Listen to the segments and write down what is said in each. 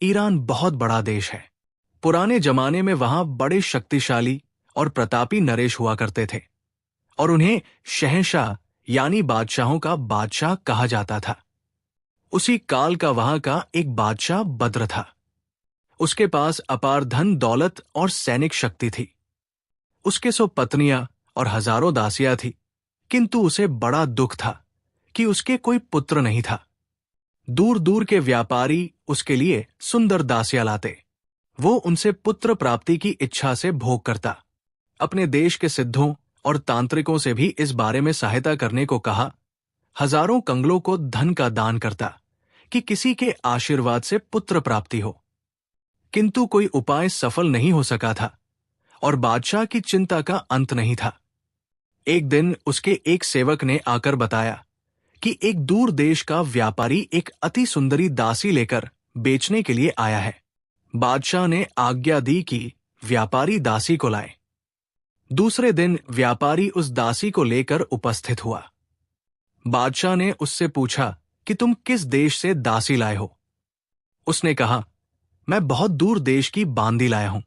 Iran बहुत बड़ा देश है। पुराने जमाने में वहां बड़े शक्तिशाली और प्रतापी नरेश हुआ करते थे और उन्हें शहंशाह यानी बादशाहों का बादशाह कहा जाता था। उसी काल का वहां का एक बादशाह बद्र था। उसके पास अपार धन दौलत और सैनिक शक्ति थी। उसके 100 पत्नियां और हजारों दासियां थी, किंतु उसे बड़ा दुख था कि उसके कोई पुत्र नहीं था। दूर दूर के व्यापारी उसके लिए सुंदर दासियां लाते। वो उनसे पुत्र प्राप्ति की इच्छा से भोग करता। अपने देश के सिद्धों और तांत्रिकों से भी इस बारे में सहायता करने को कहा। हजारों कंगलों को धन का दान करता कि किसी के आशीर्वाद से पुत्र प्राप्ति हो, किंतु कोई उपाय सफल नहीं हो सका था और बादशाह की चिंता का अंत नहीं था। एक दिन उसके एक सेवक ने आकर बताया कि एक दूर देश का व्यापारी एक अति सुंदरी दासी लेकर बेचने के लिए आया है। बादशाह ने आज्ञा दी कि व्यापारी दासी को लाए। दूसरे दिन व्यापारी उस दासी को लेकर उपस्थित हुआ। बादशाह ने उससे पूछा कि तुम किस देश से दासी लाए हो? उसने कहा, मैं बहुत दूर देश की बांदी लाया हूं।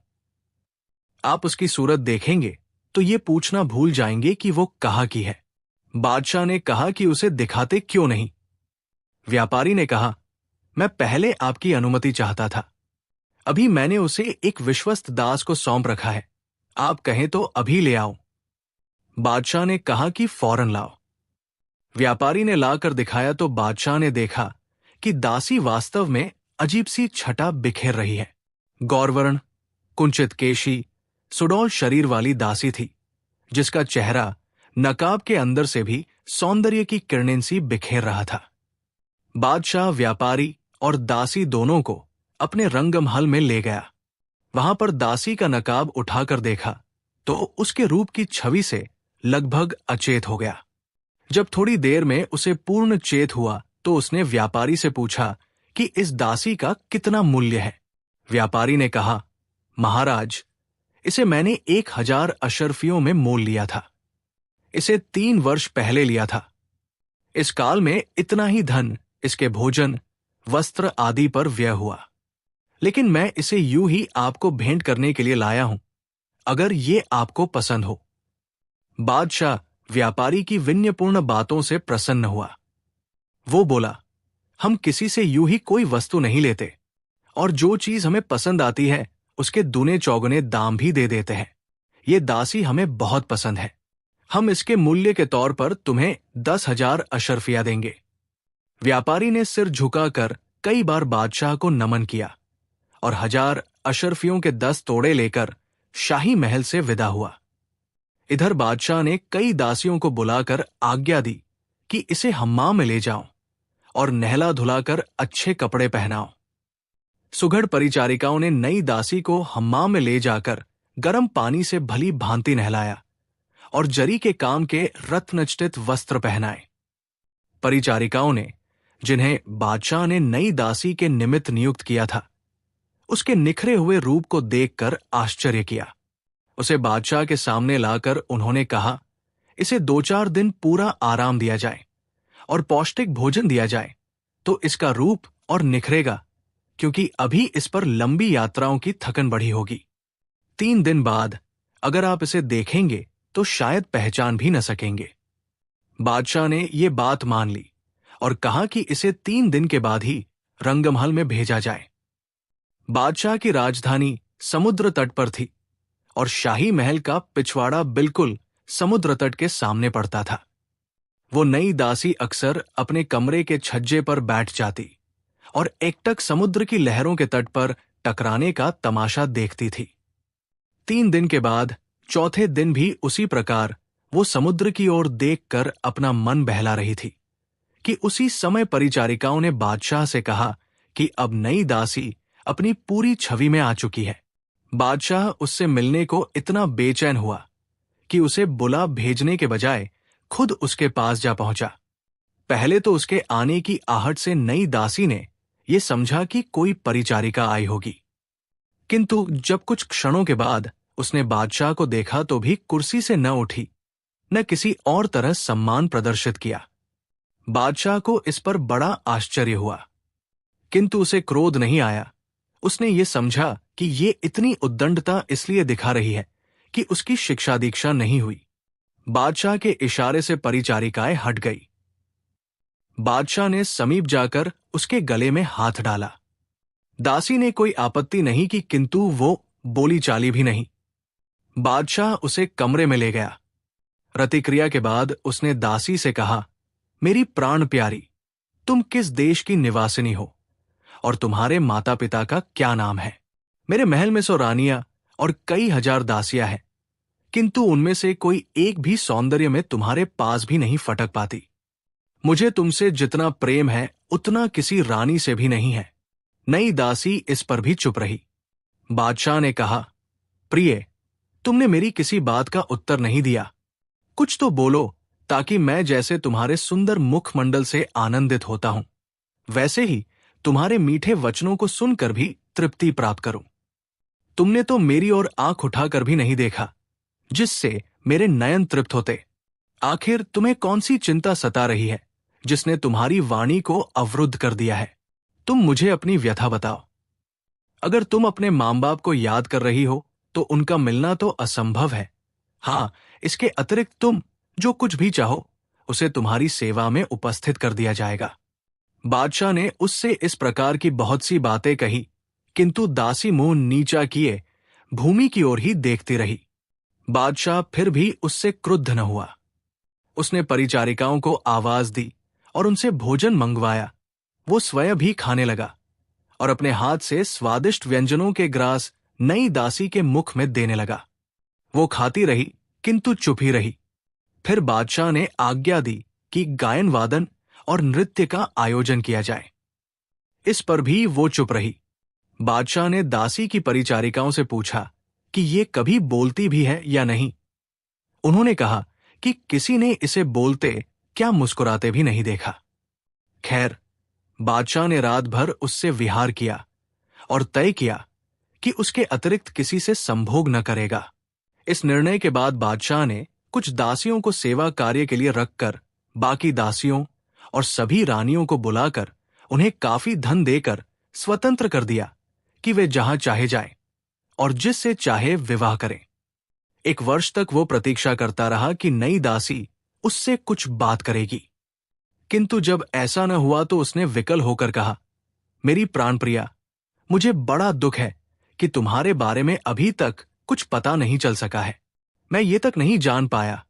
आप उसकी सूरत देखेंगे तो ये पूछना भूल जाएंगे कि वो कहाँ की है। बादशाह ने कहा कि उसे दिखाते क्यों नहीं? व्यापारी ने कहा, मैं पहले आपकी अनुमति चाहता था। अभी मैंने उसे एक विश्वस्त दास को सौंप रखा है। आप कहें तो अभी ले आओ। बादशाह ने कहा कि फौरन लाओ। व्यापारी ने लाकर दिखाया तो बादशाह ने देखा कि दासी वास्तव में अजीब सी छटा बिखेर रही है। गौरवर्ण, कुंचित केशी, सुडौल शरीर वाली दासी थी, जिसका चेहरा नकाब के अंदर से भी सौंदर्य की किरणें सी बिखेर रहा था। बादशाह व्यापारी और दासी दोनों को अपने रंगमहल में ले गया। वहां पर दासी का नकाब उठाकर देखा तो उसके रूप की छवि से लगभग अचेत हो गया। जब थोड़ी देर में उसे पूर्ण चेत हुआ तो उसने व्यापारी से पूछा कि इस दासी का कितना मूल्य है। व्यापारी ने कहा, महाराज, इसे मैंने 1000 अशर्फियों में मोल लिया था। इसे 3 वर्ष पहले लिया था। इस काल में इतना ही धन इसके भोजन, वस्त्र आदि पर व्यय हुआ, लेकिन मैं इसे यूं ही आपको भेंट करने के लिए लाया हूं, अगर ये आपको पसंद हो। बादशाह व्यापारी की विनयपूर्ण बातों से प्रसन्न हुआ। वो बोला, हम किसी से यूं ही कोई वस्तु नहीं लेते और जो चीज हमें पसंद आती है उसके दूने चौगुने दाम भी दे देते हैं। ये दासी हमें बहुत पसंद है। हम इसके मूल्य के तौर पर तुम्हें 10,000 अशर्फिया देंगे। व्यापारी ने सिर झुकाकर कई बार बादशाह को नमन किया और 1000 अशर्फियों के 10 तोड़े लेकर शाही महल से विदा हुआ। इधर बादशाह ने कई दासियों को बुलाकर आज्ञा दी कि इसे हम्माम में ले जाओ और नहला धुलाकर अच्छे कपड़े पहनाओ। सुघड़ परिचारिकाओं ने नई दासी को हम्माम में ले जाकर गर्म पानी से भली भांति नहलाया और जरी के काम के रत्नचटित वस्त्र पहनाए। परिचारिकाओं ने, जिन्हें बादशाह ने नई दासी के निमित्त नियुक्त किया था, उसके निखरे हुए रूप को देखकर आश्चर्य किया। उसे बादशाह के सामने लाकर उन्होंने कहा, इसे 2-4 दिन पूरा आराम दिया जाए और पौष्टिक भोजन दिया जाए तो इसका रूप और निखरेगा, क्योंकि अभी इस पर लंबी यात्राओं की थकन बढ़ी होगी। 3 दिन बाद अगर आप इसे देखेंगे तो शायद पहचान भी न सकेंगे। बादशाह ने ये बात मान ली और कहा कि इसे 3 दिन के बाद ही रंगमहल में भेजा जाए। बादशाह की राजधानी समुद्र तट पर थी और शाही महल का पिछवाड़ा बिल्कुल समुद्र तट के सामने पड़ता था। वो नई दासी अक्सर अपने कमरे के छज्जे पर बैठ जाती और एकटक समुद्र की लहरों के तट पर टकराने का तमाशा देखती थी। 3 दिन के बाद चौथे दिन भी उसी प्रकार वो समुद्र की ओर देखकर अपना मन बहला रही थी कि उसी समय परिचारिकाओं ने बादशाह से कहा कि अब नई दासी अपनी पूरी छवि में आ चुकी है। बादशाह उससे मिलने को इतना बेचैन हुआ कि उसे बुला भेजने के बजाय खुद उसके पास जा पहुंचा। पहले तो उसके आने की आहट से नई दासी ने यह समझा कि कोई परिचारिका आई होगी, किंतु जब कुछ क्षणों के बाद उसने बादशाह को देखा तो भी कुर्सी से न उठी, न किसी और तरह सम्मान प्रदर्शित किया। बादशाह को इस पर बड़ा आश्चर्य हुआ, किंतु उसे क्रोध नहीं आया, उसने ये समझा कि ये इतनी उद्दंडता इसलिए दिखा रही है कि उसकी शिक्षा दीक्षा नहीं हुई। बादशाह के इशारे से परिचारिकाएं हट गई। बादशाह ने समीप जाकर उसके गले में हाथ डाला। दासी ने कोई आपत्ति नहीं की, किंतु वो बोली चाली भी नहीं। बादशाह उसे कमरे में ले गया। रतिक्रिया के बाद उसने दासी से कहा, मेरी प्राण प्यारी, तुम किस देश की निवासिनी हो और तुम्हारे माता पिता का क्या नाम है? मेरे महल में सो रानियां और कई हजार दासियां हैं, किंतु उनमें से कोई एक भी सौंदर्य में तुम्हारे पास भी नहीं फटक पाती। मुझे तुमसे जितना प्रेम है उतना किसी रानी से भी नहीं है। नई दासी इस पर भी चुप रही। बादशाह ने कहा, प्रिय, तुमने मेरी किसी बात का उत्तर नहीं दिया। कुछ तो बोलो, ताकि मैं जैसे तुम्हारे सुंदर मुखमंडल से आनंदित होता हूं, वैसे ही तुम्हारे मीठे वचनों को सुनकर भी तृप्ति प्राप्त करूं। तुमने तो मेरी ओर आंख उठाकर भी नहीं देखा, जिससे मेरे नयन तृप्त होते। आखिर तुम्हें कौन सी चिंता सता रही है, जिसने तुम्हारी वाणी को अवरुद्ध कर दिया है? तुम मुझे अपनी व्यथा बताओ। अगर तुम अपने मां बाप को याद कर रही हो, तो उनका मिलना तो असंभव है। हाँ, इसके अतिरिक्त तुम जो कुछ भी चाहो, उसे तुम्हारी सेवा में उपस्थित कर दिया जाएगा। बादशाह ने उससे इस प्रकार की बहुत सी बातें कही, किंतु दासी मुंह नीचा किए भूमि की ओर ही देखती रही। बादशाह फिर भी उससे क्रुद्ध न हुआ। उसने परिचारिकाओं को आवाज दी और उनसे भोजन मंगवाया। वो स्वयं भी खाने लगा और अपने हाथ से स्वादिष्ट व्यंजनों के ग्रास नई दासी के मुख में देने लगा। वो खाती रही, किंतु चुप ही रही। फिर बादशाह ने आज्ञा दी कि गायन वादन और नृत्य का आयोजन किया जाए। इस पर भी वो चुप रही। बादशाह ने दासी की परिचारिकाओं से पूछा कि ये कभी बोलती भी है या नहीं। उन्होंने कहा कि किसी ने इसे बोलते क्या मुस्कुराते भी नहीं देखा। खैर, बादशाह ने रात भर उससे विहार किया और तय किया कि उसके अतिरिक्त किसी से संभोग न करेगा। इस निर्णय के बाद बादशाह ने कुछ दासियों को सेवा कार्य के लिए रखकर बाकी दासियों और सभी रानियों को बुलाकर उन्हें काफी धन देकर स्वतंत्र कर दिया कि वे जहां चाहे जाएं और जिससे चाहे विवाह करें। 1 वर्ष तक वो प्रतीक्षा करता रहा कि नई दासी उससे कुछ बात करेगी, किंतु जब ऐसा न हुआ तो उसने विकल होकर कहा, मेरी प्राण प्रिया, मुझे बड़ा दुख है कि तुम्हारे बारे में अभी तक कुछ पता नहीं चल सका है। मैं ये तक नहीं जान पाया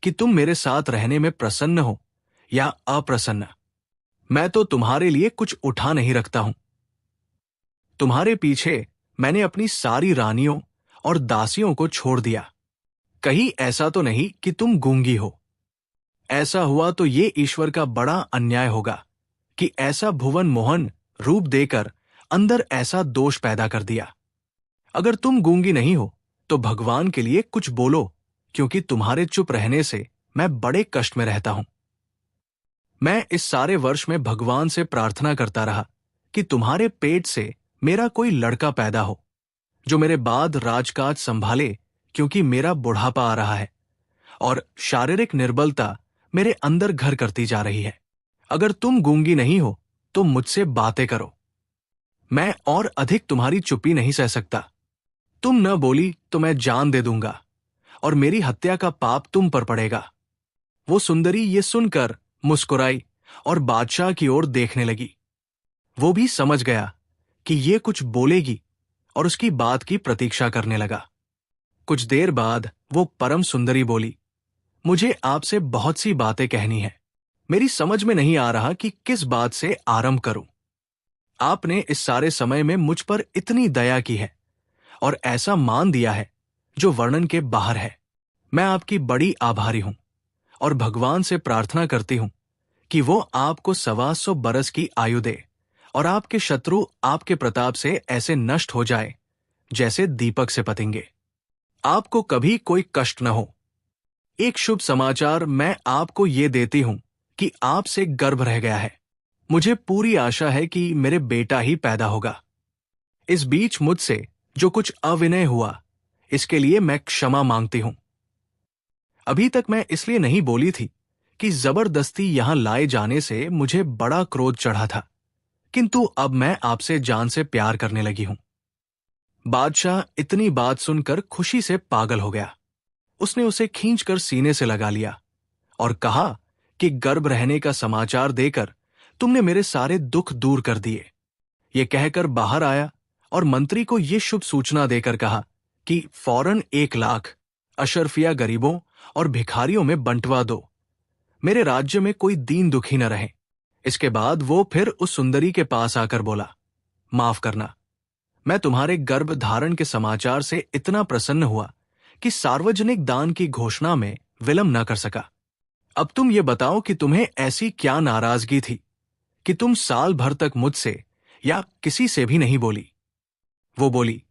कि तुम मेरे साथ रहने में प्रसन्न हो या अप्रसन्न। मैं तो तुम्हारे लिए कुछ उठा नहीं रखता हूं। तुम्हारे पीछे मैंने अपनी सारी रानियों और दासियों को छोड़ दिया। कहीं ऐसा तो नहीं कि तुम गूंगी हो? ऐसा हुआ तो ये ईश्वर का बड़ा अन्याय होगा कि ऐसा भुवन मोहन रूप देकर अंदर ऐसा दोष पैदा कर दिया। अगर तुम गूंगी नहीं हो तो भगवान के लिए कुछ बोलो, क्योंकि तुम्हारे चुप रहने से मैं बड़े कष्ट में रहता हूं। मैं इस सारे वर्ष में भगवान से प्रार्थना करता रहा कि तुम्हारे पेट से मेरा कोई लड़का पैदा हो, जो मेरे बाद राजकाज संभाले, क्योंकि मेरा बुढ़ापा आ रहा है और शारीरिक निर्बलता मेरे अंदर घर करती जा रही है। अगर तुम गूंगी नहीं हो तो मुझसे बातें करो। मैं और अधिक तुम्हारी चुप्पी नहीं सह सकता। तुम न बोली तो मैं जान दे दूंगा और मेरी हत्या का पाप तुम पर पड़ेगा। वो सुंदरी ये सुनकर मुस्कुराई और बादशाह की ओर देखने लगी। वो भी समझ गया कि ये कुछ बोलेगी और उसकी बात की प्रतीक्षा करने लगा। कुछ देर बाद वो परम सुंदरी बोली, मुझे आपसे बहुत सी बातें कहनी है। मेरी समझ में नहीं आ रहा कि किस बात से आरंभ करूं। आपने इस सारे समय में मुझ पर इतनी दया की है और ऐसा मान दिया है जो वर्णन के बाहर है। मैं आपकी बड़ी आभारी हूं और भगवान से प्रार्थना करती हूं कि वो आपको 125 बरस की आयु दे और आपके शत्रु आपके प्रताप से ऐसे नष्ट हो जाए जैसे दीपक से पतंगे। आपको कभी कोई कष्ट न हो। एक शुभ समाचार मैं आपको ये देती हूं कि आपसे गर्भ रह गया है। मुझे पूरी आशा है कि मेरे बेटा ही पैदा होगा। इस बीच मुझसे जो कुछ अविनय हुआ, इसके लिए मैं क्षमा मांगती हूं। अभी तक मैं इसलिए नहीं बोली थी कि जबरदस्ती यहां लाए जाने से मुझे बड़ा क्रोध चढ़ा था, किंतु अब मैं आपसे जान से प्यार करने लगी हूं। बादशाह इतनी बात सुनकर खुशी से पागल हो गया। उसने उसे खींचकर सीने से लगा लिया और कहा कि गर्भ रहने का समाचार देकर तुमने मेरे सारे दुख दूर कर दिए। ये कहकर बाहर आया और मंत्री को ये शुभ सूचना देकर कहा कि फौरन 1 लाख अशरफिया गरीबों और भिखारियों में बंटवा दो। मेरे राज्य में कोई दीन दुखी न रहे। इसके बाद वो फिर उस सुंदरी के पास आकर बोला, माफ करना, मैं तुम्हारे गर्भ धारण के समाचार से इतना प्रसन्न हुआ कि सार्वजनिक दान की घोषणा में विलंब न कर सका। अब तुम ये बताओ कि तुम्हें ऐसी क्या नाराजगी थी कि तुम साल भर तक मुझसे या किसी से भी नहीं बोली। वो बोली,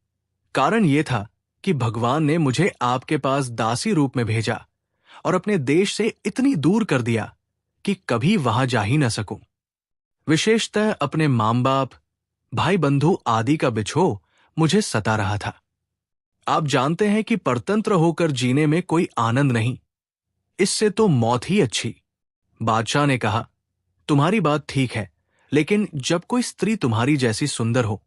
कारण ये था कि भगवान ने मुझे आपके पास दासी रूप में भेजा और अपने देश से इतनी दूर कर दिया कि कभी वहां जा ही न सकूं। विशेषतः अपने मां बाप, भाई बंधु आदि का बिछोह मुझे सता रहा था। आप जानते हैं कि परतंत्र होकर जीने में कोई आनंद नहीं, इससे तो मौत ही अच्छी। बादशाह ने कहा, तुम्हारी बात ठीक है, लेकिन जब कोई स्त्री तुम्हारी जैसी सुंदर हो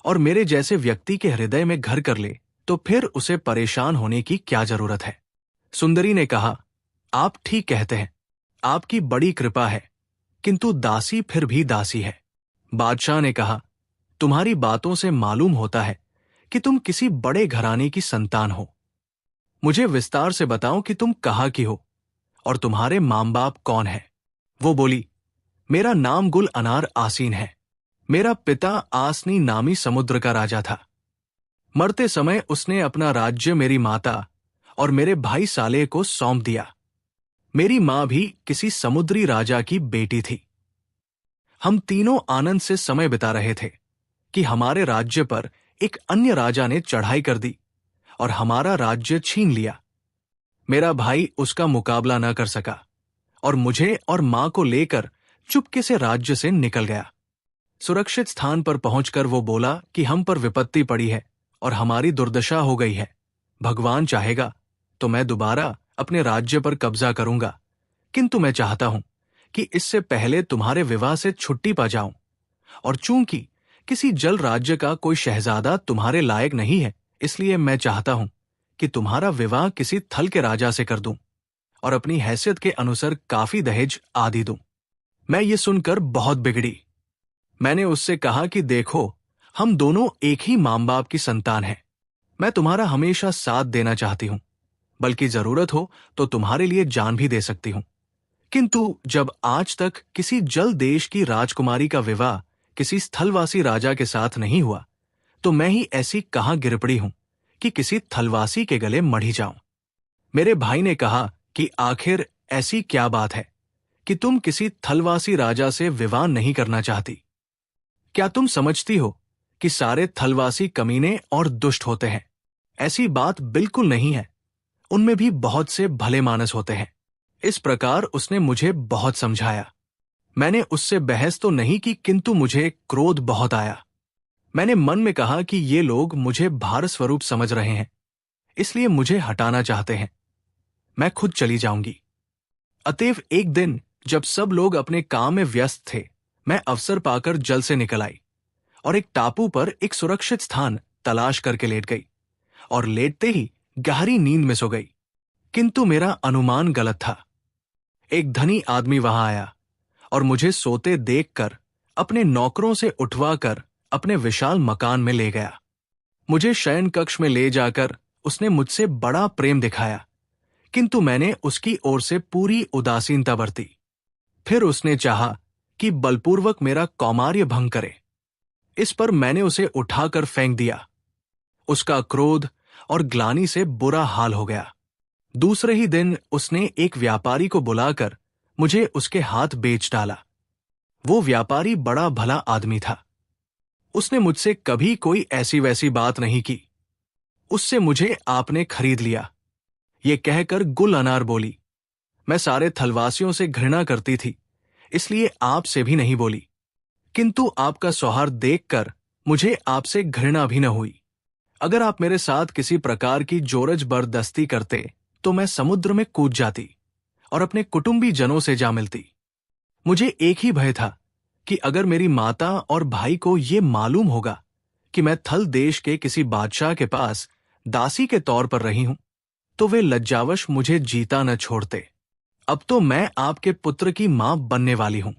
और मेरे जैसे व्यक्ति के हृदय में घर कर ले, तो फिर उसे परेशान होने की क्या जरूरत है। सुंदरी ने कहा, आप ठीक कहते हैं, आपकी बड़ी कृपा है, किंतु दासी फिर भी दासी है। बादशाह ने कहा, तुम्हारी बातों से मालूम होता है कि तुम किसी बड़े घराने की संतान हो। मुझे विस्तार से बताओ कि तुम कहाँ की हो और तुम्हारे मां बाप कौन है। वो बोली, मेरा नाम गुल अनार आसीन है। मेरा पिता आसनी नामी समुद्र का राजा था। मरते समय उसने अपना राज्य मेरी माता और मेरे भाई साले को सौंप दिया। मेरी मां भी किसी समुद्री राजा की बेटी थी। हम तीनों आनंद से समय बिता रहे थे कि हमारे राज्य पर एक अन्य राजा ने चढ़ाई कर दी और हमारा राज्य छीन लिया। मेरा भाई उसका मुकाबला न कर सका और मुझे और मां को लेकर चुपके से राज्य से निकल गया। सुरक्षित स्थान पर पहुंचकर वो बोला कि हम पर विपत्ति पड़ी है और हमारी दुर्दशा हो गई है। भगवान चाहेगा तो मैं दोबारा अपने राज्य पर कब्जा करूंगा, किंतु मैं चाहता हूं कि इससे पहले तुम्हारे विवाह से छुट्टी पा जाऊं, और चूंकि किसी जल राज्य का कोई शहजादा तुम्हारे लायक नहीं है, इसलिए मैं चाहता हूं कि तुम्हारा विवाह किसी थल के राजा से कर दूं और अपनी हैसियत के अनुसार काफी दहेज आदि दूं। मैं ये सुनकर बहुत बिगड़ी। मैंने उससे कहा कि देखो, हम दोनों एक ही मां बाप की संतान हैं। मैं तुम्हारा हमेशा साथ देना चाहती हूं, बल्कि जरूरत हो तो तुम्हारे लिए जान भी दे सकती हूं। किंतु जब आज तक किसी जल देश की राजकुमारी का विवाह किसी स्थलवासी राजा के साथ नहीं हुआ, तो मैं ही ऐसी कहां गिर पड़ी हूं कि किसी थलवासी के गले मढ़ी जाऊं। मेरे भाई ने कहा कि आखिर ऐसी क्या बात है कि तुम किसी थलवासी राजा से विवाह नहीं करना चाहती। क्या तुम समझती हो कि सारे थलवासी कमीने और दुष्ट होते हैं? ऐसी बात बिल्कुल नहीं है। उनमें भी बहुत से भले मानस होते हैं। इस प्रकार उसने मुझे बहुत समझाया। मैंने उससे बहस तो नहीं की, किंतु मुझे क्रोध बहुत आया। मैंने मन में कहा कि ये लोग मुझे भार स्वरूप समझ रहे हैं, इसलिए मुझे हटाना चाहते हैं। मैं खुद चली जाऊंगी। अतएव एक दिन जब सब लोग अपने काम में व्यस्त थे, मैं अवसर पाकर जल से निकल आई और एक टापू पर एक सुरक्षित स्थान तलाश करके लेट गई और लेटते ही गहरी नींद में सो गई। किंतु मेरा अनुमान गलत था। एक धनी आदमी वहां आया और मुझे सोते देखकर अपने नौकरों से उठवाकर अपने विशाल मकान में ले गया। मुझे शयन कक्ष में ले जाकर उसने मुझसे बड़ा प्रेम दिखाया, किंतु मैंने उसकी ओर से पूरी उदासीनता बरती। फिर उसने चाहा कि बलपूर्वक मेरा कौमार्य भंग करे। इस पर मैंने उसे उठाकर फेंक दिया। उसका क्रोध और ग्लानि से बुरा हाल हो गया। दूसरे ही दिन उसने एक व्यापारी को बुलाकर मुझे उसके हाथ बेच डाला। वो व्यापारी बड़ा भला आदमी था। उसने मुझसे कभी कोई ऐसी वैसी बात नहीं की। उससे मुझे आपने खरीद लिया। ये कहकर गुल अनार बोली, मैं सारे थलवासियों से घृणा करती थी, इसलिए आपसे भी नहीं बोली, किंतु आपका सौहार्द देखकर मुझे आपसे घृणा भी न हुई। अगर आप मेरे साथ किसी प्रकार की जोरज बरदस्ती करते तो मैं समुद्र में कूद जाती और अपने कुटुंबी जनों से जा मिलती। मुझे एक ही भय था कि अगर मेरी माता और भाई को ये मालूम होगा कि मैं थल देश के किसी बादशाह के पास दासी के तौर पर रही हूं, तो वे लज्जावश मुझे जीता न छोड़ते। अब तो मैं आपके पुत्र की मां बनने वाली हूं।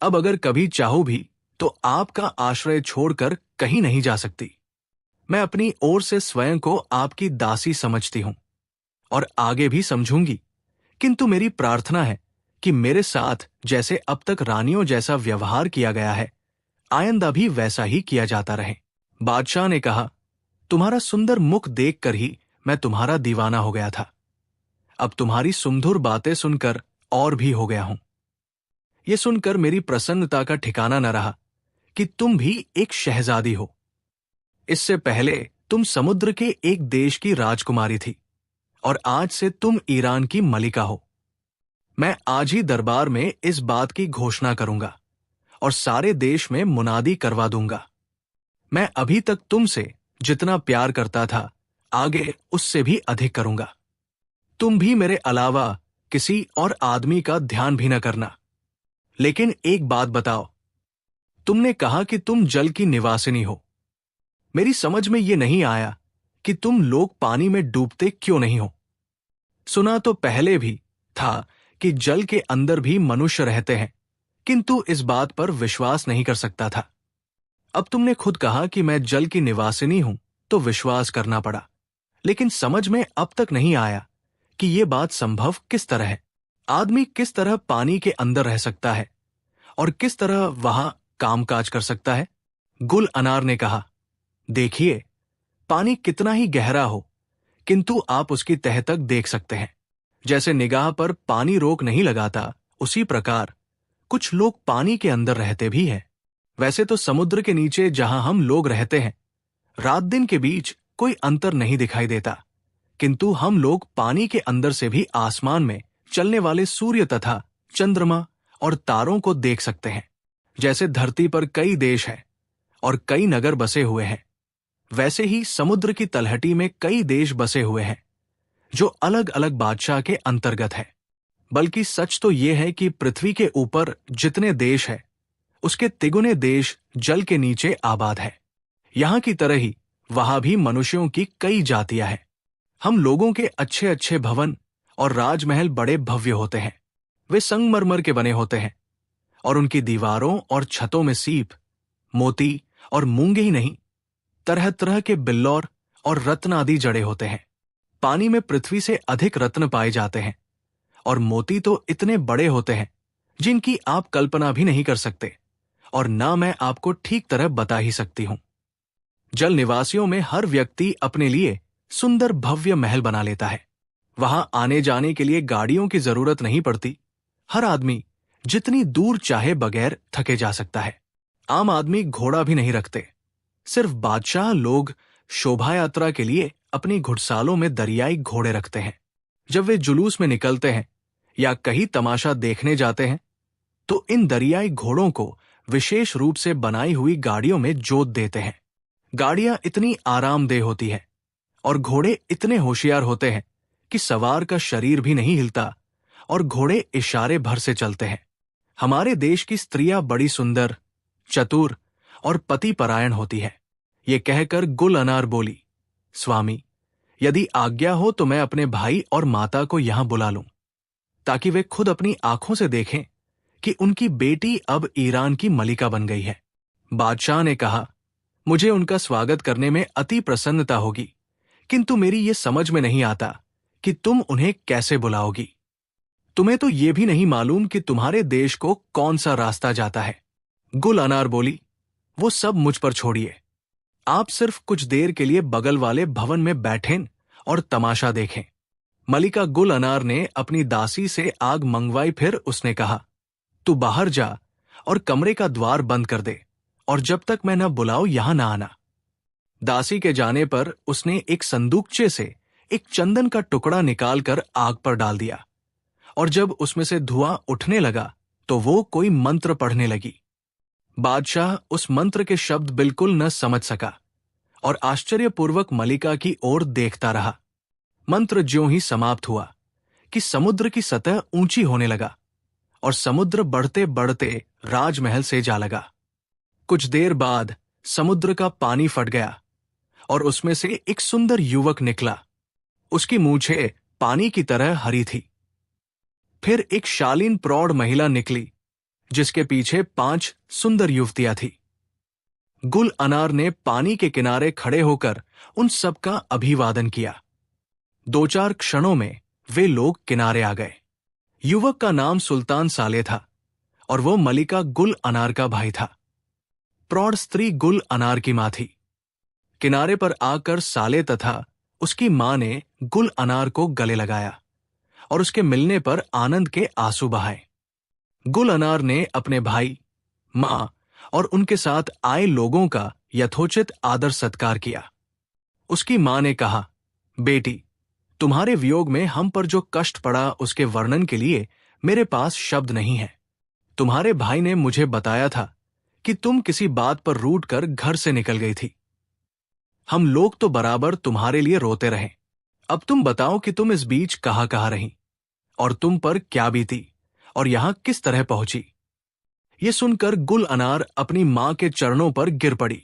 अब अगर कभी चाहूं भी तो आपका आश्रय छोड़कर कहीं नहीं जा सकती। मैं अपनी ओर से स्वयं को आपकी दासी समझती हूं और आगे भी समझूंगी, किंतु मेरी प्रार्थना है कि मेरे साथ जैसे अब तक रानियों जैसा व्यवहार किया गया है, आइंदा भी वैसा ही किया जाता रहे। बादशाह ने कहा, तुम्हारा सुंदर मुख देखकर ही मैं तुम्हारा दीवाना हो गया था। अब तुम्हारी सुमधुर बातें सुनकर और भी हो गया हूं। ये सुनकर मेरी प्रसन्नता का ठिकाना न रहा कि तुम भी एक शहजादी हो। इससे पहले तुम समुद्र के एक देश की राजकुमारी थी और आज से तुम ईरान की मलिका हो। मैं आज ही दरबार में इस बात की घोषणा करूंगा और सारे देश में मुनादी करवा दूंगा। मैं अभी तक तुमसे जितना प्यार करता था, आगे उससे भी अधिक करूंगा। तुम भी मेरे अलावा किसी और आदमी का ध्यान भी न करना। लेकिन एक बात बताओ, तुमने कहा कि तुम जल की निवासिनी हो। मेरी समझ में ये नहीं आया कि तुम लोग पानी में डूबते क्यों नहीं हो। सुना तो पहले भी था कि जल के अंदर भी मनुष्य रहते हैं, किंतु इस बात पर विश्वास नहीं कर सकता था। अब तुमने खुद कहा कि मैं जल की निवासिनी हूं, तो विश्वास करना पड़ा। लेकिन समझ में अब तक नहीं आया कि यह बात संभव किस तरह है। आदमी किस तरह पानी के अंदर रह सकता है और किस तरह वहां कामकाज कर सकता है। गुल अनार ने कहा, देखिए, पानी कितना ही गहरा हो, किंतु आप उसकी तह तक देख सकते हैं। जैसे निगाह पर पानी रोक नहीं लगाता, उसी प्रकार कुछ लोग पानी के अंदर रहते भी हैं। वैसे तो समुद्र के नीचे जहां हम लोग रहते हैं, रात दिन के बीच कोई अंतर नहीं दिखाई देता, किंतु हम लोग पानी के अंदर से भी आसमान में चलने वाले सूर्य तथा चंद्रमा और तारों को देख सकते हैं। जैसे धरती पर कई देश हैं और कई नगर बसे हुए हैं, वैसे ही समुद्र की तलहटी में कई देश बसे हुए हैं जो अलग अलग बादशाह के अंतर्गत है। बल्कि सच तो यह है कि पृथ्वी के ऊपर जितने देश है, उसके तिगुने देश जल के नीचे आबाद है। यहां की तरह ही वहां भी मनुष्यों की कई जातियां हैं। हम लोगों के अच्छे अच्छे भवन और राजमहल बड़े भव्य होते हैं। वे संगमरमर के बने होते हैं और उनकी दीवारों और छतों में सीप, मोती और मूंगे ही नहीं, तरह तरह के बिल्लौर और रत्न आदि जड़े होते हैं। पानी में पृथ्वी से अधिक रत्न पाए जाते हैं और मोती तो इतने बड़े होते हैं जिनकी आप कल्पना भी नहीं कर सकते, और ना मैं आपको ठीक तरह बता ही सकती हूं। जल निवासियों में हर व्यक्ति अपने लिए सुंदर भव्य महल बना लेता है। वहां आने जाने के लिए गाड़ियों की जरूरत नहीं पड़ती। हर आदमी जितनी दूर चाहे बगैर थके जा सकता है। आम आदमी घोड़ा भी नहीं रखते। सिर्फ बादशाह लोग शोभा यात्रा के लिए अपनी घुड़सालों में दरियाई घोड़े रखते हैं। जब वे जुलूस में निकलते हैं या कहीं तमाशा देखने जाते हैं, तो इन दरियाई घोड़ों को विशेष रूप से बनाई हुई गाड़ियों में जोत देते हैं। गाड़ियां इतनी आरामदेह होती है और घोड़े इतने होशियार होते हैं कि सवार का शरीर भी नहीं हिलता और घोड़े इशारे भर से चलते हैं। हमारे देश की स्त्रियां बड़ी सुंदर, चतुर और पतिपरायण होती है। ये कहकर गुल अनार बोली, स्वामी, यदि आज्ञा हो तो मैं अपने भाई और माता को यहां बुला लूं, ताकि वे खुद अपनी आंखों से देखें कि उनकी बेटी अब ईरान की मलिका बन गई है। बादशाह ने कहा, मुझे उनका स्वागत करने में अति प्रसन्नता होगी, किंतु मेरी ये समझ में नहीं आता कि तुम उन्हें कैसे बुलाओगी। तुम्हें तो ये भी नहीं मालूम कि तुम्हारे देश को कौन सा रास्ता जाता है। गुल अनार बोली, वो सब मुझ पर छोड़िए। आप सिर्फ कुछ देर के लिए बगल वाले भवन में बैठें और तमाशा देखें। मलिका गुल अनार ने अपनी दासी से आग मंगवाई। फिर उसने कहा, तू बाहर जा और कमरे का द्वार बंद कर दे, और जब तक मैं न बुलाऊं यहां न आना। दासी के जाने पर उसने एक संदूकचे से एक चंदन का टुकड़ा निकालकर आग पर डाल दिया, और जब उसमें से धुआं उठने लगा तो वो कोई मंत्र पढ़ने लगी। बादशाह उस मंत्र के शब्द बिल्कुल न समझ सका और आश्चर्यपूर्वक मलिका की ओर देखता रहा। मंत्र ज्यों ही समाप्त हुआ कि समुद्र की सतह ऊंची होने लगा और समुद्र बढ़ते बढ़ते राजमहल से जा लगा। कुछ देर बाद समुद्र का पानी फट गया और उसमें से एक सुंदर युवक निकला। उसकी मूछें पानी की तरह हरी थी। फिर एक शालीन प्रौढ़ महिला निकली जिसके पीछे 5 सुंदर युवतियां थी। गुल अनार ने पानी के किनारे खड़े होकर उन सबका अभिवादन किया। 2-4 क्षणों में वे लोग किनारे आ गए। युवक का नाम सुल्तान साले था और वो मलिका गुल अनार का भाई था। प्रौढ़ स्त्री गुल अनार की मां थी। किनारे पर आकर साले तथा उसकी मां ने गुल अनार को गले लगाया और उसके मिलने पर आनंद के आंसू बहाए। गुल अनार ने अपने भाई, मां और उनके साथ आए लोगों का यथोचित आदर सत्कार किया। उसकी मां ने कहा, बेटी, तुम्हारे वियोग में हम पर जो कष्ट पड़ा उसके वर्णन के लिए मेरे पास शब्द नहीं है। तुम्हारे भाई ने मुझे बताया था कि तुम किसी बात पर रूठ कर घर से निकल गई थी। हम लोग तो बराबर तुम्हारे लिए रोते रहे। अब तुम बताओ कि तुम इस बीच कहाँ कहाँ रही और तुम पर क्या बीती और यहां किस तरह पहुंची। ये सुनकर गुल अनार अपनी मां के चरणों पर गिर पड़ी।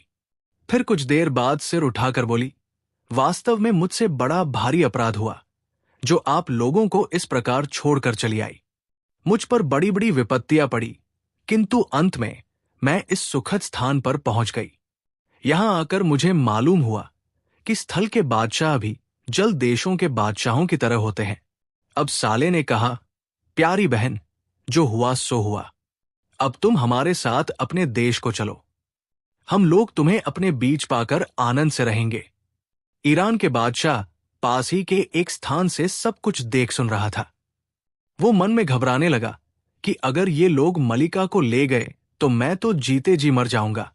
फिर कुछ देर बाद सिर उठाकर बोली, वास्तव में मुझसे बड़ा भारी अपराध हुआ जो आप लोगों को इस प्रकार छोड़कर चली आई। मुझ पर बड़ी बड़ी विपत्तियां पड़ी, किंतु अंत में मैं इस सुखद स्थान पर पहुंच गई। यहां आकर मुझे मालूम हुआ कि स्थल के बादशाह भी जल देशों के बादशाहों की तरह होते हैं। अब साले ने कहा, प्यारी बहन, जो हुआ सो हुआ। अब तुम हमारे साथ अपने देश को चलो। हम लोग तुम्हें अपने बीच पाकर आनंद से रहेंगे। ईरान के बादशाह पास ही के एक स्थान से सब कुछ देख सुन रहा था। वो मन में घबराने लगा कि अगर ये लोग मलिका को ले गए तो मैं तो जीते जी मर जाऊंगा,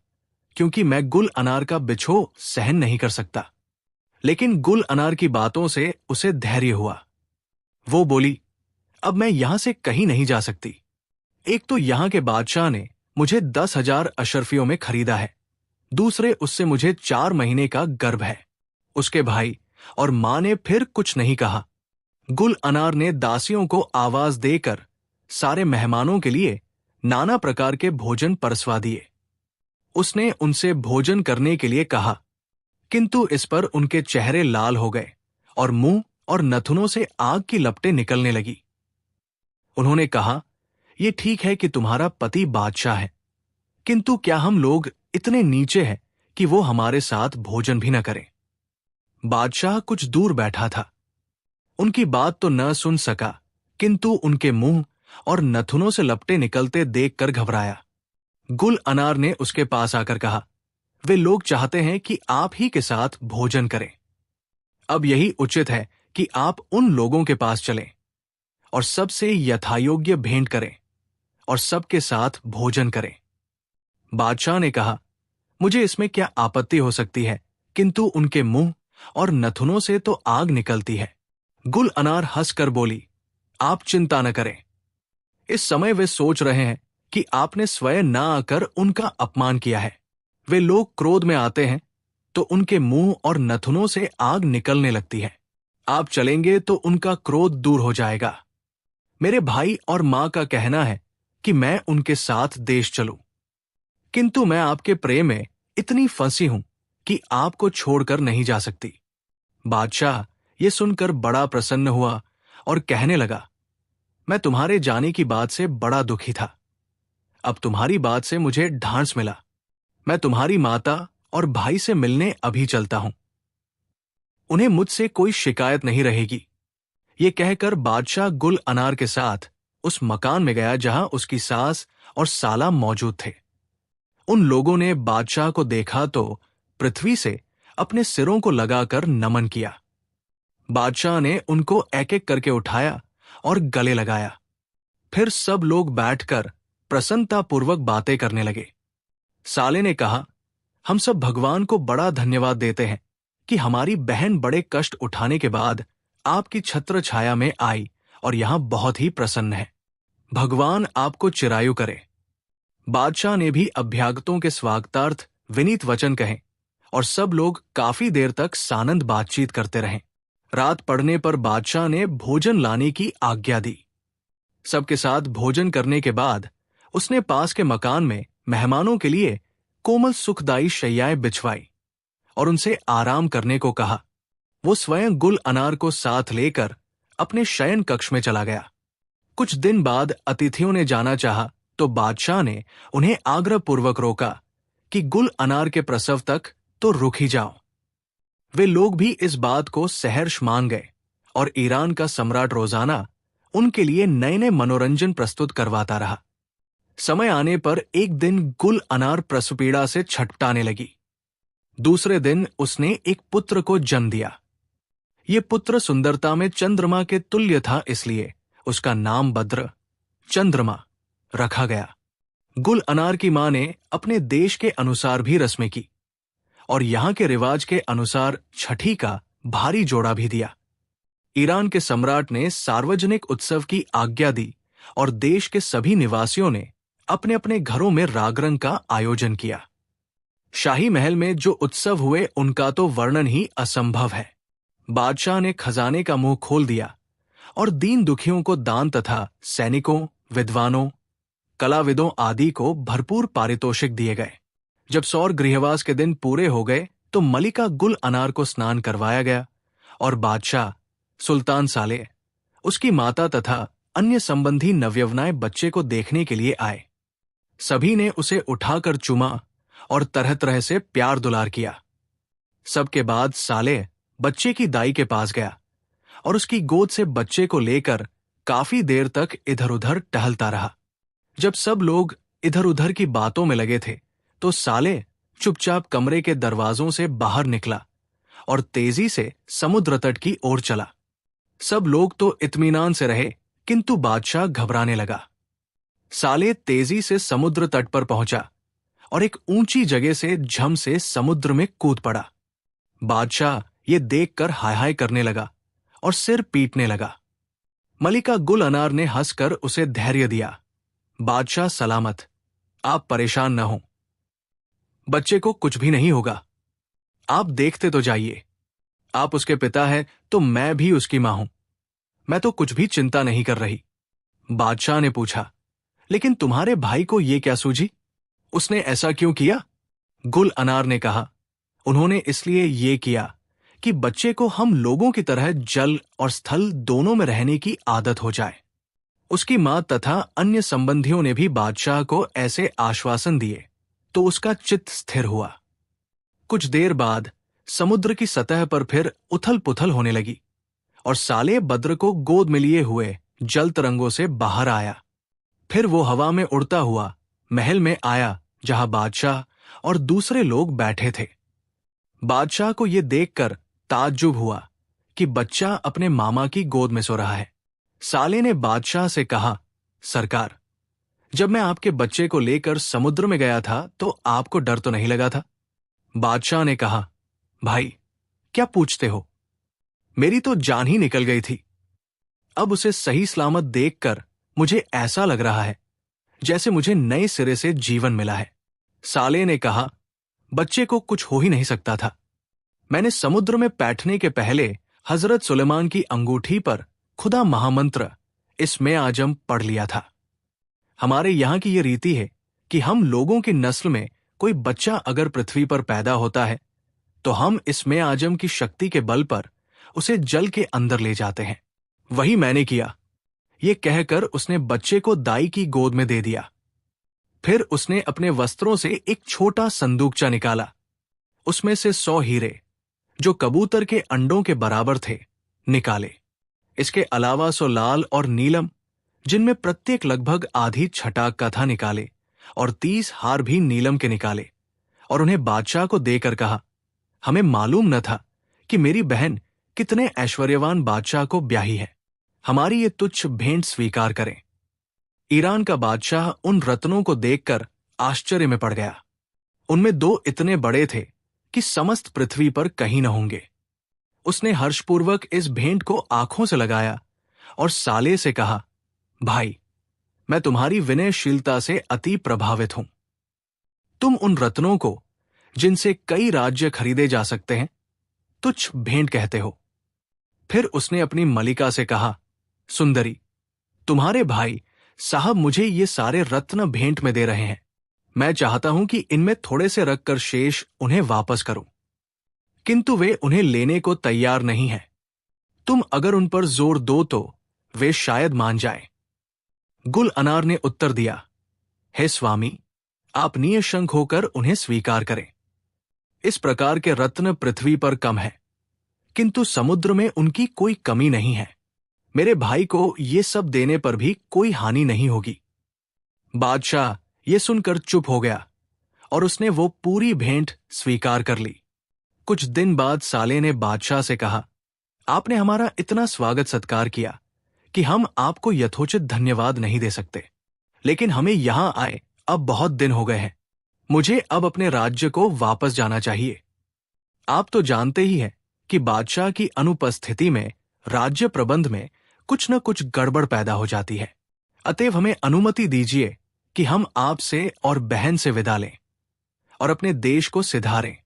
क्योंकि मैं गुल अनार का बिछोह सहन नहीं कर सकता। लेकिन गुल अनार की बातों से उसे धैर्य हुआ। वो बोली, अब मैं यहां से कहीं नहीं जा सकती। एक तो यहां के बादशाह ने मुझे 10,000 अशर्फियों में खरीदा है, दूसरे उससे मुझे 4 महीने का गर्भ है। उसके भाई और मां ने फिर कुछ नहीं कहा। गुल अनार ने दासियों को आवाज देकर सारे मेहमानों के लिए नाना प्रकार के भोजन परसवा दिए। उसने उनसे भोजन करने के लिए कहा, किंतु इस पर उनके चेहरे लाल हो गए और मुंह और नथुनों से आग की लपटें निकलने लगी। उन्होंने कहा, यह ठीक है कि तुम्हारा पति बादशाह है, किंतु क्या हम लोग इतने नीचे हैं कि वो हमारे साथ भोजन भी न करें। बादशाह कुछ दूर बैठा था। उनकी बात तो न सुन सका, किंतु उनके मुंह और नथुनों से लपटें निकलते देखकर घबराया। गुल अनार ने उसके पास आकर कहा, वे लोग चाहते हैं कि आप ही के साथ भोजन करें। अब यही उचित है कि आप उन लोगों के पास चलें और सबसे यथायोग्य भेंट करें और सबके साथ भोजन करें। बादशाह ने कहा, मुझे इसमें क्या आपत्ति हो सकती है, किंतु उनके मुंह और नथुनों से तो आग निकलती है। गुल अनार हंसकर बोली, आप चिंता न करें। इस समय वे सोच रहे हैं कि आपने स्वयं न आकर उनका अपमान किया है। वे लोग क्रोध में आते हैं तो उनके मुंह और नथुनों से आग निकलने लगती है। आप चलेंगे तो उनका क्रोध दूर हो जाएगा। मेरे भाई और मां का कहना है कि मैं उनके साथ देश चलूं, किंतु मैं आपके प्रेम में इतनी फंसी हूं कि आपको छोड़कर नहीं जा सकती। बादशाह ये सुनकर बड़ा प्रसन्न हुआ और कहने लगा, मैं तुम्हारे जाने की बात से बड़ा दुखी था। अब तुम्हारी बात से मुझे ढांढस मिला। मैं तुम्हारी माता और भाई से मिलने अभी चलता हूं। उन्हें मुझसे कोई शिकायत नहीं रहेगी। ये कहकर बादशाह गुल अनार के साथ उस मकान में गया जहां उसकी सास और साला मौजूद थे। उन लोगों ने बादशाह को देखा तो पृथ्वी से अपने सिरों को लगाकर नमन किया। बादशाह ने उनको एक एक करके उठाया और गले लगाया। फिर सब लोग बैठकर प्रसन्नतापूर्वक बातें करने लगे। साले ने कहा, हम सब भगवान को बड़ा धन्यवाद देते हैं कि हमारी बहन बड़े कष्ट उठाने के बाद आपकी छत्र छाया में आई और यहां बहुत ही प्रसन्न है। भगवान आपको चिरायु करे। बादशाह ने भी अभ्यागतों के स्वागतार्थ विनीत वचन कहे और सब लोग काफी देर तक सानंद बातचीत करते रहे। रात पड़ने पर बादशाह ने भोजन लाने की आज्ञा दी। सबके साथ भोजन करने के बाद उसने पास के मकान में मेहमानों के लिए कोमल सुखदायी शैयाएं बिछवाई और उनसे आराम करने को कहा। वो स्वयं गुल अनार को साथ लेकर अपने शयन कक्ष में चला गया। कुछ दिन बाद अतिथियों ने जाना चाहा तो बादशाह ने उन्हें आग्रहपूर्वक रोका कि गुल अनार के प्रसव तक तो रुक ही जाओ। वे लोग भी इस बात को सहर्ष मान गए और ईरान का सम्राट रोजाना उनके लिए नए नए मनोरंजन प्रस्तुत करवाता रहा। समय आने पर एक दिन गुल अनार प्रसवपीड़ा से छटपटाने लगी। दूसरे दिन उसने एक पुत्र को जन्म दिया। ये पुत्र सुंदरता में चंद्रमा के तुल्य था, इसलिए उसका नाम बद्र चंद्रमा रखा गया। गुल अनार की मां ने अपने देश के अनुसार भी रस्में की और यहां के रिवाज के अनुसार छठी का भारी जोड़ा भी दिया। ईरान के सम्राट ने सार्वजनिक उत्सव की आज्ञा दी और देश के सभी निवासियों ने अपने अपने घरों में रागरंग का आयोजन किया। शाही महल में जो उत्सव हुए उनका तो वर्णन ही असंभव है। बादशाह ने खजाने का मुंह खोल दिया और दीन दुखियों को दान तथा सैनिकों, विद्वानों, कलाविदों आदि को भरपूर पारितोषिक दिए गए। जब सौर गृहवास के दिन पूरे हो गए तो मलिका गुल अनार को स्नान करवाया गया और बादशाह, सुल्तान सालेह, उसकी माता तथा अन्य संबंधी नवयवनाएं बच्चे को देखने के लिए आए। सभी ने उसे उठाकर चूमा और तरह तरह से प्यार दुलार किया। सबके बाद सालेह बच्चे की दाई के पास गया और उसकी गोद से बच्चे को लेकर काफी देर तक इधर उधर टहलता रहा। जब सब लोग इधर उधर की बातों में लगे थे तो सालेह चुपचाप कमरे के दरवाजों से बाहर निकला और तेजी से समुद्र तट की ओर चला। सब लोग तो इत्मीनान से रहे, किंतु बादशाह घबराने लगा। सालेह तेजी से समुद्र तट पर पहुंचा और एक ऊंची जगह से झम से समुद्र में कूद पड़ा। बादशाह ये देखकर हाय हाय करने लगा और सिर पीटने लगा। मलिका गुल अनार ने हंसकर उसे धैर्य दिया। बादशाह सलामत, आप परेशान न हो, बच्चे को कुछ भी नहीं होगा। आप देखते तो जाइए। आप उसके पिता हैं तो मैं भी उसकी मां हूं। मैं तो कुछ भी चिंता नहीं कर रही। बादशाह ने पूछा, लेकिन तुम्हारे भाई को ये क्या सूझी? उसने ऐसा क्यों किया? गुल अनार ने कहा, उन्होंने इसलिए ये किया कि बच्चे को हम लोगों की तरह जल और स्थल दोनों में रहने की आदत हो जाए। उसकी मां तथा अन्य संबंधियों ने भी बादशाह को ऐसे आश्वासन दिए तो उसका चित्त स्थिर हुआ। कुछ देर बाद समुद्र की सतह पर फिर उथल पुथल होने लगी और सालेह बद्र को गोद में लिए हुए जल तरंगों से बाहर आया। फिर वो हवा में उड़ता हुआ महल में आया जहां बादशाह और दूसरे लोग बैठे थे। बादशाह को यह देखकर ताज्जुब हुआ कि बच्चा अपने मामा की गोद में सो रहा है। सालेह ने बादशाह से कहा, सरकार, जब मैं आपके बच्चे को लेकर समुद्र में गया था तो आपको डर तो नहीं लगा था? बादशाह ने कहा, भाई क्या पूछते हो, मेरी तो जान ही निकल गई थी। अब उसे सही सलामत देखकर मुझे ऐसा लग रहा है जैसे मुझे नए सिरे से जीवन मिला है। सालेह ने कहा, बच्चे को कुछ हो ही नहीं सकता था। मैंने समुद्र में बैठने के पहले हजरत सुलेमान की अंगूठी पर खुदा महामंत्र इसमें आजम पढ़ लिया था। हमारे यहां की यह रीति है कि हम लोगों की नस्ल में कोई बच्चा अगर पृथ्वी पर पैदा होता है तो हम इसमें आजम की शक्ति के बल पर उसे जल के अंदर ले जाते हैं। वही मैंने किया। ये कहकर उसने बच्चे को दाई की गोद में दे दिया। फिर उसने अपने वस्त्रों से एक छोटा संदूकचा निकाला। उसमें से 100 हीरे, जो कबूतर के अंडों के बराबर थे, निकाले। इसके अलावा 100 लाल और नीलम, जिनमें प्रत्येक लगभग आधी छटाक का था, निकाले और 30 हार भी नीलम के निकाले और उन्हें बादशाह को देकर कहा, हमें मालूम न था कि मेरी बहन कितने ऐश्वर्यवान बादशाह को ब्याही है। हमारी ये तुच्छ भेंट स्वीकार करें। ईरान का बादशाह उन रत्नों को देखकर आश्चर्य में पड़ गया। उनमें 2 इतने बड़े थे कि समस्त पृथ्वी पर कहीं न होंगे। उसने हर्षपूर्वक इस भेंट को आंखों से लगाया और सालेह से कहा, भाई, मैं तुम्हारी विनयशीलता से अति प्रभावित हूं। तुम उन रत्नों को, जिनसे कई राज्य खरीदे जा सकते हैं, तुच्छ भेंट कहते हो। फिर उसने अपनी मलिका से कहा, सुंदरी, तुम्हारे भाई साहब मुझे ये सारे रत्न भेंट में दे रहे हैं। मैं चाहता हूं कि इनमें थोड़े से रखकर शेष उन्हें वापस करूं, किंतु वे उन्हें लेने को तैयार नहीं हैं। तुम अगर उन पर जोर दो तो वे शायद मान जाएं। गुल अनार ने उत्तर दिया, हे स्वामी, आप निःशंक होकर उन्हें स्वीकार करें। इस प्रकार के रत्न पृथ्वी पर कम है, किंतु समुद्र में उनकी कोई कमी नहीं है। मेरे भाई को ये सब देने पर भी कोई हानि नहीं होगी। बादशाह ये सुनकर चुप हो गया और उसने वो पूरी भेंट स्वीकार कर ली। कुछ दिन बाद साले ने बादशाह से कहा, आपने हमारा इतना स्वागत सत्कार किया कि हम आपको यथोचित धन्यवाद नहीं दे सकते, लेकिन हमें यहां आए अब बहुत दिन हो गए हैं। मुझे अब अपने राज्य को वापस जाना चाहिए। आप तो जानते ही हैं कि बादशाह की अनुपस्थिति में राज्य प्रबंध में कुछ न कुछ गड़बड़ पैदा हो जाती है। अतएव हमें अनुमति दीजिए कि हम आपसे और बहन से विदा लें और अपने देश को सिधारें।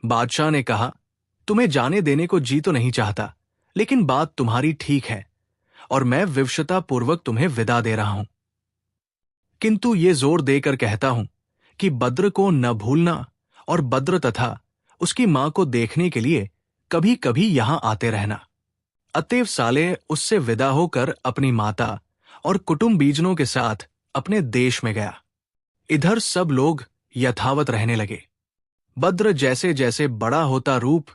बादशाह ने कहा, तुम्हें जाने देने को जी तो नहीं चाहता, लेकिन बात तुम्हारी ठीक है और मैं विवशता पूर्वक तुम्हें विदा दे रहा हूं। किंतु ये जोर देकर कहता हूं कि बद्र को न भूलना और बद्र तथा उसकी मां को देखने के लिए कभी कभी यहां आते रहना। अतएव साले उससे विदा होकर अपनी माता और कुटुंबीजनों के साथ अपने देश में गया। इधर सब लोग यथावत रहने लगे। बद्र जैसे जैसे बड़ा होता रूप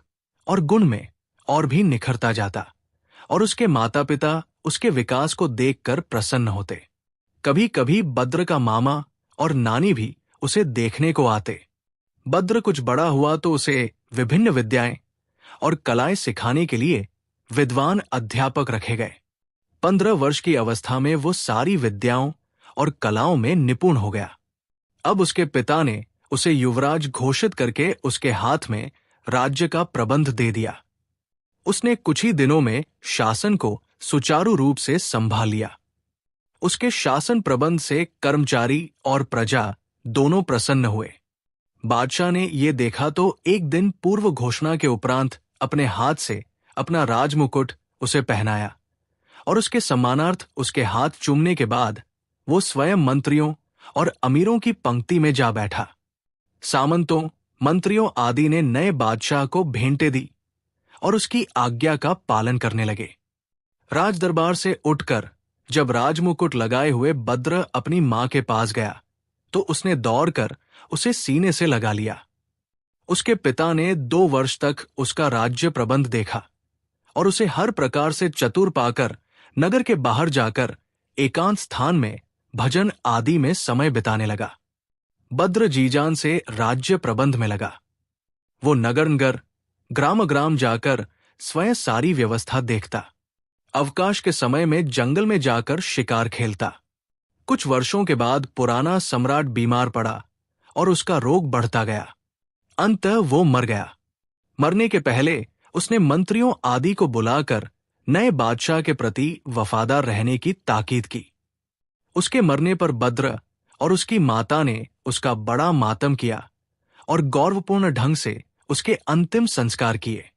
और गुण में और भी निखरता जाता और उसके माता पिता उसके विकास को देखकर प्रसन्न होते। कभी कभी बद्र का मामा और नानी भी उसे देखने को आते। बद्र कुछ बड़ा हुआ तो उसे विभिन्न विद्याएं और कलाएं सिखाने के लिए विद्वान अध्यापक रखे गए। 15 वर्ष की अवस्था में वो सारी विद्याओं और कलाओं में निपुण हो गया। अब उसके पिता ने उसे युवराज घोषित करके उसके हाथ में राज्य का प्रबंध दे दिया। उसने कुछ ही दिनों में शासन को सुचारू रूप से संभाल लिया। उसके शासन प्रबंध से कर्मचारी और प्रजा दोनों प्रसन्न हुए। बादशाह ने ये देखा तो एक दिन पूर्व घोषणा के उपरांत अपने हाथ से अपना राजमुकुट उसे पहनाया और उसके सम्मानार्थ उसके हाथ चूमने के बाद वो स्वयं मंत्रियों और अमीरों की पंक्ति में जा बैठा। सामंतों, मंत्रियों आदि ने नए बादशाह को भेंटें दी और उसकी आज्ञा का पालन करने लगे। राजदरबार से उठकर जब राजमुकुट लगाए हुए बद्र अपनी मां के पास गया तो उसने दौड़कर उसे सीने से लगा लिया। उसके पिता ने 2 वर्ष तक उसका राज्य प्रबंध देखा और उसे हर प्रकार से चतुर पाकर नगर के बाहर जाकर एकांत स्थान में भजन आदि में समय बिताने लगा। बद्र जीजान से राज्य प्रबंध में लगा। वो नगर नगर, ग्राम ग्राम जाकर स्वयं सारी व्यवस्था देखता। अवकाश के समय में जंगल में जाकर शिकार खेलता। कुछ वर्षों के बाद पुराना सम्राट बीमार पड़ा और उसका रोग बढ़ता गया। अंततः वो मर गया। मरने के पहले उसने मंत्रियों आदि को बुलाकर नए बादशाह के प्रति वफादार रहने की ताकीद की। उसके मरने पर बद्र और उसकी माता ने उसका बड़ा मातम किया और गौरवपूर्ण ढंग से उसके अंतिम संस्कार किए।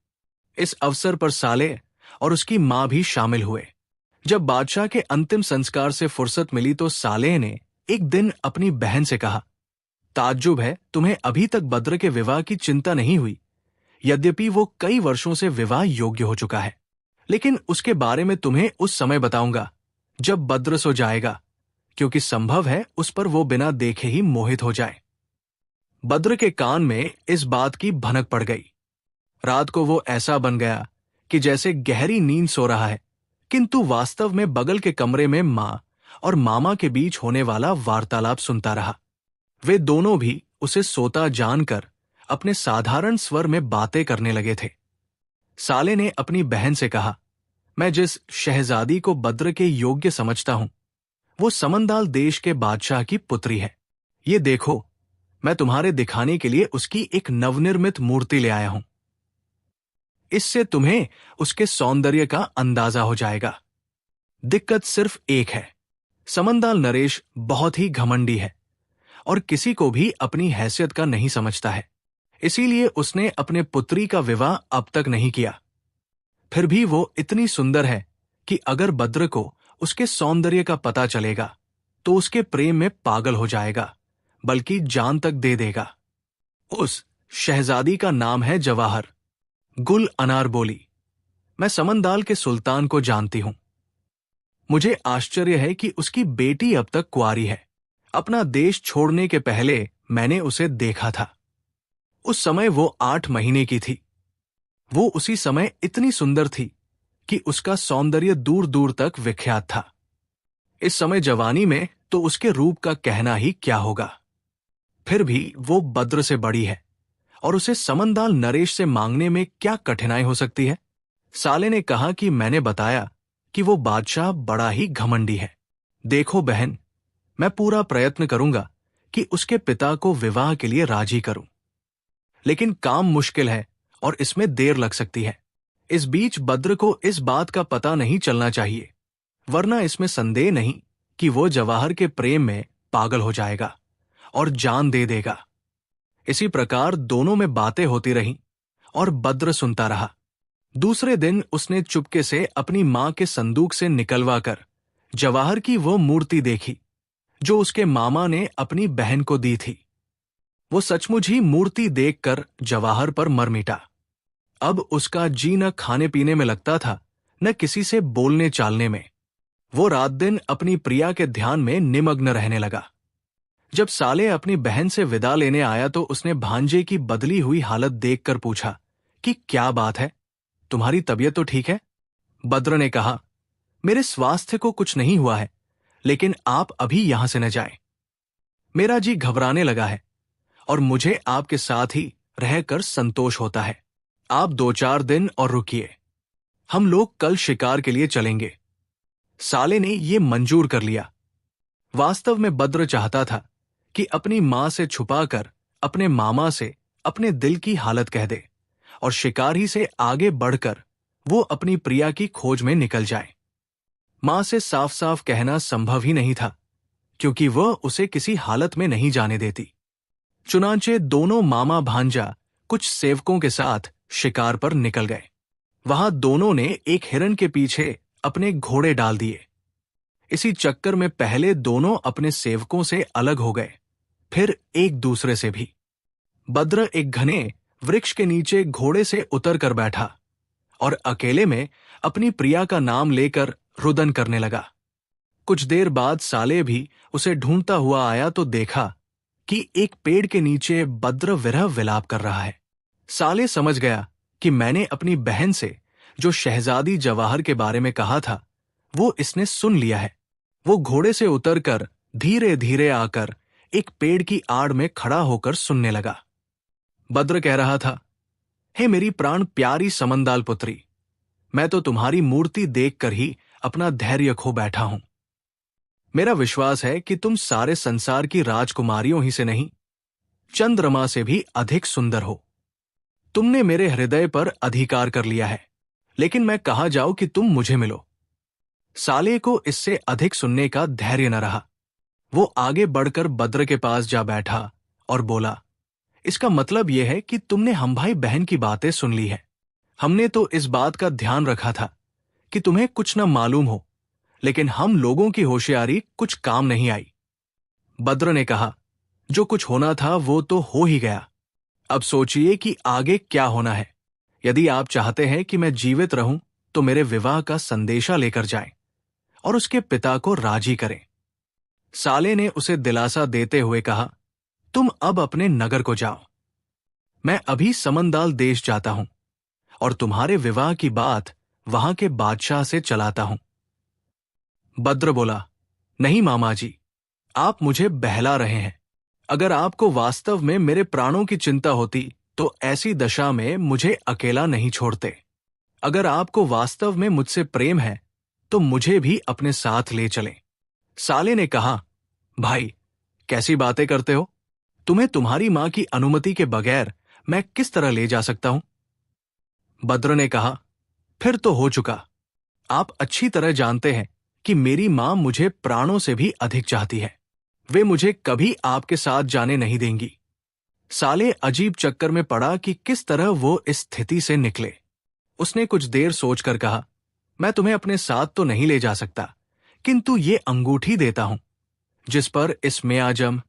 इस अवसर पर साले और उसकी मां भी शामिल हुए। जब बादशाह के अंतिम संस्कार से फुर्सत मिली तो सालेह ने एक दिन अपनी बहन से कहा, ताज्जुब है तुम्हें अभी तक बद्र के विवाह की चिंता नहीं हुई। यद्यपि वो कई वर्षों से विवाह योग्य हो चुका है, लेकिन उसके बारे में तुम्हें उस समय बताऊंगा जब बद्र सो जाएगा, क्योंकि संभव है उस पर वो बिना देखे ही मोहित हो जाए। बद्र के कान में इस बात की भनक पड़ गई। रात को वो ऐसा बन गया कि जैसे गहरी नींद सो रहा है, किंतु वास्तव में बगल के कमरे में मां और मामा के बीच होने वाला वार्तालाप सुनता रहा। वे दोनों भी उसे सोता जानकर अपने साधारण स्वर में बातें करने लगे थे। साले ने अपनी बहन से कहा, मैं जिस शहजादी को बद्र के योग्य समझता हूं वो समंदाल देश के बादशाह की पुत्री है। ये देखो, मैं तुम्हारे दिखाने के लिए उसकी एक नवनिर्मित मूर्ति ले आया हूं। इससे तुम्हें उसके सौंदर्य का अंदाजा हो जाएगा। दिक्कत सिर्फ एक है, समंदाल नरेश बहुत ही घमंडी है और किसी को भी अपनी हैसियत का नहीं समझता है। इसीलिए उसने अपने पुत्री का विवाह अब तक नहीं किया। फिर भी वो इतनी सुंदर है कि अगर बद्र को उसके सौंदर्य का पता चलेगा तो उसके प्रेम में पागल हो जाएगा, बल्कि जान तक दे देगा। उस शहजादी का नाम है जवाहर। गुल अनार बोली, मैं समंदाल के सुल्तान को जानती हूं। मुझे आश्चर्य है कि उसकी बेटी अब तक कुंवारी है। अपना देश छोड़ने के पहले मैंने उसे देखा था। उस समय वो 8 महीने की थी। वो उसी समय इतनी सुंदर थी कि उसका सौंदर्य दूर दूर तक विख्यात था। इस समय जवानी में तो उसके रूप का कहना ही क्या होगा। फिर भी वो बद्र से बड़ी है और उसे समंदाल नरेश से मांगने में क्या कठिनाई हो सकती है। साले ने कहा कि मैंने बताया कि वो बादशाह बड़ा ही घमंडी है। देखो बहन, मैं पूरा प्रयत्न करूंगा कि उसके पिता को विवाह के लिए राजी करूं, लेकिन काम मुश्किल है और इसमें देर लग सकती है। इस बीच बद्र को इस बात का पता नहीं चलना चाहिए, वरना इसमें संदेह नहीं कि वो जवाहर के प्रेम में पागल हो जाएगा और जान दे देगा। इसी प्रकार दोनों में बातें होती रहीं और बद्र सुनता रहा। दूसरे दिन उसने चुपके से अपनी मां के संदूक से निकलवा कर जवाहर की वो मूर्ति देखी जो उसके मामा ने अपनी बहन को दी थी। वो सचमुच ही मूर्ति देखकर जवाहर पर मर मिटा। अब उसका जी न खाने पीने में लगता था, न किसी से बोलने चालने में। वो रात दिन अपनी प्रिया के ध्यान में निमग्न रहने लगा। जब साले अपनी बहन से विदा लेने आया तो उसने भांजे की बदली हुई हालत देखकर पूछा कि क्या बात है, तुम्हारी तबीयत तो ठीक है? बद्र ने कहा, मेरे स्वास्थ्य को कुछ नहीं हुआ है, लेकिन आप अभी यहां से न जाएं। मेरा जी घबराने लगा है और मुझे आपके साथ ही रहकर संतोष होता है। आप 2-4 दिन और रुकिए, हम लोग कल शिकार के लिए चलेंगे। साले ने ये मंजूर कर लिया। वास्तव में बद्र चाहता था कि अपनी मां से छुपाकर अपने मामा से अपने दिल की हालत कह दे और शिकार ही से आगे बढ़कर वो अपनी प्रिया की खोज में निकल जाए। मां से साफ साफ कहना संभव ही नहीं था, क्योंकि वह उसे किसी हालत में नहीं जाने देती। चुनांचे दोनों मामा भांजा कुछ सेवकों के साथ शिकार पर निकल गए। वहां दोनों ने एक हिरन के पीछे अपने घोड़े डाल दिए। इसी चक्कर में पहले दोनों अपने सेवकों से अलग हो गए, फिर एक दूसरे से भी। बद्र एक घने वृक्ष के नीचे घोड़े से उतर कर बैठा और अकेले में अपनी प्रिया का नाम लेकर रुदन करने लगा। कुछ देर बाद साले भी उसे ढूंढता हुआ आया तो देखा कि एक पेड़ के नीचे बद्र विरह विलाप कर रहा है। साले समझ गया कि मैंने अपनी बहन से जो शहजादी जवाहर के बारे में कहा था वो इसने सुन लिया है। वो घोड़े से उतरकर धीरे धीरे आकर एक पेड़ की आड़ में खड़ा होकर सुनने लगा। बद्र कह रहा था, हे मेरी प्राण प्यारी समंदाल पुत्री, मैं तो तुम्हारी मूर्ति देखकर ही अपना धैर्य खो बैठा हूं। मेरा विश्वास है कि तुम सारे संसार की राजकुमारियों ही से नहीं, चंद्रमा से भी अधिक सुंदर हो। तुमने मेरे हृदय पर अधिकार कर लिया है, लेकिन मैं कहाँ जाऊं कि तुम मुझे मिलो। साले को इससे अधिक सुनने का धैर्य न रहा। वो आगे बढ़कर बद्र के पास जा बैठा और बोला, इसका मतलब यह है कि तुमने हम भाई बहन की बातें सुन ली है। हमने तो इस बात का ध्यान रखा था कि तुम्हें कुछ न मालूम हो, लेकिन हम लोगों की होशियारी कुछ काम नहीं आई। बद्र ने कहा, जो कुछ होना था वो तो हो ही गया। अब सोचिए कि आगे क्या होना है। यदि आप चाहते हैं कि मैं जीवित रहूं तो मेरे विवाह का संदेशा लेकर जाएं और उसके पिता को राजी करें। साले ने उसे दिलासा देते हुए कहा, तुम अब अपने नगर को जाओ। मैं अभी समंदाल देश जाता हूं और तुम्हारे विवाह की बात वहां के बादशाह से चलाता हूं। बद्र बोला, नहीं मामा जी, आप मुझे बहला रहे हैं। अगर आपको वास्तव में मेरे प्राणों की चिंता होती तो ऐसी दशा में मुझे अकेला नहीं छोड़ते। अगर आपको वास्तव में मुझसे प्रेम है तो मुझे भी अपने साथ ले चलें। साले ने कहा, भाई कैसी बातें करते हो? तुम्हें तुम्हारी मां की अनुमति के बगैर मैं किस तरह ले जा सकता हूं? बद्र ने कहा, फिर तो हो चुका। आप अच्छी तरह जानते हैं कि मेरी मां मुझे प्राणों से भी अधिक चाहती है। वे मुझे कभी आपके साथ जाने नहीं देंगी। साले अजीब चक्कर में पड़ा कि किस तरह वो इस स्थिति से निकले। उसने कुछ देर सोचकर कहा, मैं तुम्हें अपने साथ तो नहीं ले जा सकता, किंतु ये अंगूठी देता हूं जिस पर इसमें आजम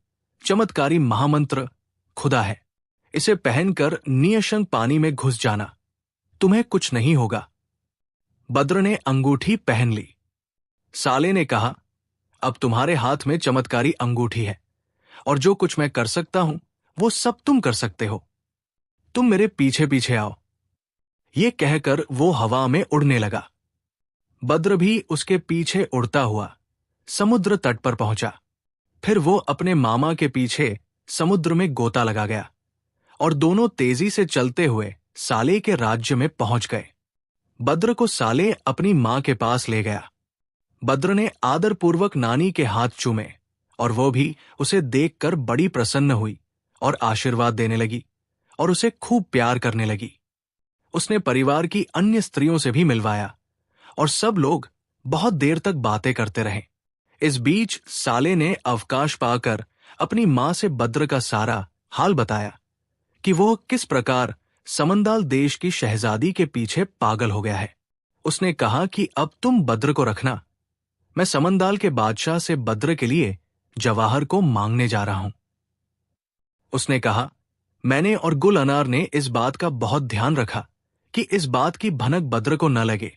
चमत्कारी महामंत्र खुदा है। इसे पहनकर नियशंक पानी में घुस जाना, तुम्हें कुछ नहीं होगा। बद्र ने अंगूठी पहन ली। साले ने कहा, अब तुम्हारे हाथ में चमत्कारी अंगूठी है और जो कुछ मैं कर सकता हूं वो सब तुम कर सकते हो। तुम मेरे पीछे पीछे आओ। ये कहकर वो हवा में उड़ने लगा। बद्र भी उसके पीछे उड़ता हुआ समुद्र तट पर पहुंचा। फिर वो अपने मामा के पीछे समुद्र में गोता लगा गया और दोनों तेजी से चलते हुए साले के राज्य में पहुंच गए। बद्र को साले अपनी मां के पास ले गया। बद्र ने आदरपूर्वक नानी के हाथ चूमे और वो भी उसे देखकर बड़ी प्रसन्न हुई और आशीर्वाद देने लगी और उसे खूब प्यार करने लगी। उसने परिवार की अन्य स्त्रियों से भी मिलवाया और सब लोग बहुत देर तक बातें करते रहे। इस बीच साले ने अवकाश पाकर अपनी मां से बद्र का सारा हाल बताया कि वो किस प्रकार समंदाल देश की शहजादी के पीछे पागल हो गया है। उसने कहा कि अब तुम बद्र को रखना, मैं समंदाल के बादशाह से बद्र के लिए जवाहर को मांगने जा रहा हूं। उसने कहा, मैंने और गुल अनार ने इस बात का बहुत ध्यान रखा कि इस बात की भनक बद्र को न लगे,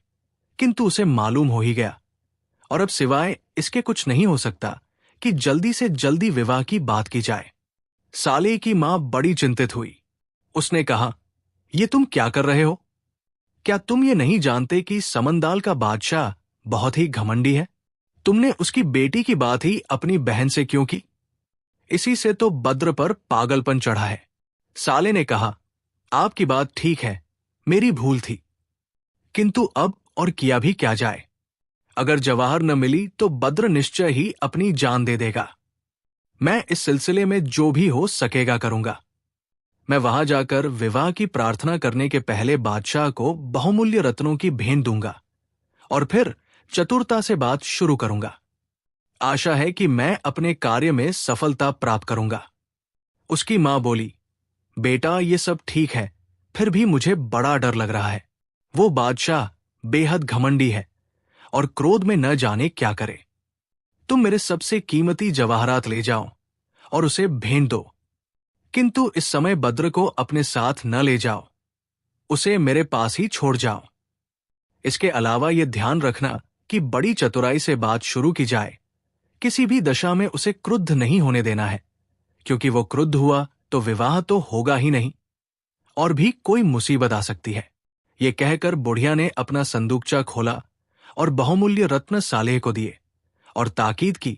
किंतु उसे मालूम हो ही गया और अब सिवाय इसके कुछ नहीं हो सकता कि जल्दी से जल्दी विवाह की बात की जाए। साले की मां बड़ी चिंतित हुई। उसने कहा, ये तुम क्या कर रहे हो? क्या तुम ये नहीं जानते कि समंदाल का बादशाह बहुत ही घमंडी है? तुमने उसकी बेटी की बात ही अपनी बहन से क्यों की? इसी से तो बद्र पर पागलपन चढ़ा है। साले ने कहा, आपकी बात ठीक है, मेरी भूल थी, किंतु अब और किया भी क्या जाए। अगर जवाहर न मिली तो बद्र निश्चय ही अपनी जान दे देगा। मैं इस सिलसिले में जो भी हो सकेगा करूंगा। मैं वहां जाकर विवाह की प्रार्थना करने के पहले बादशाह को बहुमूल्य रत्नों की भेंट दूंगा और फिर चतुरता से बात शुरू करूंगा। आशा है कि मैं अपने कार्य में सफलता प्राप्त करूंगा। उसकी मां बोली, बेटा ये सब ठीक है, फिर भी मुझे बड़ा डर लग रहा है। वो बादशाह बेहद घमंडी है और क्रोध में न जाने क्या करे। तुम मेरे सबसे कीमती जवाहरात ले जाओ और उसे भेंट दो, किंतु इस समय बद्र को अपने साथ न ले जाओ, उसे मेरे पास ही छोड़ जाओ। इसके अलावा यह ध्यान रखना कि बड़ी चतुराई से बात शुरू की जाए। किसी भी दशा में उसे क्रुद्ध नहीं होने देना है, क्योंकि वो क्रुद्ध हुआ तो विवाह तो होगा ही नहीं और भी कोई मुसीबत आ सकती है। ये कहकर बुढ़िया ने अपना संदूकचा खोला और बहुमूल्य रत्न सालेह को दिए और ताकीद की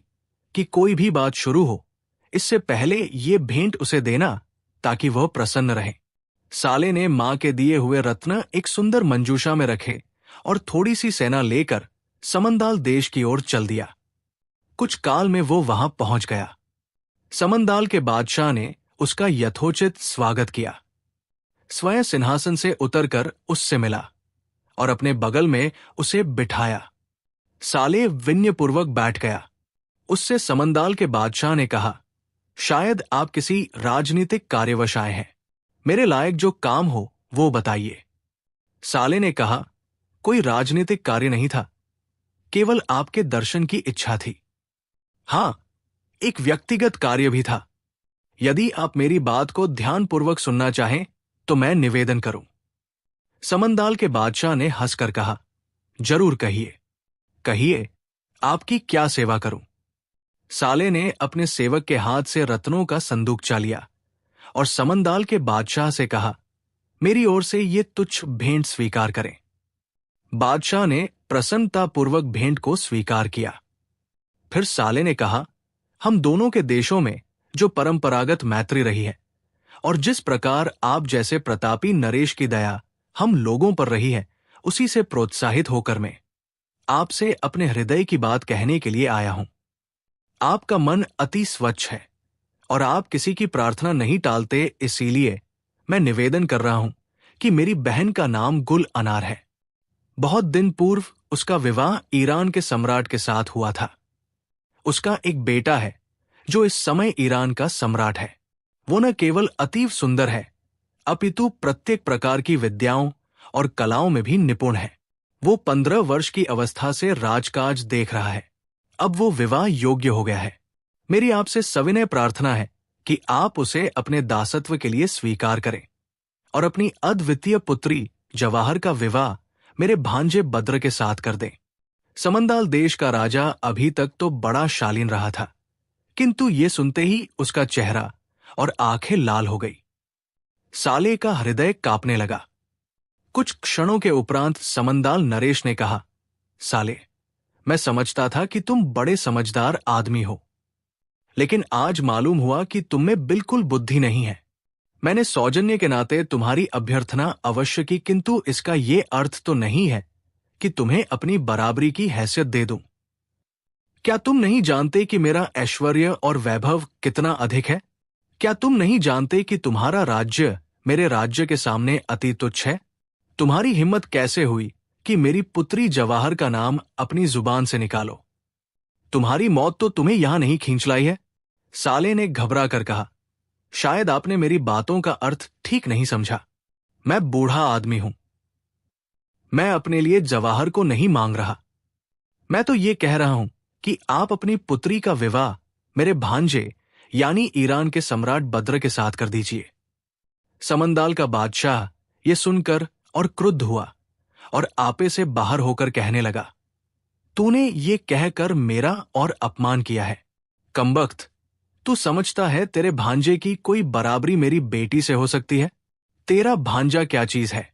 कि कोई भी बात शुरू हो इससे पहले ये भेंट उसे देना ताकि वह प्रसन्न रहे। साले ने मां के दिए हुए रत्न एक सुंदर मंजूषा में रखे और थोड़ी सी सेना लेकर समंदाल देश की ओर चल दिया। कुछ काल में वो वहां पहुंच गया। समंदाल के बादशाह ने उसका यथोचित स्वागत किया। स्वयं सिंहासन से उतरकर उससे मिला और अपने बगल में उसे बिठाया। साले विनयपूर्वक बैठ गया। उससे समंदाल के बादशाह ने कहा, शायद आप किसी राजनीतिक कार्यवश आए हैं। मेरे लायक जो काम हो वो बताइए। साले ने कहा, कोई राजनीतिक कार्य नहीं था, केवल आपके दर्शन की इच्छा थी। हां, एक व्यक्तिगत कार्य भी था। यदि आप मेरी बात को ध्यानपूर्वक सुनना चाहें तो मैं निवेदन करूं। समंदाल के बादशाह ने हंसकर कहा, जरूर कहिए, कहिए, आपकी क्या सेवा करूं। साले ने अपने सेवक के हाथ से रत्नों का संदूकचा लिया और समंदाल के बादशाह से कहा, मेरी ओर से ये तुच्छ भेंट स्वीकार करें। बादशाह ने प्रसन्नतापूर्वक भेंट को स्वीकार किया। फिर साले ने कहा, हम दोनों के देशों में जो परंपरागत मैत्री रही है और जिस प्रकार आप जैसे प्रतापी नरेश की दया हम लोगों पर रही है, उसी से प्रोत्साहित होकर मैं आपसे अपने हृदय की बात कहने के लिए आया हूं। आपका मन अति स्वच्छ है और आप किसी की प्रार्थना नहीं टालते, इसीलिए मैं निवेदन कर रहा हूं कि मेरी बहन का नाम गुल अनार है। बहुत दिन पूर्व उसका विवाह ईरान के सम्राट के साथ हुआ था। उसका एक बेटा है जो इस समय ईरान का सम्राट है। वो न केवल अतीव सुंदर है, अपितु प्रत्येक प्रकार की विद्याओं और कलाओं में भी निपुण है। वो 15 वर्ष की अवस्था से राजकाज देख रहा है अब वो विवाह योग्य हो गया है। मेरी आपसे सविनय प्रार्थना है कि आप उसे अपने दासत्व के लिए स्वीकार करें और अपनी अद्वितीय पुत्री जवाहर का विवाह मेरे भांजे बद्र के साथ कर दें। समंदाल देश का राजा अभी तक तो बड़ा शालीन रहा था, किंतु ये सुनते ही उसका चेहरा और आंखें लाल हो गई। साले का हृदय कांपने लगा। कुछ क्षणों के उपरांत समंदाल नरेश ने कहा, साले, मैं समझता था कि तुम बड़े समझदार आदमी हो, लेकिन आज मालूम हुआ कि तुम में बिल्कुल बुद्धि नहीं है। मैंने सौजन्य के नाते तुम्हारी अभ्यर्थना अवश्य की, किंतु इसका ये अर्थ तो नहीं है कि तुम्हें अपनी बराबरी की हैसियत दे दूं। क्या तुम नहीं जानते कि मेरा ऐश्वर्य और वैभव कितना अधिक है? क्या तुम नहीं जानते कि तुम्हारा राज्य मेरे राज्य के सामने अति तुच्छ है? तुम्हारी हिम्मत कैसे हुई कि मेरी पुत्री जवाहर का नाम अपनी जुबान से निकालो? तुम्हारी मौत तो तुम्हें यहां नहीं खींच लाई है। साले ने घबरा कर कहा, शायद आपने मेरी बातों का अर्थ ठीक नहीं समझा। मैं बूढ़ा आदमी हूं। मैं अपने लिए जवाहर को नहीं मांग रहा। मैं तो ये कह रहा हूं कि आप अपनी पुत्री का विवाह मेरे भांजे यानी ईरान के सम्राट बद्र के साथ कर दीजिए। समंदाल का बादशाह ये सुनकर और क्रुद्ध हुआ और आपे से बाहर होकर कहने लगा, तूने ये कहकर मेरा और अपमान किया है। कमबख्त, तू समझता है तेरे भांजे की कोई बराबरी मेरी बेटी से हो सकती है? तेरा भांजा क्या चीज है?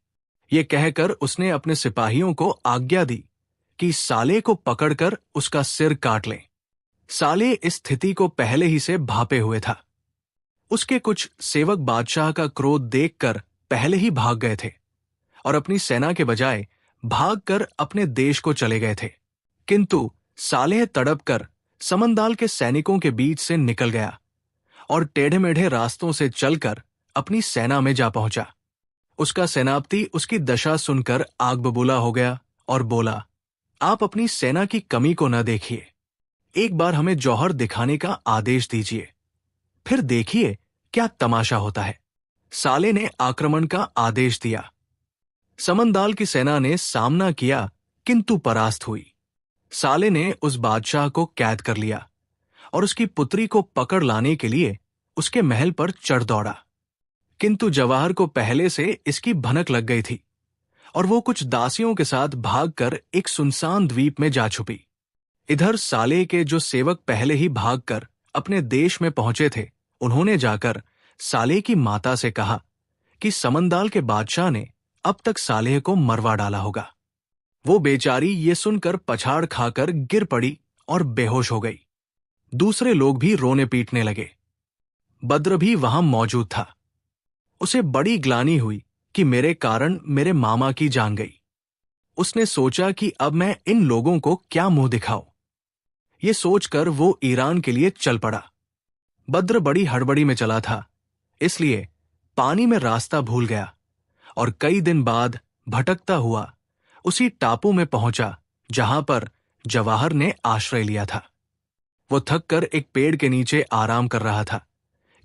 ये कहकर उसने अपने सिपाहियों को आज्ञा दी कि साले को पकड़कर उसका सिर काट लें। साले इस स्थिति को पहले ही से भापे हुए था। उसके कुछ सेवक बादशाह का क्रोध देखकर पहले ही भाग गए थे और अपनी सेना के बजाय भागकर अपने देश को चले गए थे, किंतु सालेह तड़पकर समंदाल के सैनिकों के बीच से निकल गया और टेढ़े मेढ़े रास्तों से चलकर अपनी सेना में जा पहुंचा। उसका सेनापति उसकी दशा सुनकर आग बबूला हो गया और बोला, आप अपनी सेना की कमी को न देखिए, एक बार हमें जौहर दिखाने का आदेश दीजिए, फिर देखिए क्या तमाशा होता है। साले ने आक्रमण का आदेश दिया। समंदाल की सेना ने सामना किया, किंतु परास्त हुई। साले ने उस बादशाह को कैद कर लिया और उसकी पुत्री को पकड़ लाने के लिए उसके महल पर चढ़ दौड़ा, किंतु जवाहर को पहले से इसकी भनक लग गई थी और वो कुछ दासियों के साथ भागकर एक सुनसान द्वीप में जा छुपी। इधर साले के जो सेवक पहले ही भागकर अपने देश में पहुंचे थे, उन्होंने जाकर साले की माता से कहा कि समंदाल के बादशाह ने अब तक सालेह को मरवा डाला होगा। वो बेचारी ये सुनकर पछाड़ खाकर गिर पड़ी और बेहोश हो गई। दूसरे लोग भी रोने पीटने लगे। बद्र भी वहां मौजूद था। उसे बड़ी ग्लानि हुई कि मेरे कारण मेरे मामा की जान गई। उसने सोचा कि अब मैं इन लोगों को क्या मुंह दिखाऊं। ये सोचकर वो ईरान के लिए चल पड़ा। बद्र बड़ी हड़बड़ी में चला था, इसलिए पानी में रास्ता भूल गया और कई दिन बाद भटकता हुआ उसी टापू में पहुंचा जहां पर जवाहर ने आश्रय लिया था। वो थककर एक पेड़ के नीचे आराम कर रहा था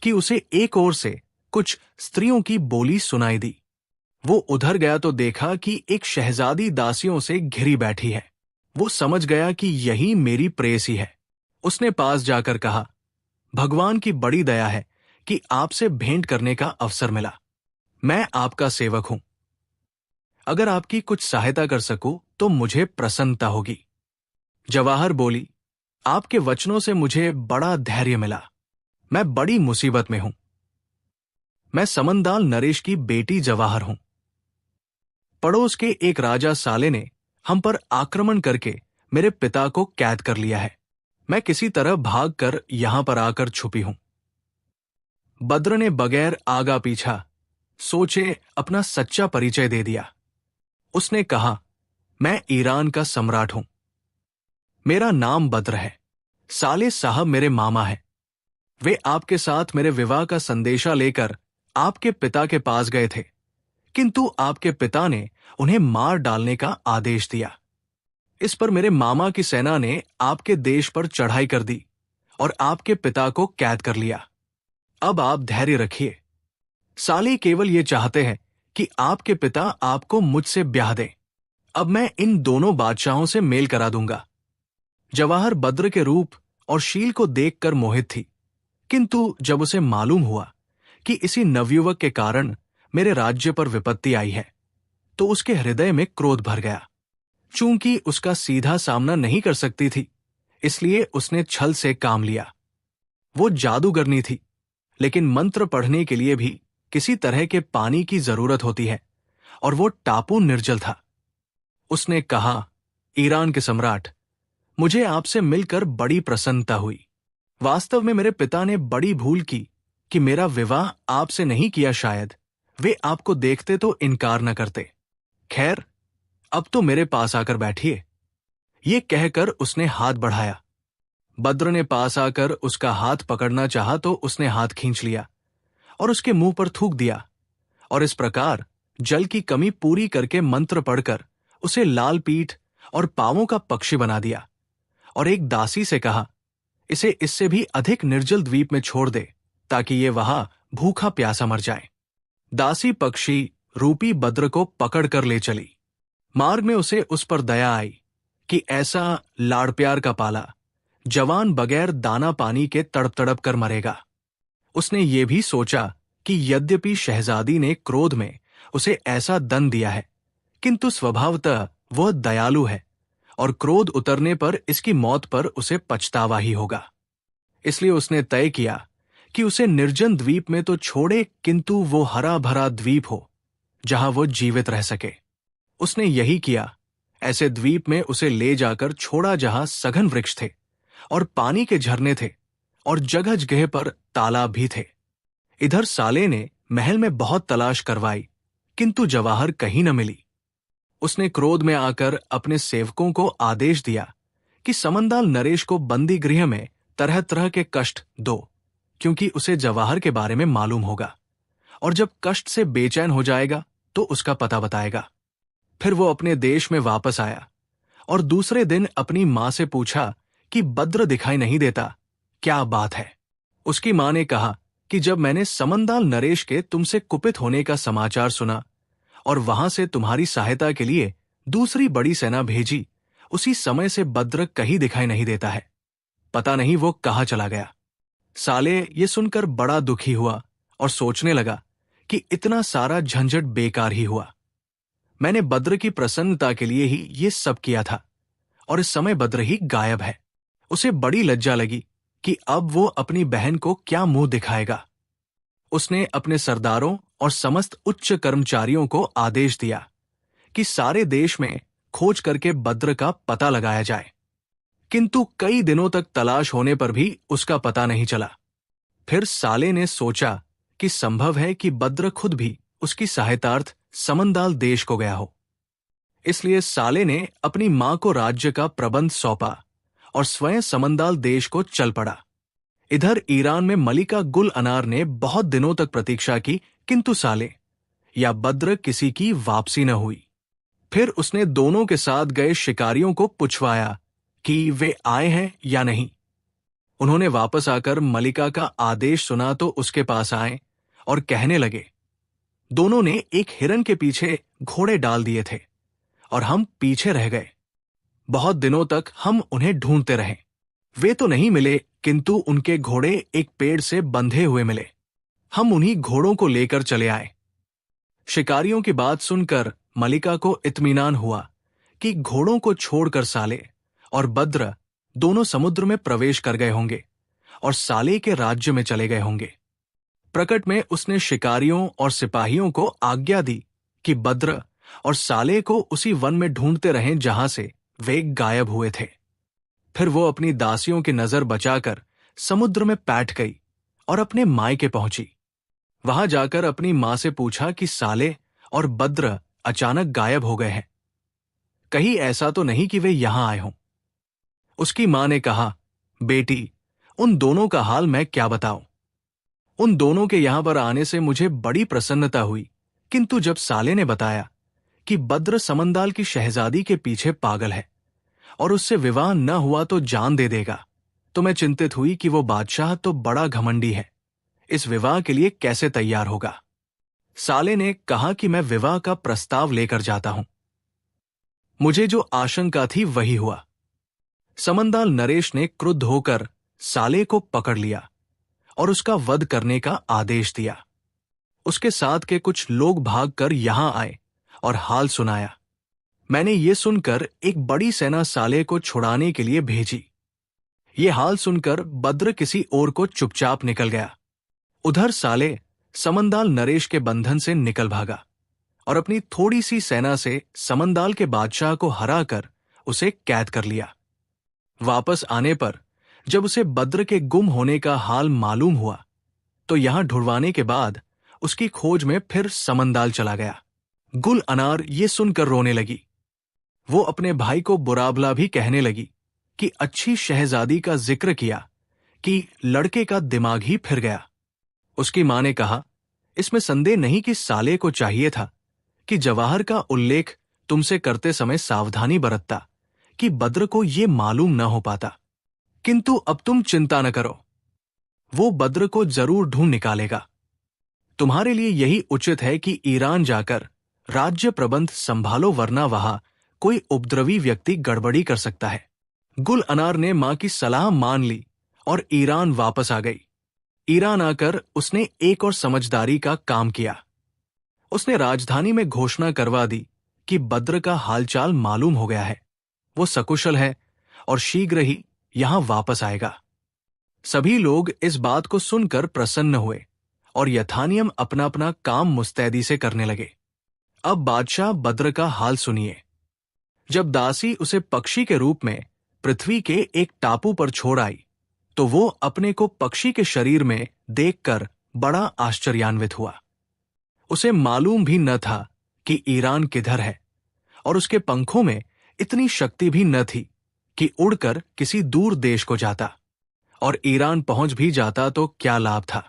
कि उसे एक ओर से कुछ स्त्रियों की बोली सुनाई दी। वो उधर गया तो देखा कि एक शहजादी दासियों से घिरी बैठी है। वो समझ गया कि यही मेरी प्रेयसी है। उसने पास जाकर कहा, भगवान की बड़ी दया है कि आपसे भेंट करने का अवसर मिला। मैं आपका सेवक हूं। अगर आपकी कुछ सहायता कर सकूं तो मुझे प्रसन्नता होगी। जवाहर बोली, आपके वचनों से मुझे बड़ा धैर्य मिला। मैं बड़ी मुसीबत में हूं। मैं समंदाल नरेश की बेटी जवाहर हूं। पड़ोस के एक राजा साले ने हम पर आक्रमण करके मेरे पिता को कैद कर लिया है। मैं किसी तरह भागकर यहां पर आकर छुपी हूं। बद्र ने बगैर आगा पीछा सोचे अपना सच्चा परिचय दे दिया। उसने कहा, मैं ईरान का सम्राट हूं। मेरा नाम बद्र है। साले साहब मेरे मामा हैं। वे आपके साथ मेरे विवाह का संदेशा लेकर आपके पिता के पास गए थे, किंतु आपके पिता ने उन्हें मार डालने का आदेश दिया। इस पर मेरे मामा की सेना ने आपके देश पर चढ़ाई कर दी और आपके पिता को कैद कर लिया। अब आप धैर्य रखिए। साले केवल ये चाहते हैं कि आपके पिता आपको मुझसे ब्याह दें। अब मैं इन दोनों बादशाहों से मेल करा दूंगा। जवाहर बद्र के रूप और शील को देखकर मोहित थी, किंतु जब उसे मालूम हुआ कि इसी नवयुवक के कारण मेरे राज्य पर विपत्ति आई है, तो उसके हृदय में क्रोध भर गया। चूंकि उसका सीधा सामना नहीं कर सकती थी, इसलिए उसने छल से काम लिया। वो जादूगरनी थी, लेकिन मंत्र पढ़ने के लिए भी किसी तरह के पानी की जरूरत होती है, और वो टापू निर्जल था। उसने कहा, ईरान के सम्राट, मुझे आपसे मिलकर बड़ी प्रसन्नता हुई। वास्तव में मेरे पिता ने बड़ी भूल की कि मेरा विवाह आपसे नहीं किया। शायद वे आपको देखते तो इनकार न करते। खैर, अब तो मेरे पास आकर बैठिए। ये कहकर उसने हाथ बढ़ाया। बद्र ने पास आकर उसका हाथ पकड़ना चाहा तो उसने हाथ खींच लिया और उसके मुंह पर थूक दिया, और इस प्रकार जल की कमी पूरी करके मंत्र पढ़कर उसे लाल पीठ और पांवों का पक्षी बना दिया, और एक दासी से कहा, इसे इससे भी अधिक निर्जल द्वीप में छोड़ दे, ताकि ये वहां भूखा प्यासा मर जाए। दासी पक्षी रूपी बद्र को पकड़ कर ले चली। मार्ग में उसे उस पर दया आई कि ऐसा लाड़ प्यार का पाला जवान बगैर दाना पानी के तड़प तड़प कर मरेगा। उसने ये भी सोचा कि यद्यपि शहजादी ने क्रोध में उसे ऐसा दंड दिया है, किंतु स्वभावतः वह दयालु है, और क्रोध उतरने पर इसकी मौत पर उसे पछतावा ही होगा। इसलिए उसने तय किया कि उसे निर्जन द्वीप में तो छोड़े, किंतु वो हरा भरा द्वीप हो जहां वो जीवित रह सके। उसने यही किया। ऐसे द्वीप में उसे ले जाकर छोड़ा जहां सघन वृक्ष थे और पानी के झरने थे और जगह जगह पर तालाब भी थे। इधर साले ने महल में बहुत तलाश करवाई, किंतु जवाहर कहीं न मिली। उसने क्रोध में आकर अपने सेवकों को आदेश दिया कि समंदाल नरेश को बंदी गृह में तरह तरह के कष्ट दो, क्योंकि उसे जवाहर के बारे में मालूम होगा, और जब कष्ट से बेचैन हो जाएगा तो उसका पता बताएगा। फिर वो अपने देश में वापस आया और दूसरे दिन अपनी मां से पूछा कि बद्र दिखाई नहीं देता, क्या बात है। उसकी मां ने कहा कि जब मैंने समंदाल नरेश के तुमसे कुपित होने का समाचार सुना और वहां से तुम्हारी सहायता के लिए दूसरी बड़ी सेना भेजी, उसी समय से बद्र कहीं दिखाई नहीं देता है। पता नहीं वो कहाँ चला गया। साले ये सुनकर बड़ा दुखी हुआ और सोचने लगा कि इतना सारा झंझट बेकार ही हुआ। मैंने बद्र की प्रसन्नता के लिए ही ये सब किया था, और इस समय बद्र ही गायब है। उसे बड़ी लज्जा लगी कि अब वो अपनी बहन को क्या मुंह दिखाएगा। उसने अपने सरदारों और समस्त उच्च कर्मचारियों को आदेश दिया कि सारे देश में खोज करके बद्र का पता लगाया जाए, किंतु कई दिनों तक तलाश होने पर भी उसका पता नहीं चला। फिर साले ने सोचा कि संभव है कि बद्र खुद भी उसकी सहायतार्थ समंदाल देश को गया हो। इसलिए साले ने अपनी मां को राज्य का प्रबंध सौंपा और स्वयं समंदाल देश को चल पड़ा। इधर ईरान में मलिका गुल अनार ने बहुत दिनों तक प्रतीक्षा की, किंतु साले या बद्र किसी की वापसी न हुई। फिर उसने दोनों के साथ गए शिकारियों को पूछवाया कि वे आए हैं या नहीं। उन्होंने वापस आकर मलिका का आदेश सुना तो उसके पास आए और कहने लगे, दोनों ने एक हिरन के पीछे घोड़े डाल दिए थे और हम पीछे रह गए। बहुत दिनों तक हम उन्हें ढूंढते रहे। वे तो नहीं मिले, किंतु उनके घोड़े एक पेड़ से बंधे हुए मिले। हम उन्हीं घोड़ों को लेकर चले आए। शिकारियों की बात सुनकर मलिका को इत्मीनान हुआ कि घोड़ों को छोड़कर साले और बद्र दोनों समुद्र में प्रवेश कर गए होंगे और साले के राज्य में चले गए होंगे। प्रकट में उसने शिकारियों और सिपाहियों को आज्ञा दी कि बद्र और साले को उसी वन में ढूंढते रहें जहां से वे गायब हुए थे। फिर वो अपनी दासियों की नजर बचाकर समुद्र में पैठ गई और अपने मायके पहुंची। वहां जाकर अपनी मां से पूछा कि साले और बद्र अचानक गायब हो गए हैं, कहीं ऐसा तो नहीं कि वे यहां आए हों। उसकी मां ने कहा, बेटी, उन दोनों का हाल मैं क्या बताऊं। उन दोनों के यहां पर आने से मुझे बड़ी प्रसन्नता हुई, किंतु जब साले ने बताया कि बद्र समंदाल की शहजादी के पीछे पागल है और उससे विवाह न हुआ तो जान दे देगा, तो मैं चिंतित हुई कि वो बादशाह तो बड़ा घमंडी है, इस विवाह के लिए कैसे तैयार होगा। साले ने कहा कि मैं विवाह का प्रस्ताव लेकर जाता हूं। मुझे जो आशंका थी वही हुआ। समंदाल नरेश ने क्रुद्ध होकर साले को पकड़ लिया और उसका वध करने का आदेश दिया। उसके साथ के कुछ लोग भागकर यहां आए और हाल सुनाया। मैंने ये सुनकर एक बड़ी सेना साले को छुड़ाने के लिए भेजी। ये हाल सुनकर बद्र किसी ओर को चुपचाप निकल गया। उधर साले समंदाल नरेश के बंधन से निकल भागा और अपनी थोड़ी सी सेना से समंदाल के बादशाह को हराकर उसे कैद कर लिया। वापस आने पर जब उसे बद्र के गुम होने का हाल मालूम हुआ तो यहां ढूंढवाने के बाद उसकी खोज में फिर समंदाल चला गया। गुल अनार ये सुनकर रोने लगी। वो अपने भाई को बुरा-भला भी कहने लगी कि अच्छी शहजादी का जिक्र किया कि लड़के का दिमाग ही फिर गया। उसकी मां ने कहा, इसमें संदेह नहीं कि साले को चाहिए था कि जवाहर का उल्लेख तुमसे करते समय सावधानी बरतता कि बद्र को ये मालूम न हो पाता। किंतु अब तुम चिंता न करो, वो बद्र को जरूर ढूंढ निकालेगा। तुम्हारे लिए यही उचित है कि ईरान जाकर राज्य प्रबंध संभालो, वरना वहां कोई उपद्रवी व्यक्ति गड़बड़ी कर सकता है। गुल अनार ने मां की सलाह मान ली और ईरान वापस आ गई। ईरान आकर उसने एक और समझदारी का काम किया। उसने राजधानी में घोषणा करवा दी कि बद्र का हालचाल मालूम हो गया है, वो सकुशल है और शीघ्र ही यहां वापस आएगा। सभी लोग इस बात को सुनकर प्रसन्न हुए और यथानियम अपना अपना काम मुस्तैदी से करने लगे। अब बादशाह बद्र का हाल सुनिए। जब दासी उसे पक्षी के रूप में पृथ्वी के एक टापू पर छोड़ आई तो वो अपने को पक्षी के शरीर में देखकर बड़ा आश्चर्यान्वित हुआ। उसे मालूम भी न था कि ईरान किधर है और उसके पंखों में इतनी शक्ति भी न थी कि उड़कर किसी दूर देश को जाता, और ईरान पहुंच भी जाता तो क्या लाभ था।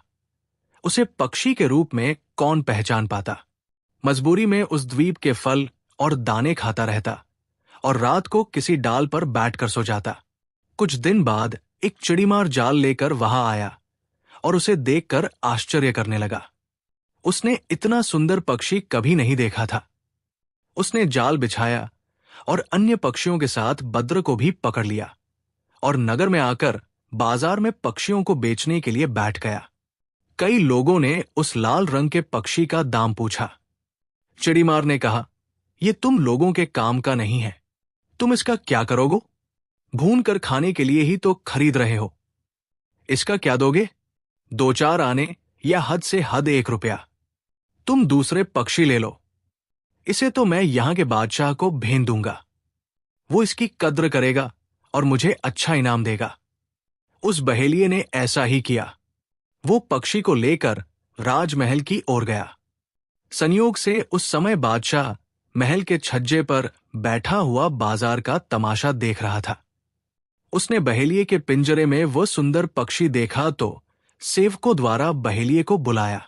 उसे पक्षी के रूप में कौन पहचान पाता। मजबूरी में उस द्वीप के फल और दाने खाता रहता और रात को किसी डाल पर बैठकर सो जाता। कुछ दिन बाद एक चिड़ीमार जाल लेकर वहां आया और उसे देखकर आश्चर्य करने लगा। उसने इतना सुंदर पक्षी कभी नहीं देखा था। उसने जाल बिछाया और अन्य पक्षियों के साथ बद्र को भी पकड़ लिया और नगर में आकर बाजार में पक्षियों को बेचने के लिए बैठ गया। कई लोगों ने उस लाल रंग के पक्षी का दाम पूछा। चिड़ीमार ने कहा, यह तुम लोगों के काम का नहीं है, तुम इसका क्या करोगे? भून कर खाने के लिए ही तो खरीद रहे हो। इसका क्या दोगे? 2-4 आने या हद से हद 1 रुपया। तुम दूसरे पक्षी ले लो, इसे तो मैं यहां के बादशाह को भेज दूंगा। वो इसकी कद्र करेगा और मुझे अच्छा इनाम देगा। उस बहेलिये ने ऐसा ही किया। वो पक्षी को लेकर राजमहल की ओर गया। संयोग से उस समय बादशाह महल के छज्जे पर बैठा हुआ बाजार का तमाशा देख रहा था। उसने बहेलिये के पिंजरे में वो सुंदर पक्षी देखा तो सेवकों द्वारा बहेलिये को बुलाया।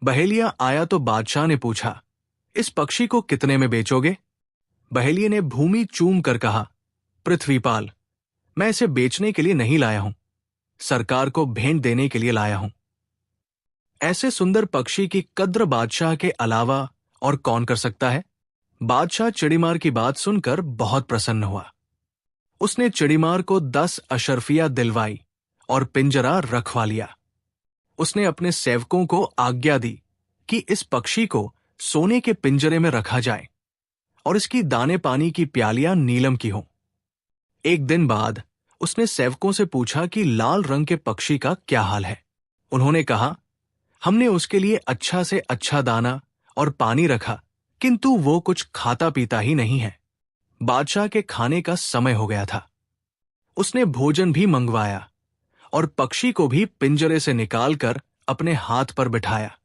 बहेलिया आया तो बादशाह ने पूछा, इस पक्षी को कितने में बेचोगे? बहेलिये ने भूमि चूम कर कहा, पृथ्वीपाल, मैं इसे बेचने के लिए नहीं लाया हूं, सरकार को भेंट देने के लिए लाया हूं। ऐसे सुंदर पक्षी की कद्र बादशाह के अलावा और कौन कर सकता है? बादशाह चिड़ीमार की बात सुनकर बहुत प्रसन्न हुआ। उसने चिड़ीमार को 10 अशर्फिया दिलवाई और पिंजरा रखवा लिया। उसने अपने सेवकों को आज्ञा दी कि इस पक्षी को सोने के पिंजरे में रखा जाए और इसकी दाने पानी की प्यालियां नीलम की हों। एक दिन बाद उसने सेवकों से पूछा कि लाल रंग के पक्षी का क्या हाल है। उन्होंने कहा, हमने उसके लिए अच्छा से अच्छा दाना और पानी रखा, किंतु वो कुछ खाता पीता ही नहीं है। बादशाह के खाने का समय हो गया था। उसने भोजन भी मंगवाया और पक्षी को भी पिंजरे से निकालकर अपने हाथ पर बिठाया।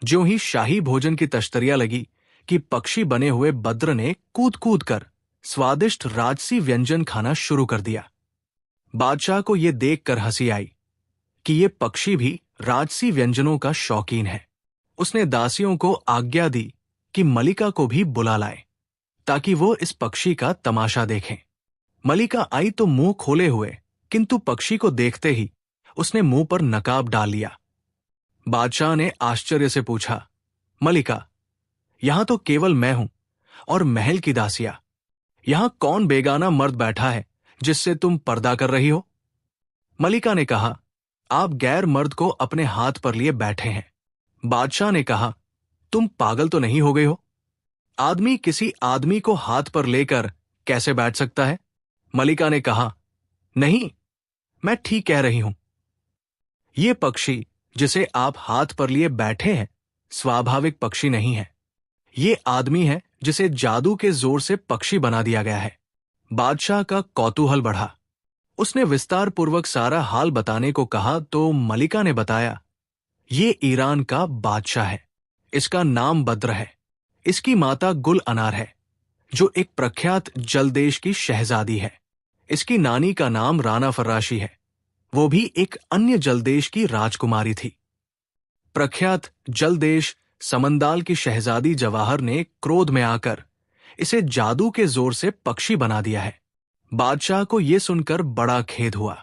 ज्यों ही शाही भोजन की तश्तरियां लगी कि पक्षी बने हुए बद्र ने कूद कूद कर स्वादिष्ट राजसी व्यंजन खाना शुरू कर दिया। बादशाह को यह देखकर हंसी आई कि ये पक्षी भी राजसी व्यंजनों का शौकीन है। उसने दासियों को आज्ञा दी कि मलिका को भी बुला लाए ताकि वो इस पक्षी का तमाशा देखें। मलिका आई तो मुंह खोले हुए, किंतु पक्षी को देखते ही उसने मुंह पर नकाब डाल लिया। बादशाह ने आश्चर्य से पूछा, मलिका, यहां तो केवल मैं हूं और महल की दासियां। यहां कौन बेगाना मर्द बैठा है जिससे तुम पर्दा कर रही हो? मलिका ने कहा, आप गैर मर्द को अपने हाथ पर लिए बैठे हैं। बादशाह ने कहा, तुम पागल तो नहीं हो गए हो? आदमी किसी आदमी को हाथ पर लेकर कैसे बैठ सकता है? मलिका ने कहा, नहीं, मैं ठीक कह रही हूं। ये पक्षी जिसे आप हाथ पर लिए बैठे हैं स्वाभाविक पक्षी नहीं है। ये आदमी है जिसे जादू के जोर से पक्षी बना दिया गया है। बादशाह का कौतूहल बढ़ा। उसने विस्तार पूर्वक सारा हाल बताने को कहा तो मलिका ने बताया, ये ईरान का बादशाह है। इसका नाम बद्र है। इसकी माता गुल अनार है, जो एक प्रख्यात जलदेश की शहजादी है। इसकी नानी का नाम राना फर्राशी है। वो भी एक अन्य जलदेश की राजकुमारी थी। प्रख्यात जलदेश समंदाल की शहजादी जवाहर ने क्रोध में आकर इसे जादू के जोर से पक्षी बना दिया है। बादशाह को यह सुनकर बड़ा खेद हुआ।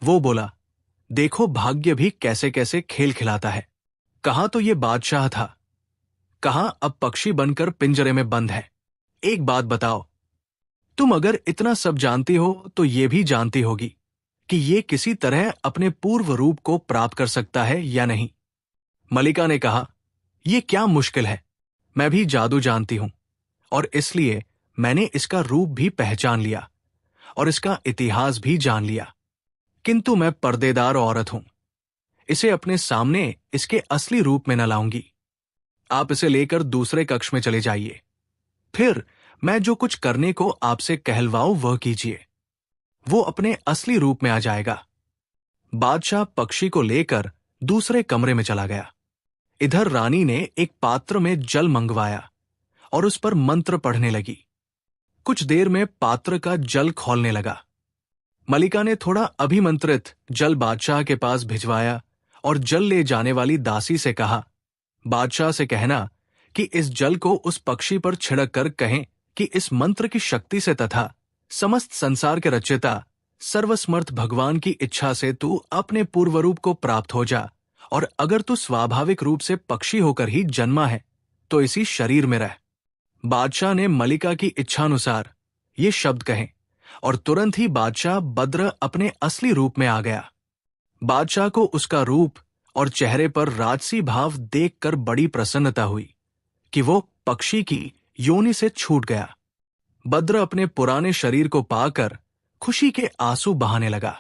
वो बोला, देखो भाग्य भी कैसे कैसे खेल खिलाता है। कहा तो ये बादशाह था, कहा अब पक्षी बनकर पिंजरे में बंद है। एक बात बताओ, तुम अगर इतना सब जानती हो तो ये भी जानती होगी कि ये किसी तरह अपने पूर्व रूप को प्राप्त कर सकता है या नहीं? मलिका ने कहा, यह क्या मुश्किल है, मैं भी जादू जानती हूं और इसलिए मैंने इसका रूप भी पहचान लिया और इसका इतिहास भी जान लिया। किंतु मैं पर्देदार औरत हूं, इसे अपने सामने इसके असली रूप में न लाऊंगी। आप इसे लेकर दूसरे कक्ष में चले जाइए, फिर मैं जो कुछ करने को आपसे कहलवाऊं वह कीजिए। वो अपने असली रूप में आ जाएगा। बादशाह पक्षी को लेकर दूसरे कमरे में चला गया। इधर रानी ने एक पात्र में जल मंगवाया और उस पर मंत्र पढ़ने लगी। कुछ देर में पात्र का जल खौलने लगा। मलिका ने थोड़ा अभिमंत्रित जल बादशाह के पास भिजवाया और जल ले जाने वाली दासी से कहा, बादशाह से कहना कि इस जल को उस पक्षी पर छिड़क कर कहें कि इस मंत्र की शक्ति से तथा समस्त संसार के रचयिता सर्वसमर्थ भगवान की इच्छा से तू अपने पूर्व रूप को प्राप्त हो जा, और अगर तू स्वाभाविक रूप से पक्षी होकर ही जन्मा है तो इसी शरीर में रह। बादशाह ने मलिका की इच्छानुसार ये शब्द कहे और तुरंत ही बादशाह बद्र अपने असली रूप में आ गया। बादशाह को उसका रूप और चेहरे पर राजसी भाव देखकर बड़ी प्रसन्नता हुई कि वो पक्षी की योनि से छूट गया। बद्र अपने पुराने शरीर को पाकर खुशी के आंसू बहाने लगा।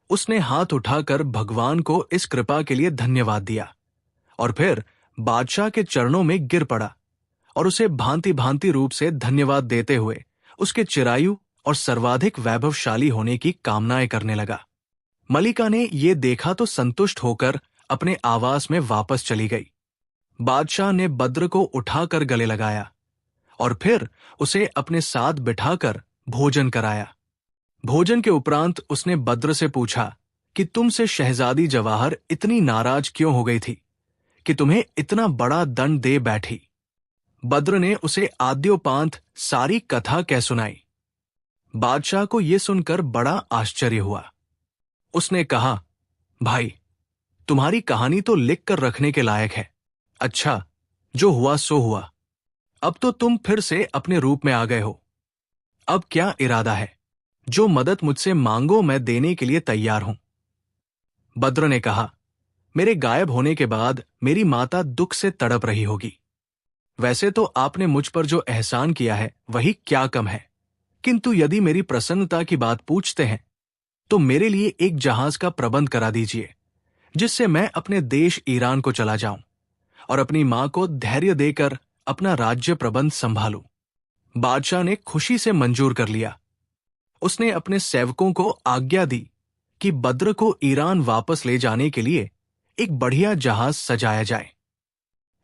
उसने हाथ उठाकर भगवान को इस कृपा के लिए धन्यवाद दिया और फिर बादशाह के चरणों में गिर पड़ा और उसे भांति भांति रूप से धन्यवाद देते हुए उसके चिरायु और सर्वाधिक वैभवशाली होने की कामनाएं करने लगा। मलिका ने ये देखा तो संतुष्ट होकर अपने आवास में वापस चली गई। बादशाह ने बद्र को उठाकर गले लगाया और फिर उसे अपने साथ बिठाकर भोजन कराया। भोजन के उपरांत उसने बद्र से पूछा कि तुमसे शहजादी जवाहर इतनी नाराज क्यों हो गई थी कि तुम्हें इतना बड़ा दंड दे बैठी? बद्र ने उसे आद्योपांत सारी कथा कह सुनाई। बादशाह को यह सुनकर बड़ा आश्चर्य हुआ। उसने कहा, भाई, तुम्हारी कहानी तो लिख कर रखने के लायक है। अच्छा, जो हुआ सो हुआ। अब तो तुम फिर से अपने रूप में आ गए हो। अब क्या इरादा है? जो मदद मुझसे मांगो मैं देने के लिए तैयार हूं। बद्र ने कहा, मेरे गायब होने के बाद मेरी माता दुख से तड़प रही होगी। वैसे तो आपने मुझ पर जो एहसान किया है वही क्या कम है, किंतु यदि मेरी प्रसन्नता की बात पूछते हैं तो मेरे लिए एक जहाज का प्रबंध करा दीजिए, जिससे मैं अपने देश ईरान को चला जाऊं और अपनी मां को धैर्य देकर अपना राज्य प्रबंध संभालूं। बादशाह ने खुशी से मंजूर कर लिया। उसने अपने सेवकों को आज्ञा दी कि बद्र को ईरान वापस ले जाने के लिए एक बढ़िया जहाज सजाया जाए।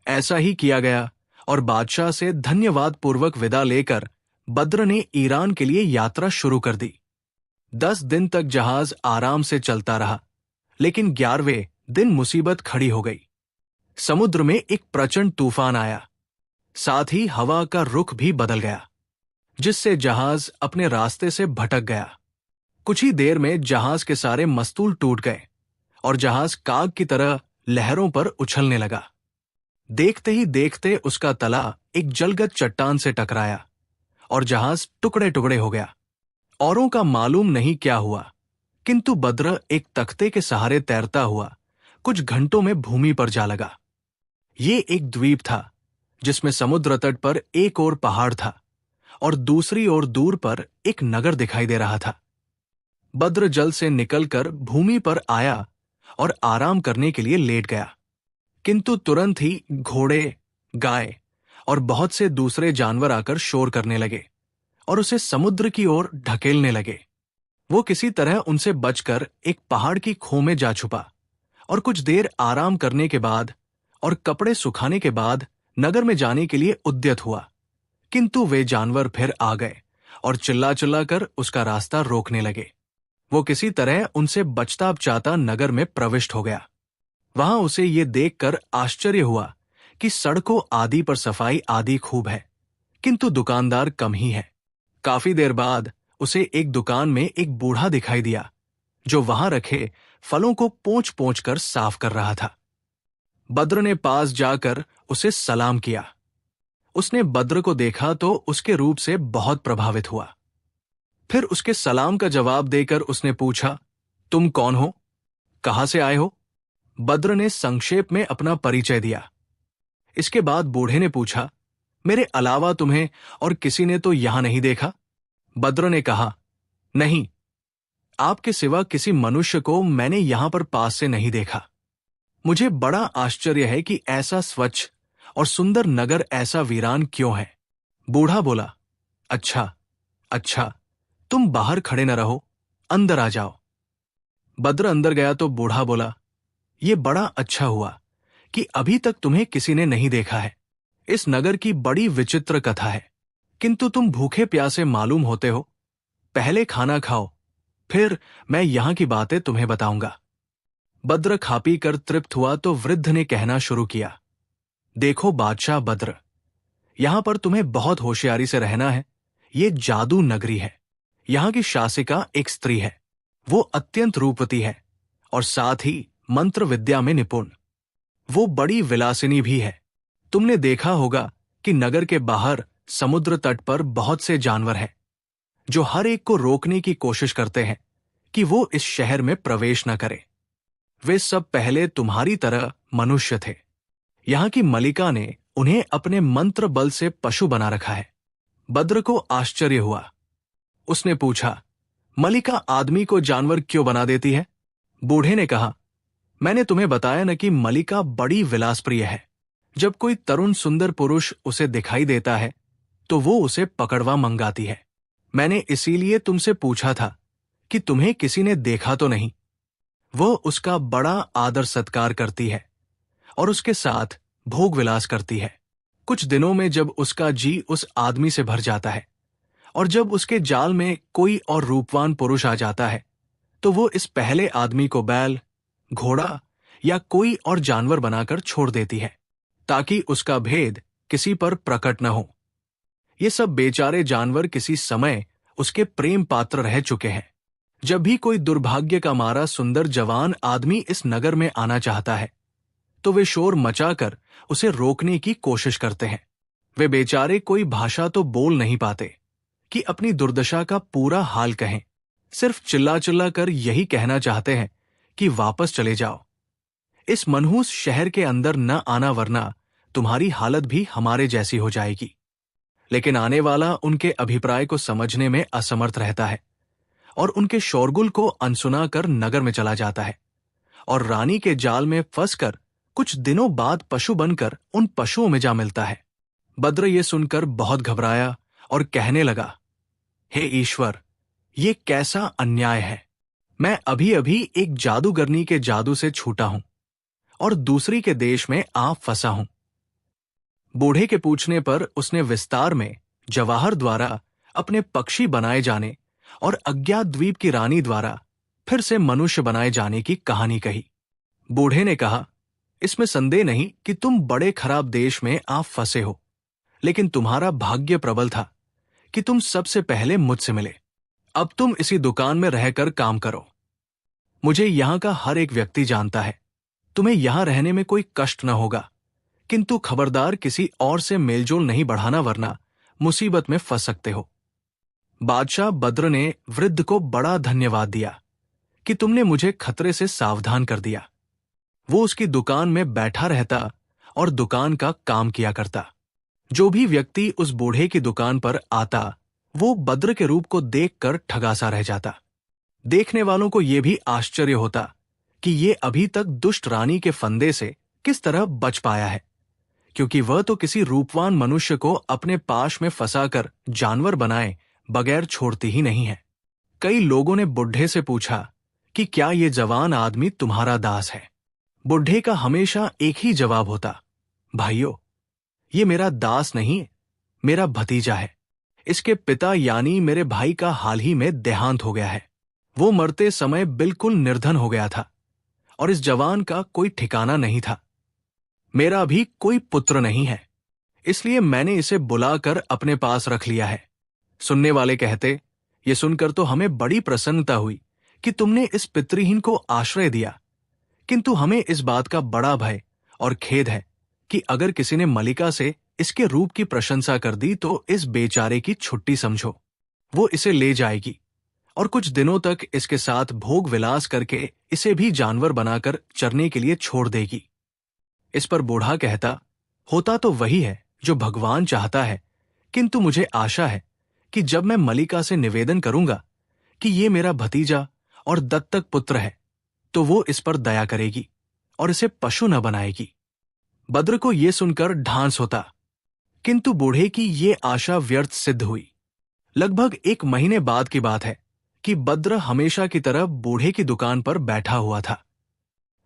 ऐसा ही किया गया और बादशाह से धन्यवाद पूर्वक विदा लेकर बद्र ने ईरान के लिए यात्रा शुरू कर दी। 10 दिन तक जहाज आराम से चलता रहा, लेकिन 11वें दिन मुसीबत खड़ी हो गई। समुद्र में एक प्रचंड तूफान आया, साथ ही हवा का रुख भी बदल गया, जिससे जहाज अपने रास्ते से भटक गया। कुछ ही देर में जहाज के सारे मस्तूल टूट गए और जहाज काग की तरह लहरों पर उछलने लगा। देखते ही देखते उसका तला एक जलगत चट्टान से टकराया और जहाज टुकड़े टुकड़े हो गया औरों का मालूम नहीं क्या हुआ, किंतु बद्र एक तख्ते के सहारे तैरता हुआ कुछ घंटों में भूमि पर जा लगा। ये एक द्वीप था जिसमें समुद्र तट पर एक ओर पहाड़ था और दूसरी ओर दूर पर एक नगर दिखाई दे रहा था। बद्र जल से निकलकर भूमि पर आया और आराम करने के लिए लेट गया, किंतु तुरंत ही घोड़े, गाय और बहुत से दूसरे जानवर आकर शोर करने लगे और उसे समुद्र की ओर ढकेलने लगे। वो किसी तरह उनसे बचकर एक पहाड़ की खोह में जा छुपा और कुछ देर आराम करने के बाद और कपड़े सुखाने के बाद नगर में जाने के लिए उद्यत हुआ, किंतु वे जानवर फिर आ गए और चिल्ला चिल्ला कर उसका रास्ता रोकने लगे। वो किसी तरह उनसे बचता बचाता नगर में प्रविष्ट हो गया। वहां उसे ये देखकर आश्चर्य हुआ कि सड़कों आदि पर सफाई आदि खूब है, किंतु दुकानदार कम ही है। काफी देर बाद उसे एक दुकान में एक बूढ़ा दिखाई दिया जो वहां रखे फलों को पोंछ पोंछ कर साफ कर रहा था। बद्र ने पास जाकर उसे सलाम किया। उसने बद्र को देखा तो उसके रूप से बहुत प्रभावित हुआ। फिर उसके सलाम का जवाब देकर उसने पूछा, तुम कौन हो, कहां से आए हो? बद्र ने संक्षेप में अपना परिचय दिया। इसके बाद बूढ़े ने पूछा, मेरे अलावा तुम्हें और किसी ने तो यहां नहीं देखा? बद्र ने कहा, नहीं, आपके सिवा किसी मनुष्य को मैंने यहां पर पास से नहीं देखा। मुझे बड़ा आश्चर्य है कि ऐसा स्वच्छ और सुंदर नगर ऐसा वीरान क्यों है। बूढ़ा बोला, अच्छा अच्छा, तुम बाहर खड़े न रहो, अंदर आ जाओ। बद्र अंदर गया तो बूढ़ा बोला, ये बड़ा अच्छा हुआ कि अभी तक तुम्हें किसी ने नहीं देखा है। इस नगर की बड़ी विचित्र कथा है, किंतु तुम भूखे प्यासे मालूम होते हो। पहले खाना खाओ, फिर मैं यहां की बातें तुम्हें बताऊंगा। बद्र खा पी कर तृप्त हुआ तो वृद्ध ने कहना शुरू किया, देखो बादशाह बद्र, यहां पर तुम्हें बहुत होशियारी से रहना है। ये जादू नगरी है। यहां की शासिका एक स्त्री है। वो अत्यंत रूपवती है और साथ ही मंत्र विद्या में निपुण। वो बड़ी विलासिनी भी है। तुमने देखा होगा कि नगर के बाहर समुद्र तट पर बहुत से जानवर हैं जो हर एक को रोकने की कोशिश करते हैं कि वो इस शहर में प्रवेश न करे। वे सब पहले तुम्हारी तरह मनुष्य थे। यहां की मलिका ने उन्हें अपने मंत्र बल से पशु बना रखा है। बद्र को आश्चर्य हुआ। उसने पूछा, मलिका आदमी को जानवर क्यों बना देती है? बूढ़े ने कहा, मैंने तुम्हें बताया न कि मलिका बड़ी विलासप्रिय है। जब कोई तरुण सुंदर पुरुष उसे दिखाई देता है तो वो उसे पकड़वा मंगाती है। मैंने इसीलिए तुमसे पूछा था कि तुम्हें किसी ने देखा तो नहीं। वो उसका बड़ा आदर सत्कार करती है और उसके साथ भोग विलास करती है। कुछ दिनों में जब उसका जी उस आदमी से भर जाता है और जब उसके जाल में कोई और रूपवान पुरुष आ जाता है तो वो इस पहले आदमी को बैल, घोड़ा या कोई और जानवर बनाकर छोड़ देती है ताकि उसका भेद किसी पर प्रकट न हो। ये सब बेचारे जानवर किसी समय उसके प्रेम पात्र रह चुके हैं। जब भी कोई दुर्भाग्य का मारा सुंदर जवान आदमी इस नगर में आना चाहता है तो वे शोर मचाकर उसे रोकने की कोशिश करते हैं। वे बेचारे कोई भाषा तो बोल नहीं पाते कि अपनी दुर्दशा का पूरा हाल कहें। सिर्फ चिल्ला चिल्ला कर यही कहना चाहते हैं कि वापस चले जाओ। इस मनहूस शहर के अंदर न आना, वरना तुम्हारी हालत भी हमारे जैसी हो जाएगी। लेकिन आने वाला उनके अभिप्राय को समझने में असमर्थ रहता है और उनके शोरगुल को अनसुना कर नगर में चला जाता है और रानी के जाल में फंसकर कुछ दिनों बाद पशु बनकर उन पशुओं में जा मिलता है। बद्र ये सुनकर बहुत घबराया और कहने लगा, हे ईश्वर, ये कैसा अन्याय है। मैं अभी अभी एक जादूगरनी के जादू से छूटा हूं और दूसरी के देश में आ फंसा हूं। बूढ़े के पूछने पर उसने विस्तार में जवाहर द्वारा अपने पक्षी बनाए जाने और अज्ञात द्वीप की रानी द्वारा फिर से मनुष्य बनाए जाने की कहानी कही। बूढ़े ने कहा, इसमें संदेह नहीं कि तुम बड़े खराब देश में आप फंसे हो, लेकिन तुम्हारा भाग्य प्रबल था कि तुम सबसे पहले मुझसे मिले। अब तुम इसी दुकान में रहकर काम करो। मुझे यहां का हर एक व्यक्ति जानता है। तुम्हें यहां रहने में कोई कष्ट न होगा, किंतु खबरदार किसी और से मेलजोल नहीं बढ़ाना, वरना मुसीबत में फंस सकते हो। बादशाह बद्र ने वृद्ध को बड़ा धन्यवाद दिया कि तुमने मुझे खतरे से सावधान कर दिया। वो उसकी दुकान में बैठा रहता और दुकान का काम किया करता। जो भी व्यक्ति उस बूढ़े की दुकान पर आता वो बद्र के रूप को देखकर ठगासा रह जाता। देखने वालों को यह भी आश्चर्य होता कि ये अभी तक दुष्ट रानी के फंदे से किस तरह बच पाया है, क्योंकि वह तो किसी रूपवान मनुष्य को अपने पाश में फंसाकर जानवर बनाए बगैर छोड़ती ही नहीं है। कई लोगों ने बुढ़े से पूछा कि क्या ये जवान आदमी तुम्हारा दास है? बुढ़े का हमेशा एक ही जवाब होता, भाइयों, ये मेरा दास नहीं, मेरा भतीजा है। इसके पिता यानी मेरे भाई का हाल ही में देहांत हो गया है। वो मरते समय बिल्कुल निर्धन हो गया था और इस जवान का कोई ठिकाना नहीं था। मेरा भी कोई पुत्र नहीं है, इसलिए मैंने इसे बुलाकर अपने पास रख लिया है। सुनने वाले कहते, ये सुनकर तो हमें बड़ी प्रसन्नता हुई कि तुमने इस पितृहीन को आश्रय दिया, किंतु हमें इस बात का बड़ा भय और खेद है कि अगर किसी ने मलिका से इसके रूप की प्रशंसा कर दी तो इस बेचारे की छुट्टी समझो। वो इसे ले जाएगी और कुछ दिनों तक इसके साथ भोग विलास करके इसे भी जानवर बनाकर चरने के लिए छोड़ देगी। इस पर बूढ़ा कहता, होता तो वही है जो भगवान चाहता है, किंतु मुझे आशा है कि जब मैं मलिका से निवेदन करूंगा कि ये मेरा भतीजा और दत्तक पुत्र है, तो वो इस पर दया करेगी और इसे पशु न बनाएगी। बद्र को ये सुनकर ढांस होता, किंतु बूढ़े की ये आशा व्यर्थ सिद्ध हुई। लगभग 1 महीने बाद की बात है कि बद्र हमेशा की तरह बूढ़े की दुकान पर बैठा हुआ था।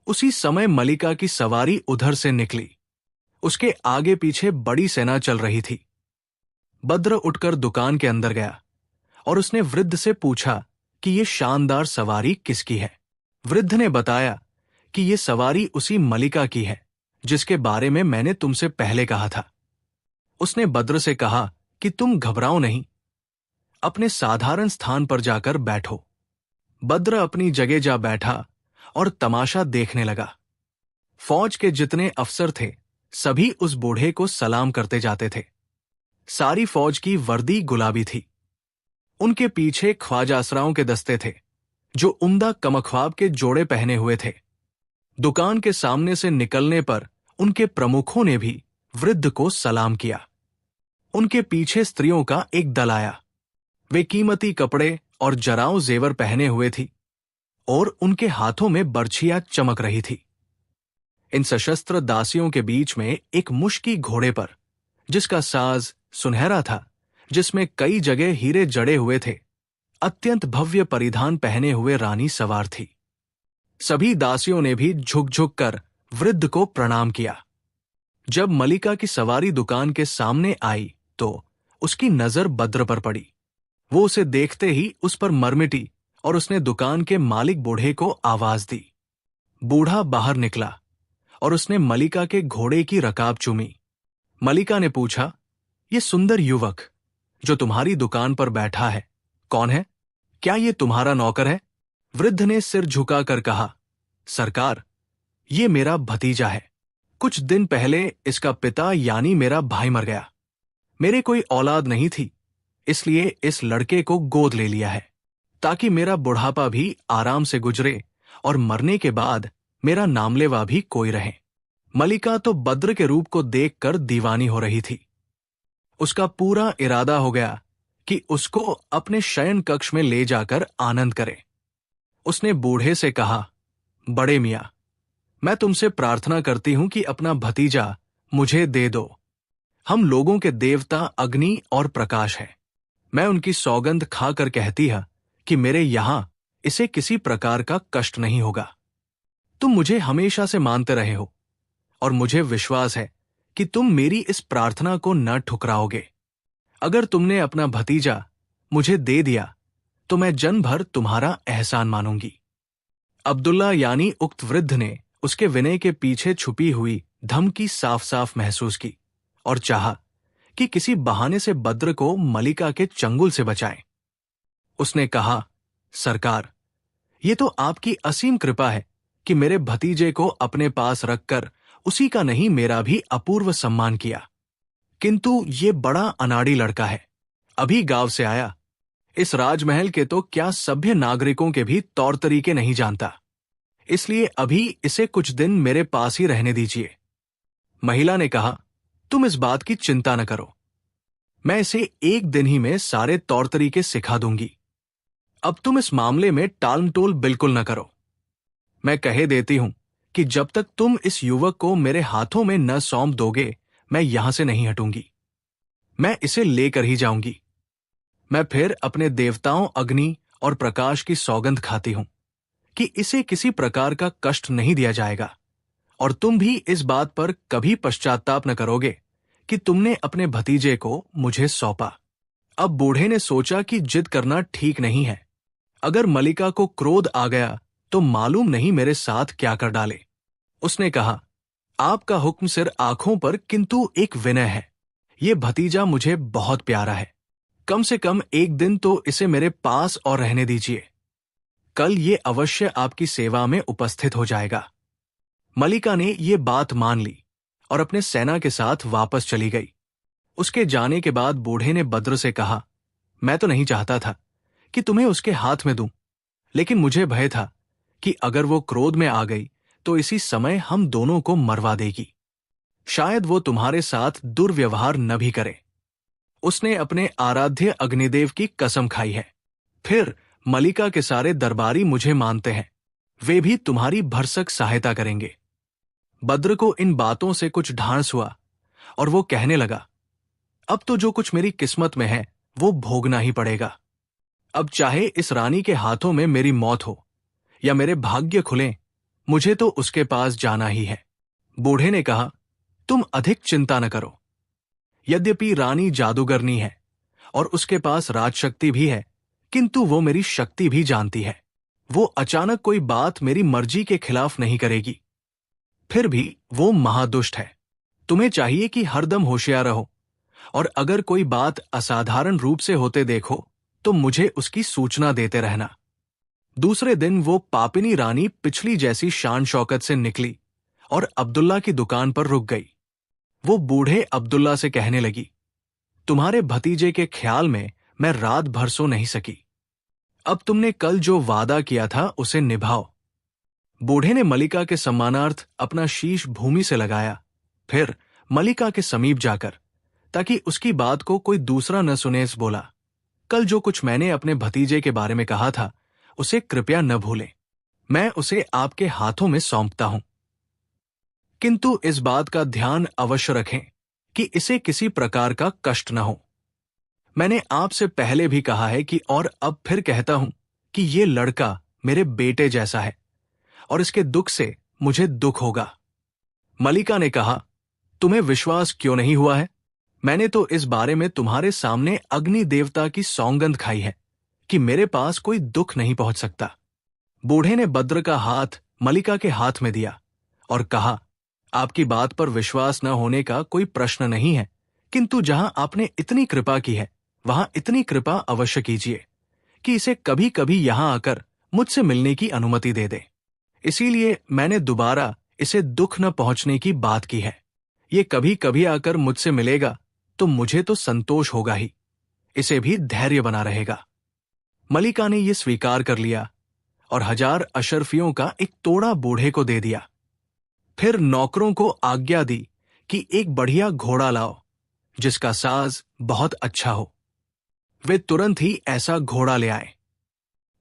उसी समय मलिका की सवारी उधर से निकली। उसके आगे पीछे बड़ी सेना चल रही थी। बद्र उठकर दुकान के अंदर गया और उसने वृद्ध से पूछा कि ये शानदार सवारी किसकी है। वृद्ध ने बताया कि ये सवारी उसी मलिका की है जिसके बारे में मैंने तुमसे पहले कहा था। उसने बद्र से कहा कि तुम घबराओ नहीं, अपने साधारण स्थान पर जाकर बैठो। बद्र अपनी जगह जा बैठा और तमाशा देखने लगा। फौज के जितने अफसर थे सभी उस बूढ़े को सलाम करते जाते थे। सारी फौज की वर्दी गुलाबी थी। उनके पीछे ख्वाजासराओं के दस्ते थे जो उम्दा कमख्वाब के जोड़े पहने हुए थे। दुकान के सामने से निकलने पर उनके प्रमुखों ने भी वृद्ध को सलाम किया। उनके पीछे स्त्रियों का एक दल आया। वे कीमती कपड़े और जराव जेवर पहने हुए थी और उनके हाथों में बर्छियां चमक रही थी। इन सशस्त्र दासियों के बीच में एक मुश्की घोड़े पर, जिसका साज सुनहरा था, जिसमें कई जगह हीरे जड़े हुए थे, अत्यंत भव्य परिधान पहने हुए रानी सवार थी। सभी दासियों ने भी झुक झुक कर वृद्ध को प्रणाम किया। जब मलिका की सवारी दुकान के सामने आई तो उसकी नजर बद्र पर पड़ी। वो उसे देखते ही उस पर मरमिटी और उसने दुकान के मालिक बूढ़े को आवाज दी। बूढ़ा बाहर निकला और उसने मलिका के घोड़े की रकाब चूमी। मलिका ने पूछा, ये सुंदर युवक जो तुम्हारी दुकान पर बैठा है कौन है? क्या ये तुम्हारा नौकर है? वृद्ध ने सिर झुकाकर कहा, सरकार, ये मेरा भतीजा है। कुछ दिन पहले इसका पिता यानी मेरा भाई मर गया। मेरे कोई औलाद नहीं थी, इसलिए इस लड़के को गोद ले लिया है ताकि मेरा बुढ़ापा भी आराम से गुजरे और मरने के बाद मेरा नामलेवा भी कोई रहे। मलिका तो बद्र के रूप को देखकर दीवानी हो रही थी। उसका पूरा इरादा हो गया कि उसको अपने शयन कक्ष में ले जाकर आनंद करे। उसने बूढ़े से कहा, बड़े मियां, मैं तुमसे प्रार्थना करती हूं कि अपना भतीजा मुझे दे दो। हम लोगों के देवता अग्नि और प्रकाश है। मैं उनकी सौगंध खाकर कहती है कि मेरे यहां इसे किसी प्रकार का कष्ट नहीं होगा। तुम मुझे हमेशा से मानते रहे हो और मुझे विश्वास है कि तुम मेरी इस प्रार्थना को न ठुकराओगे। अगर तुमने अपना भतीजा मुझे दे दिया तो मैं जन्म भर तुम्हारा एहसान मानूंगी। अब्दुल्ला यानी उक्त वृद्ध ने उसके विनय के पीछे छुपी हुई धमकी साफ साफ महसूस की और चाहा कि किसी बहाने से बद्र को मलिका के चंगुल से बचाए। उसने कहा, सरकार, ये तो आपकी असीम कृपा है कि मेरे भतीजे को अपने पास रखकर उसी का नहीं मेरा भी अपूर्व सम्मान किया। किंतु ये बड़ा अनाड़ी लड़का है, अभी गांव से आया। इस राजमहल के तो क्या सभ्य नागरिकों के भी तौर तरीके नहीं जानता, इसलिए अभी इसे कुछ दिन मेरे पास ही रहने दीजिए। महिला ने कहा, तुम इस बात की चिंता न करो, मैं इसे एक दिन ही में सारे तौर तरीके सिखा दूंगी। अब तुम इस मामले में टालमटोल बिल्कुल न करो। मैं कहे देती हूं कि जब तक तुम इस युवक को मेरे हाथों में न सौंप दोगे, मैं यहां से नहीं हटूंगी। मैं इसे लेकर ही जाऊंगी। मैं फिर अपने देवताओं अग्नि और प्रकाश की सौगंध खाती हूं कि इसे किसी प्रकार का कष्ट नहीं दिया जाएगा, और तुम भी इस बात पर कभी पश्चाताप न करोगे कि तुमने अपने भतीजे को मुझे सौंपा। अब बूढ़े ने सोचा कि जिद करना ठीक नहीं है। अगर मलिका को क्रोध आ गया तो मालूम नहीं मेरे साथ क्या कर डाले। उसने कहा, आपका हुक्म सिर आंखों पर, किंतु एक विनय है। ये भतीजा मुझे बहुत प्यारा है। कम से कम एक दिन तो इसे मेरे पास और रहने दीजिए। कल ये अवश्य आपकी सेवा में उपस्थित हो जाएगा। मलिका ने ये बात मान ली और अपने सेना के साथ वापस चली गई। उसके जाने के बाद बूढ़े ने बद्र से कहा, मैं तो नहीं चाहता था कि तुम्हें उसके हाथ में दूं, लेकिन मुझे भय था कि अगर वो क्रोध में आ गई तो इसी समय हम दोनों को मरवा देगी। शायद वो तुम्हारे साथ दुर्व्यवहार न भी करे। उसने अपने आराध्य अग्निदेव की कसम खाई है। फिर मलिका के सारे दरबारी मुझे मानते हैं, वे भी तुम्हारी भरसक सहायता करेंगे। बद्र को इन बातों से कुछ ढांस हुआ और वो कहने लगा, अब तो जो कुछ मेरी किस्मत में है वो भोगना ही पड़ेगा। अब चाहे इस रानी के हाथों में मेरी मौत हो या मेरे भाग्य खुले, मुझे तो उसके पास जाना ही है। बूढ़े ने कहा, तुम अधिक चिंता न करो। यद्यपि रानी जादूगरनी है और उसके पास राजशक्ति भी है, किंतु वो मेरी शक्ति भी जानती है। वो अचानक कोई बात मेरी मर्जी के खिलाफ नहीं करेगी। फिर भी वो महादुष्ट है। तुम्हें चाहिए कि हरदम होशियार रहो, और अगर कोई बात असाधारण रूप से होते देखो तो मुझे उसकी सूचना देते रहना। दूसरे दिन वो पापिनी रानी पिछली जैसी शान शौकत से निकली और अब्दुल्ला की दुकान पर रुक गई। वो बूढ़े अब्दुल्ला से कहने लगी, तुम्हारे भतीजे के ख्याल में मैं रात भर सो नहीं सकी। अब तुमने कल जो वादा किया था उसे निभाओ। बूढ़े ने मलिका के सम्मानार्थ अपना शीश भूमि से लगाया, फिर मलिका के समीप जाकर, ताकि उसकी बात को कोई दूसरा न सुने, बोला, कल जो कुछ मैंने अपने भतीजे के बारे में कहा था उसे कृपया न भूलें। मैं उसे आपके हाथों में सौंपता हूं, किंतु इस बात का ध्यान अवश्य रखें कि इसे किसी प्रकार का कष्ट न हो। मैंने आपसे पहले भी कहा है कि, और अब फिर कहता हूं कि ये लड़का मेरे बेटे जैसा है और इसके दुख से मुझे दुख होगा। मलिका ने कहा, तुम्हें विश्वास क्यों नहीं हुआ है? मैंने तो इस बारे में तुम्हारे सामने अग्नि देवता की सौगंध खाई है कि मेरे पास कोई दुख नहीं पहुंच सकता। बूढ़े ने बद्र का हाथ मलिका के हाथ में दिया और कहा, आपकी बात पर विश्वास न होने का कोई प्रश्न नहीं है, किंतु जहां आपने इतनी कृपा की है वहां इतनी कृपा अवश्य कीजिए कि इसे कभी कभी यहां आकर मुझसे मिलने की अनुमति दे दे। इसीलिए मैंने दोबारा इसे दुख न पहुंचने की बात की है। ये कभी कभी आकर मुझसे मिलेगा तो मुझे तो संतोष होगा ही, इसे भी धैर्य बना रहेगा। मलिका ने यह स्वीकार कर लिया और 1000 अशर्फियों का एक तोड़ा बूढ़े को दे दिया। फिर नौकरों को आज्ञा दी कि एक बढ़िया घोड़ा लाओ जिसका साज बहुत अच्छा हो। वे तुरंत ही ऐसा घोड़ा ले आए।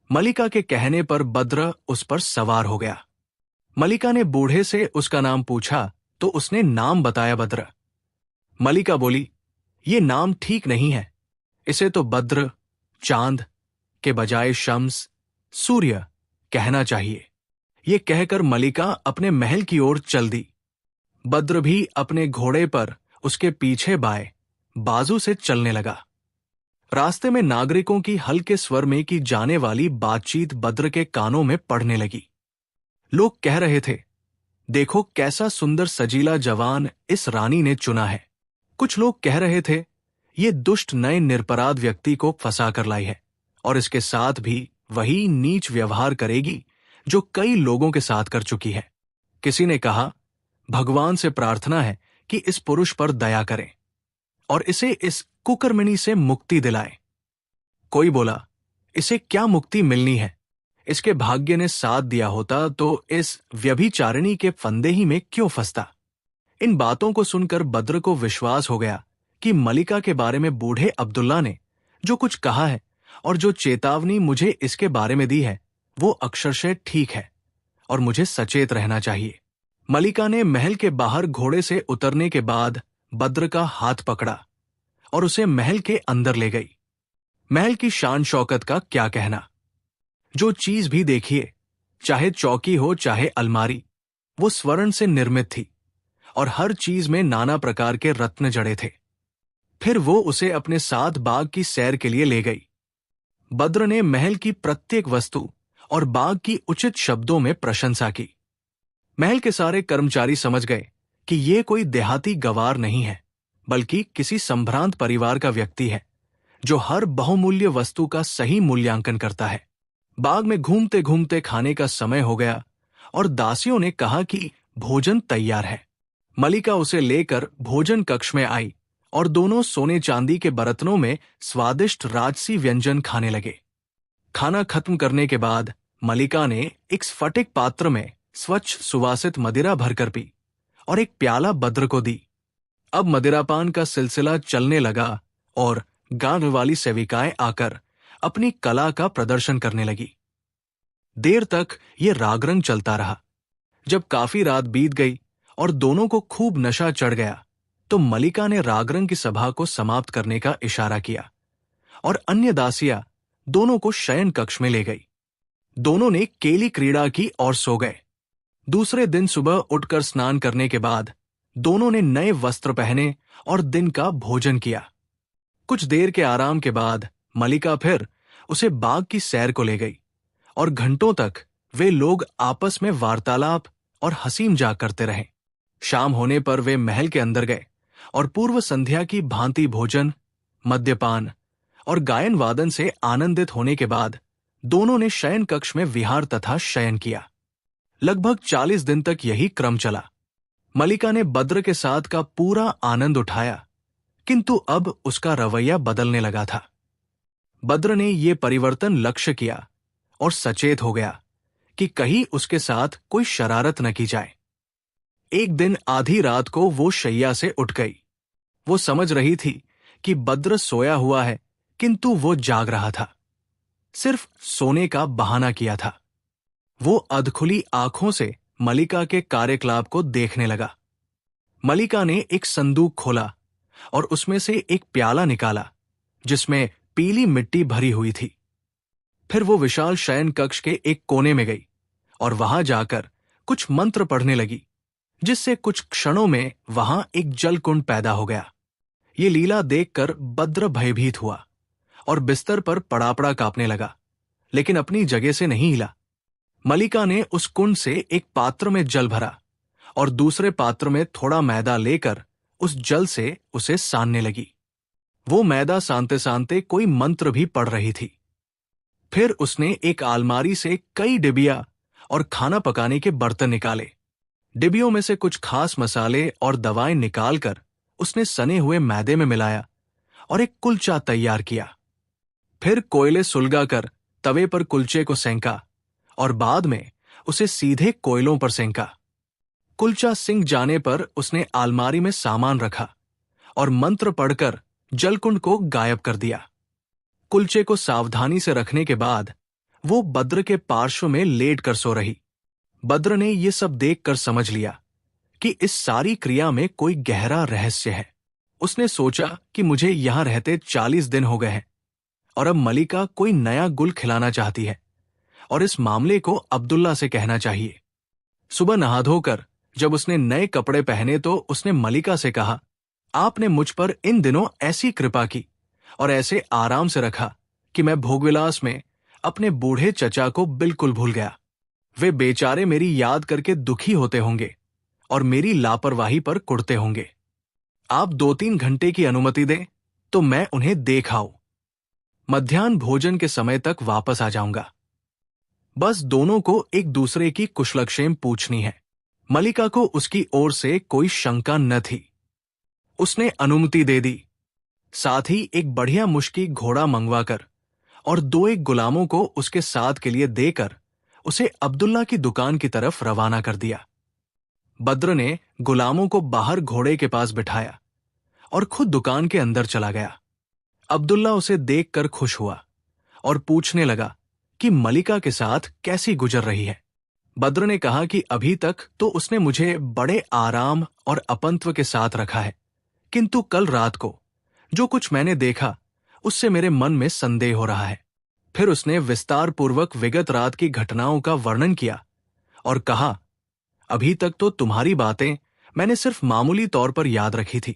मलिका के कहने पर बद्र उस पर सवार हो गया। मलिका ने बूढ़े से उसका नाम पूछा तो उसने नाम बताया, बद्र। मलिका बोली, ये नाम ठीक नहीं है, इसे तो बद्र, चांद के बजाय शम्स, सूर्य कहना चाहिए। ये कहकर मलिका अपने महल की ओर चल दी। बद्र भी अपने घोड़े पर उसके पीछे बाएं बाजू से चलने लगा। रास्ते में नागरिकों की हल्के स्वर में की जाने वाली बातचीत बद्र के कानों में पड़ने लगी। लोग कह रहे थे, देखो कैसा सुंदर सजीला जवान इस रानी ने चुना है। कुछ लोग कह रहे थे, ये दुष्ट नए निरपराध व्यक्ति को फंसा कर लाई है और इसके साथ भी वही नीच व्यवहार करेगी जो कई लोगों के साथ कर चुकी है। किसी ने कहा, भगवान से प्रार्थना है कि इस पुरुष पर दया करें और इसे इस कुकर्मिणी से मुक्ति दिलाए। कोई बोला, इसे क्या मुक्ति मिलनी है? इसके भाग्य ने साथ दिया होता तो इस व्यभिचारिणी के फंदे ही में क्यों फंसता? इन बातों को सुनकर बद्र को विश्वास हो गया कि मलिका के बारे में बूढ़े अब्दुल्ला ने जो कुछ कहा है और जो चेतावनी मुझे इसके बारे में दी है वो अक्षरशः ठीक है और मुझे सचेत रहना चाहिए। मलिका ने महल के बाहर घोड़े से उतरने के बाद बद्र का हाथ पकड़ा और उसे महल के अंदर ले गई। महल की शान शौकत का क्या कहना। जो चीज भी देखिए, चाहे चौकी हो चाहे अलमारी, वो स्वर्ण से निर्मित थी और हर चीज में नाना प्रकार के रत्न जड़े थे। फिर वो उसे अपने साथ बाग की सैर के लिए ले गई। बद्र ने महल की प्रत्येक वस्तु और बाग की उचित शब्दों में प्रशंसा की। महल के सारे कर्मचारी समझ गए कि ये कोई देहाती गवार नहीं है, बल्कि किसी संभ्रांत परिवार का व्यक्ति है जो हर बहुमूल्य वस्तु का सही मूल्यांकन करता है। बाग में घूमते घूमते खाने का समय हो गया और दासियों ने कहा कि भोजन तैयार है। मलिका उसे लेकर भोजन कक्ष में आई और दोनों सोने चांदी के बर्तनों में स्वादिष्ट राजसी व्यंजन खाने लगे। खाना खत्म करने के बाद मलिका ने एक स्फटिक पात्र में स्वच्छ सुवासित मदिरा भरकर पी और एक प्याला बद्र को दी। अब मदिरापान का सिलसिला चलने लगा और गांव वाली सेविकाएं आकर अपनी कला का प्रदर्शन करने लगी। देर तक ये रागरंग चलता रहा। जब काफी रात बीत गई और दोनों को खूब नशा चढ़ गया तो मलिका ने रागरंग की सभा को समाप्त करने का इशारा किया और अन्य दासियां दोनों को शयन कक्ष में ले गई। दोनों ने केली क्रीड़ा की और सो गए। दूसरे दिन सुबह उठकर स्नान करने के बाद दोनों ने नए वस्त्र पहने और दिन का भोजन किया। कुछ देर के आराम के बाद मलिका फिर उसे बाग की सैर को ले गई और घंटों तक वे लोग आपस में वार्तालाप और हंसी मजाक करते रहे। शाम होने पर वे महल के अंदर गए और पूर्व संध्या की भांति भोजन, मद्यपान और गायन वादन से आनंदित होने के बाद दोनों ने शयन कक्ष में विहार तथा शयन किया। लगभग 40 दिन तक यही क्रम चला। मलिका ने बद्र के साथ का पूरा आनंद उठाया, किंतु अब उसका रवैया बदलने लगा था। बद्र ने ये परिवर्तन लक्ष्य किया और सचेत हो गया कि कहीं उसके साथ कोई शरारत न की जाए। एक दिन आधी रात को वो शैया से उठ गई। वो समझ रही थी कि बद्र सोया हुआ है, किंतु वो जाग रहा था। सिर्फ सोने का बहाना किया था। वो अधखुली आंखों से मलिका के कार्यकलाप को देखने लगा। मलिका ने एक संदूक खोला और उसमें से एक प्याला निकाला जिसमें पीली मिट्टी भरी हुई थी। फिर वो विशाल शयन कक्ष के एक कोने में गई और वहां जाकर कुछ मंत्र पढ़ने लगी, जिससे कुछ क्षणों में वहां एक जलकुंड पैदा हो गया। ये लीला देखकर बद्र भयभीत हुआ और बिस्तर पर पड़ा कांपने लगा, लेकिन अपनी जगह से नहीं हिला। मलिका ने उस कुंड से एक पात्र में जल भरा और दूसरे पात्र में थोड़ा मैदा लेकर उस जल से उसे सानने लगी। वो मैदा सानते सानते कोई मंत्र भी पढ़ रही थी। फिर उसने एक अलमारी से कई डिबिया और खाना पकाने के बर्तन निकाले। डिबियों में से कुछ खास मसाले और दवाएं निकालकर उसने सने हुए मैदे में मिलाया और एक कुलचा तैयार किया। फिर कोयले सुलगाकर तवे पर कुलचे को सेंका और बाद में उसे सीधे कोयलों पर सेंका। कुलचा सिंक जाने पर उसने अलमारी में सामान रखा और मंत्र पढ़कर जलकुंड को गायब कर दिया। कुलचे को सावधानी से रखने के बाद वो बद्र के पार्श्व में लेट कर सो रही। बद्र ने ये सब देखकर समझ लिया कि इस सारी क्रिया में कोई गहरा रहस्य है। उसने सोचा कि मुझे यहां रहते 40 दिन हो गए हैं और अब मलिका कोई नया गुल खिलाना चाहती है और इस मामले को अब्दुल्ला से कहना चाहिए। सुबह नहा धोकर जब उसने नए कपड़े पहने तो उसने मलिका से कहा, आपने मुझ पर इन दिनों ऐसी कृपा की और ऐसे आराम से रखा कि मैं भोगविलास में अपने बूढ़े चचा को बिल्कुल भूल गया। वे बेचारे मेरी याद करके दुखी होते होंगे और मेरी लापरवाही पर कुढ़ते होंगे। आप 2-3 घंटे की अनुमति दें तो मैं उन्हें देख आऊं। मध्याह्न भोजन के समय तक वापस आ जाऊंगा। बस दोनों को एक दूसरे की कुशलक्षेम पूछनी है। मलिका को उसकी ओर से कोई शंका न थी। उसने अनुमति दे दी। साथ ही एक बढ़िया मुश्की घोड़ा मंगवाकर और 2-1 गुलामों को उसके साथ के लिए देकर उसे अब्दुल्ला की दुकान की तरफ रवाना कर दिया। बद्र ने गुलामों को बाहर घोड़े के पास बिठाया और खुद दुकान के अंदर चला गया। अब्दुल्ला उसे देखकर खुश हुआ और पूछने लगा कि मलिका के साथ कैसी गुजर रही है। बद्र ने कहा कि अभी तक तो उसने मुझे बड़े आराम और अपंत्व के साथ रखा है, किंतु कल रात को जो कुछ मैंने देखा उससे मेरे मन में संदेह हो रहा है। फिर उसने विस्तार पूर्वक विगत रात की घटनाओं का वर्णन किया और कहा, अभी तक तो तुम्हारी बातें मैंने सिर्फ मामूली तौर पर याद रखी थी,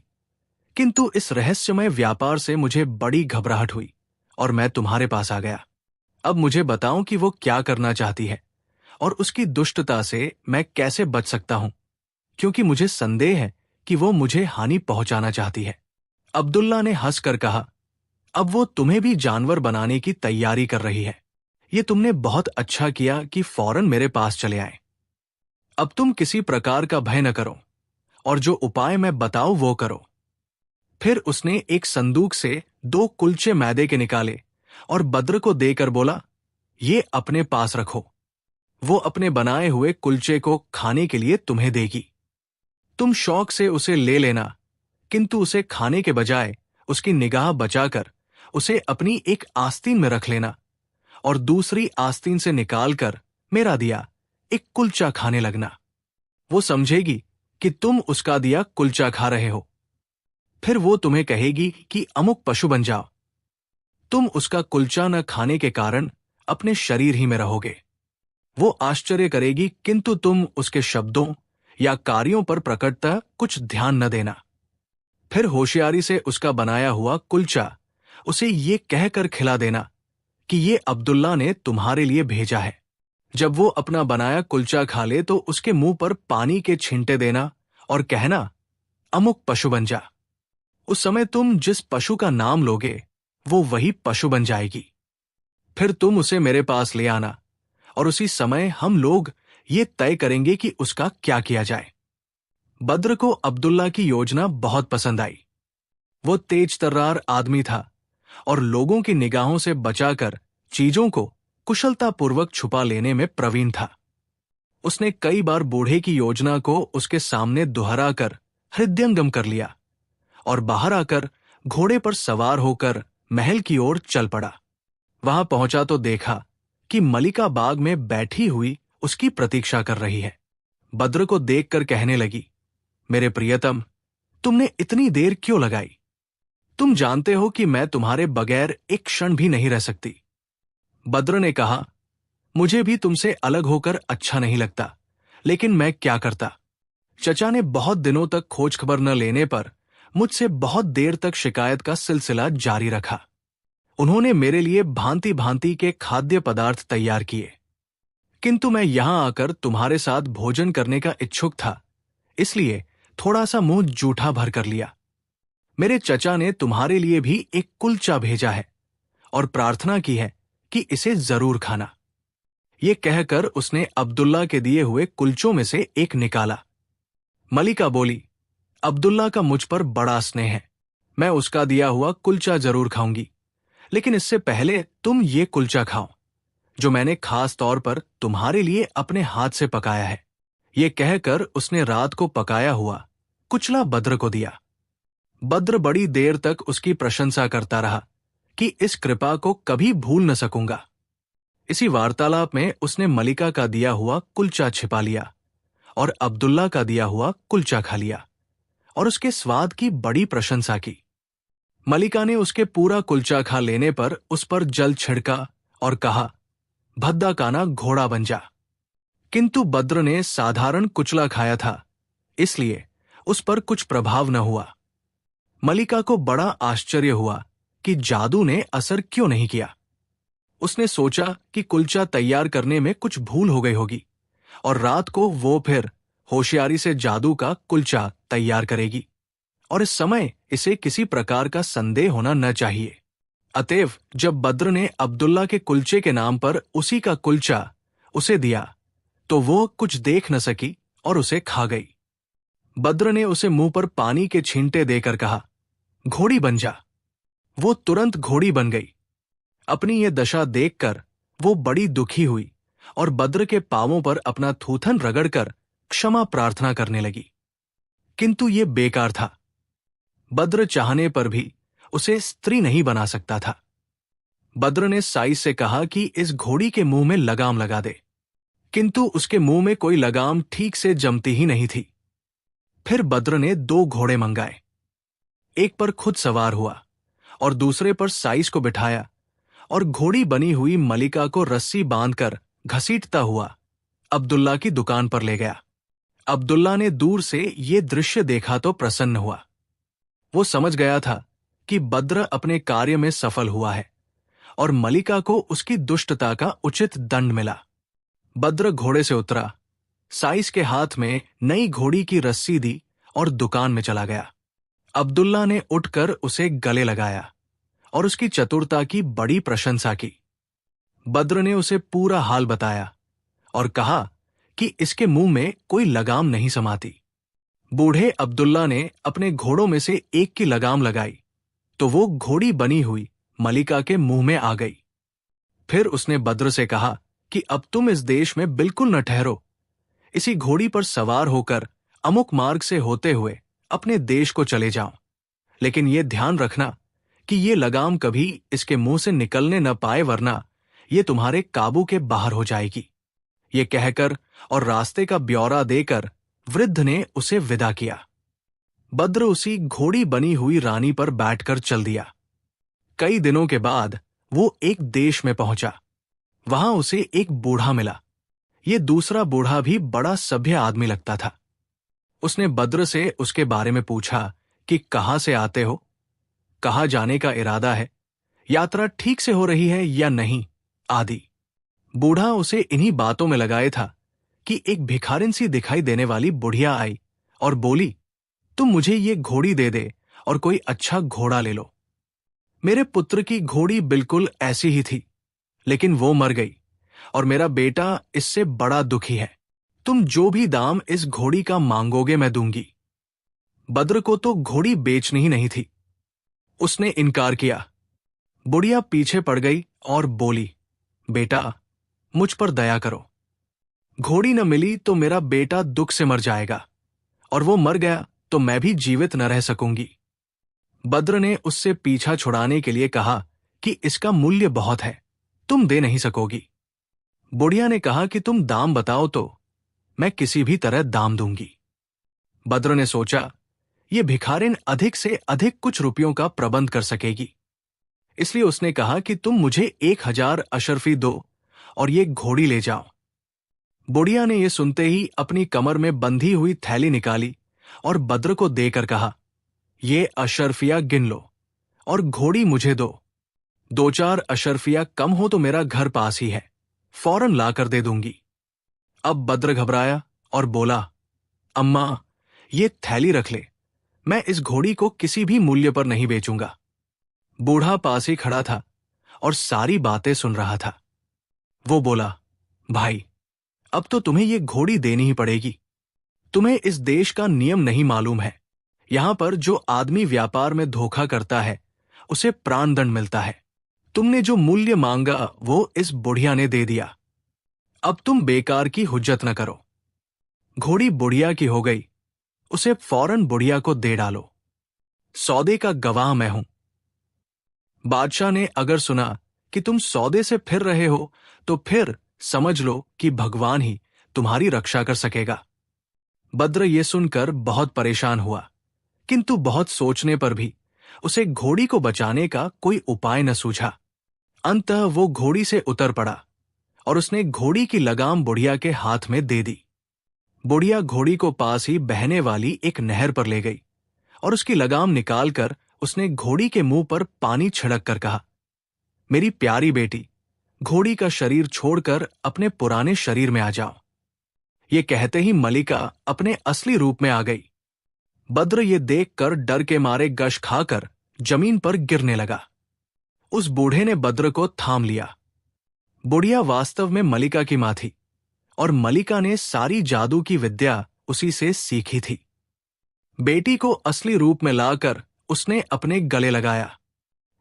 किंतु इस रहस्यमय व्यापार से मुझे बड़ी घबराहट हुई और मैं तुम्हारे पास आ गया। अब मुझे बताओ कि वो क्या करना चाहती है और उसकी दुष्टता से मैं कैसे बच सकता हूं, क्योंकि मुझे संदेह है कि वो मुझे हानि पहुंचाना चाहती है। अब्दुल्ला ने हंसकर कहा, अब वो तुम्हें भी जानवर बनाने की तैयारी कर रही है। ये तुमने बहुत अच्छा किया कि फौरन मेरे पास चले आए। अब तुम किसी प्रकार का भय न करो और जो उपाय मैं बताऊं वो करो। फिर उसने एक संदूक से 2 कुलचे मैदे के निकाले और बद्र को देकर बोला, ये अपने पास रखो। वो अपने बनाए हुए कुलचे को खाने के लिए तुम्हें देगी। तुम शौक से उसे ले लेना, किंतु उसे खाने के बजाय उसकी निगाह बचाकर उसे अपनी एक आस्तीन में रख लेना और दूसरी आस्तीन से निकालकर मेरा दिया एक कुलचा खाने लगना। वो समझेगी कि तुम उसका दिया कुलचा खा रहे हो। फिर वो तुम्हें कहेगी कि अमुक पशु बन जाओ। तुम उसका कुलचा न खाने के कारण अपने शरीर ही में रहोगे। वो आश्चर्य करेगी, किंतु तुम उसके शब्दों या कार्यों पर प्रकटतः कुछ ध्यान न देना। फिर होशियारी से उसका बनाया हुआ कुलचा उसे ये कहकर खिला देना कि ये अब्दुल्ला ने तुम्हारे लिए भेजा है। जब वो अपना बनाया कुलचा खा ले तो उसके मुंह पर पानी के छींटे देना और कहना, अमुक पशु बन जा। उस समय तुम जिस पशु का नाम लोगे वो वही पशु बन जाएगी। फिर तुम उसे मेरे पास ले आना और उसी समय हम लोग ये तय करेंगे कि उसका क्या किया जाए। बद्र को अब्दुल्ला की योजना बहुत पसंद आई। वो तेज तर्रार आदमी था और लोगों की निगाहों से बचाकर चीजों को कुशलतापूर्वक छुपा लेने में प्रवीण था। उसने कई बार बूढ़े की योजना को उसके सामने दोहराकर हृदयंगम कर लिया और बाहर आकर घोड़े पर सवार होकर महल की ओर चल पड़ा। वहां पहुंचा तो देखा कि मलिका बाग में बैठी हुई उसकी प्रतीक्षा कर रही है। बद्र को देखकर कहने लगी, मेरे प्रियतम, तुमने इतनी देर क्यों लगाई? तुम जानते हो कि मैं तुम्हारे बगैर एक क्षण भी नहीं रह सकती। बद्र ने कहा, मुझे भी तुमसे अलग होकर अच्छा नहीं लगता, लेकिन मैं क्या करता। चचा ने बहुत दिनों तक खोज खबर न लेने पर मुझसे बहुत देर तक शिकायत का सिलसिला जारी रखा। उन्होंने मेरे लिए भांति भांति के खाद्य पदार्थ तैयार किए, किंतु मैं यहां आकर तुम्हारे साथ भोजन करने का इच्छुक था, इसलिए थोड़ा सा मुंह जूठा भर कर लिया। मेरे चचा ने तुम्हारे लिए भी एक कुलचा भेजा है और प्रार्थना की है कि इसे जरूर खाना। ये कहकर उसने अब्दुल्ला के दिए हुए कुलचों में से एक निकाला। मलिका बोली, अब्दुल्ला का मुझ पर बड़ा स्नेह है, मैं उसका दिया हुआ कुलचा जरूर खाऊंगी, लेकिन इससे पहले तुम ये कुलचा खाओ जो मैंने खास तौर पर तुम्हारे लिए अपने हाथ से पकाया है। ये कहकर उसने रात को पकाया हुआ कुचला बद्र को दिया। बद्र बड़ी देर तक उसकी प्रशंसा करता रहा कि इस कृपा को कभी भूल न सकूंगा। इसी वार्तालाप में उसने मलिका का दिया हुआ कुलचा छिपा लिया और अब्दुल्ला का दिया हुआ कुलचा खा लिया और उसके स्वाद की बड़ी प्रशंसा की। मलिका ने उसके पूरा कुलचा खा लेने पर उस पर जल छिड़का और कहा, भद्दा काना घोड़ा बन जा। किंतु बद्र ने साधारण कुचला खाया था, इसलिए उस पर कुछ प्रभाव न हुआ। मलिका को बड़ा आश्चर्य हुआ कि जादू ने असर क्यों नहीं किया। उसने सोचा कि कुलचा तैयार करने में कुछ भूल हो गई होगी और रात को वो फिर होशियारी से जादू का कुलचा तैयार करेगी और इस समय इसे किसी प्रकार का संदेह होना न चाहिए। अतएव जब बद्र ने अब्दुल्ला के कुलचे के नाम पर उसी का कुलचा उसे दिया तो वो कुछ देख न सकी और उसे खा गई। बद्र ने उसे मुंह पर पानी के छींटे देकर कहा, घोड़ी बन जा। वो तुरंत घोड़ी बन गई। अपनी ये दशा देखकर वो बड़ी दुखी हुई और बद्र के पांवों पर अपना थूथन रगड़कर क्षमा प्रार्थना करने लगी। किंतु ये बेकार था। बद्र चाहने पर भी उसे स्त्री नहीं बना सकता था। बद्र ने साई से कहा कि इस घोड़ी के मुंह में लगाम लगा दे, किंतु उसके मुंह में कोई लगाम ठीक से जमती ही नहीं थी। फिर बद्र ने 2 घोड़े मंगाए, एक पर खुद सवार हुआ और दूसरे पर साइस को बिठाया और घोड़ी बनी हुई मलिका को रस्सी बांधकर घसीटता हुआ अब्दुल्ला की दुकान पर ले गया। अब्दुल्ला ने दूर से ये दृश्य देखा तो प्रसन्न हुआ। वो समझ गया था कि बद्र अपने कार्य में सफल हुआ है और मलिका को उसकी दुष्टता का उचित दंड मिला। बद्र घोड़े से उतरा, साइस के हाथ में नई घोड़ी की रस्सी दी और दुकान में चला गया। अब्दुल्ला ने उठकर उसे गले लगाया और उसकी चतुरता की बड़ी प्रशंसा की। बद्र ने उसे पूरा हाल बताया और कहा कि इसके मुंह में कोई लगाम नहीं समाती। बूढ़े अब्दुल्ला ने अपने घोड़ों में से एक की लगाम लगाई तो वो घोड़ी बनी हुई मलिका के मुंह में आ गई। फिर उसने बद्र से कहा कि अब तुम इस देश में बिल्कुल न ठहरो, इसी घोड़ी पर सवार होकर अमुक मार्ग से होते हुए अपने देश को चले जाओ, लेकिन ये ध्यान रखना कि ये लगाम कभी इसके मुंह से निकलने न पाए, वरना ये तुम्हारे काबू के बाहर हो जाएगी। ये कहकर और रास्ते का ब्यौरा देकर वृद्ध ने उसे विदा किया। बद्र उसी घोड़ी बनी हुई रानी पर बैठकर चल दिया। कई दिनों के बाद वो एक देश में पहुंचा। वहां उसे एक बूढ़ा मिला। ये दूसरा बूढ़ा भी बड़ा सभ्य आदमी लगता था। उसने बद्र से उसके बारे में पूछा कि कहाँ से आते हो, कहाँ जाने का इरादा है, यात्रा ठीक से हो रही है या नहीं, आदि। बूढ़ा उसे इन्हीं बातों में लगाए था कि एक भिखारिन सी दिखाई देने वाली बुढ़िया आई और बोली, तुम मुझे ये घोड़ी दे दे और कोई अच्छा घोड़ा ले लो। मेरे पुत्र की घोड़ी बिल्कुल ऐसी ही थी, लेकिन वो मर गई और मेरा बेटा इससे बड़ा दुखी है। तुम जो भी दाम इस घोड़ी का मांगोगे मैं दूंगी। बद्र को तो घोड़ी बेचनी ही नहीं थी। उसने इनकार किया। बुढ़िया पीछे पड़ गई और बोली, बेटा मुझ पर दया करो। घोड़ी न मिली तो मेरा बेटा दुख से मर जाएगा और वो मर गया तो मैं भी जीवित न रह सकूंगी। बद्र ने उससे पीछा छुड़ाने के लिए कहा कि इसका मूल्य बहुत है, तुम दे नहीं सकोगी। बुढ़िया ने कहा कि तुम दाम बताओ तो मैं किसी भी तरह दाम दूंगी। बद्र ने सोचा ये भिखारिन अधिक से अधिक कुछ रुपयों का प्रबंध कर सकेगी, इसलिए उसने कहा कि तुम मुझे 1000 अशर्फी दो और ये घोड़ी ले जाओ। बुढ़िया ने यह सुनते ही अपनी कमर में बंधी हुई थैली निकाली और बद्र को देकर कहा, ये अशर्फिया गिन लो और घोड़ी मुझे दो। 2-4 अशर्फिया कम हो तो मेरा घर पास ही है, फौरन लाकर दे दूंगी। अब बद्र घबराया और बोला, अम्मा ये थैली रख ले, मैं इस घोड़ी को किसी भी मूल्य पर नहीं बेचूंगा। बूढ़ा पास ही खड़ा था और सारी बातें सुन रहा था। वो बोला, भाई अब तो तुम्हें ये घोड़ी देनी ही पड़ेगी। तुम्हें इस देश का नियम नहीं मालूम है। यहां पर जो आदमी व्यापार में धोखा करता है उसे प्राणदंड मिलता है। तुमने जो मूल्य मांगा वो इस बुढ़िया ने दे दिया। अब तुम बेकार की हुज्जत न करो। घोड़ी बुढ़िया की हो गई, उसे फौरन बुढ़िया को दे डालो। सौदे का गवाह मैं हूं। बादशाह ने अगर सुना कि तुम सौदे से फिर रहे हो तो फिर समझ लो कि भगवान ही तुम्हारी रक्षा कर सकेगा। बद्र ये सुनकर बहुत परेशान हुआ, किंतु बहुत सोचने पर भी उसे घोड़ी को बचाने का कोई उपाय न सूझा। अंततः वो घोड़ी से उतर पड़ा और उसने घोड़ी की लगाम बुढ़िया के हाथ में दे दी। बुढ़िया घोड़ी को पास ही बहने वाली एक नहर पर ले गई और उसकी लगाम निकालकर उसने घोड़ी के मुंह पर पानी छिड़क कर कहा, मेरी प्यारी बेटी, घोड़ी का शरीर छोड़कर अपने पुराने शरीर में आ जाओ। ये कहते ही मलिका अपने असली रूप में आ गई। बद्र ये देखकर डर के मारे गश खाकर जमीन पर गिरने लगा। उस बूढ़े ने बद्र को थाम लिया। बुढ़िया वास्तव में मलिका की मां थी और मलिका ने सारी जादू की विद्या उसी से सीखी थी। बेटी को असली रूप में लाकर उसने अपने गले लगाया।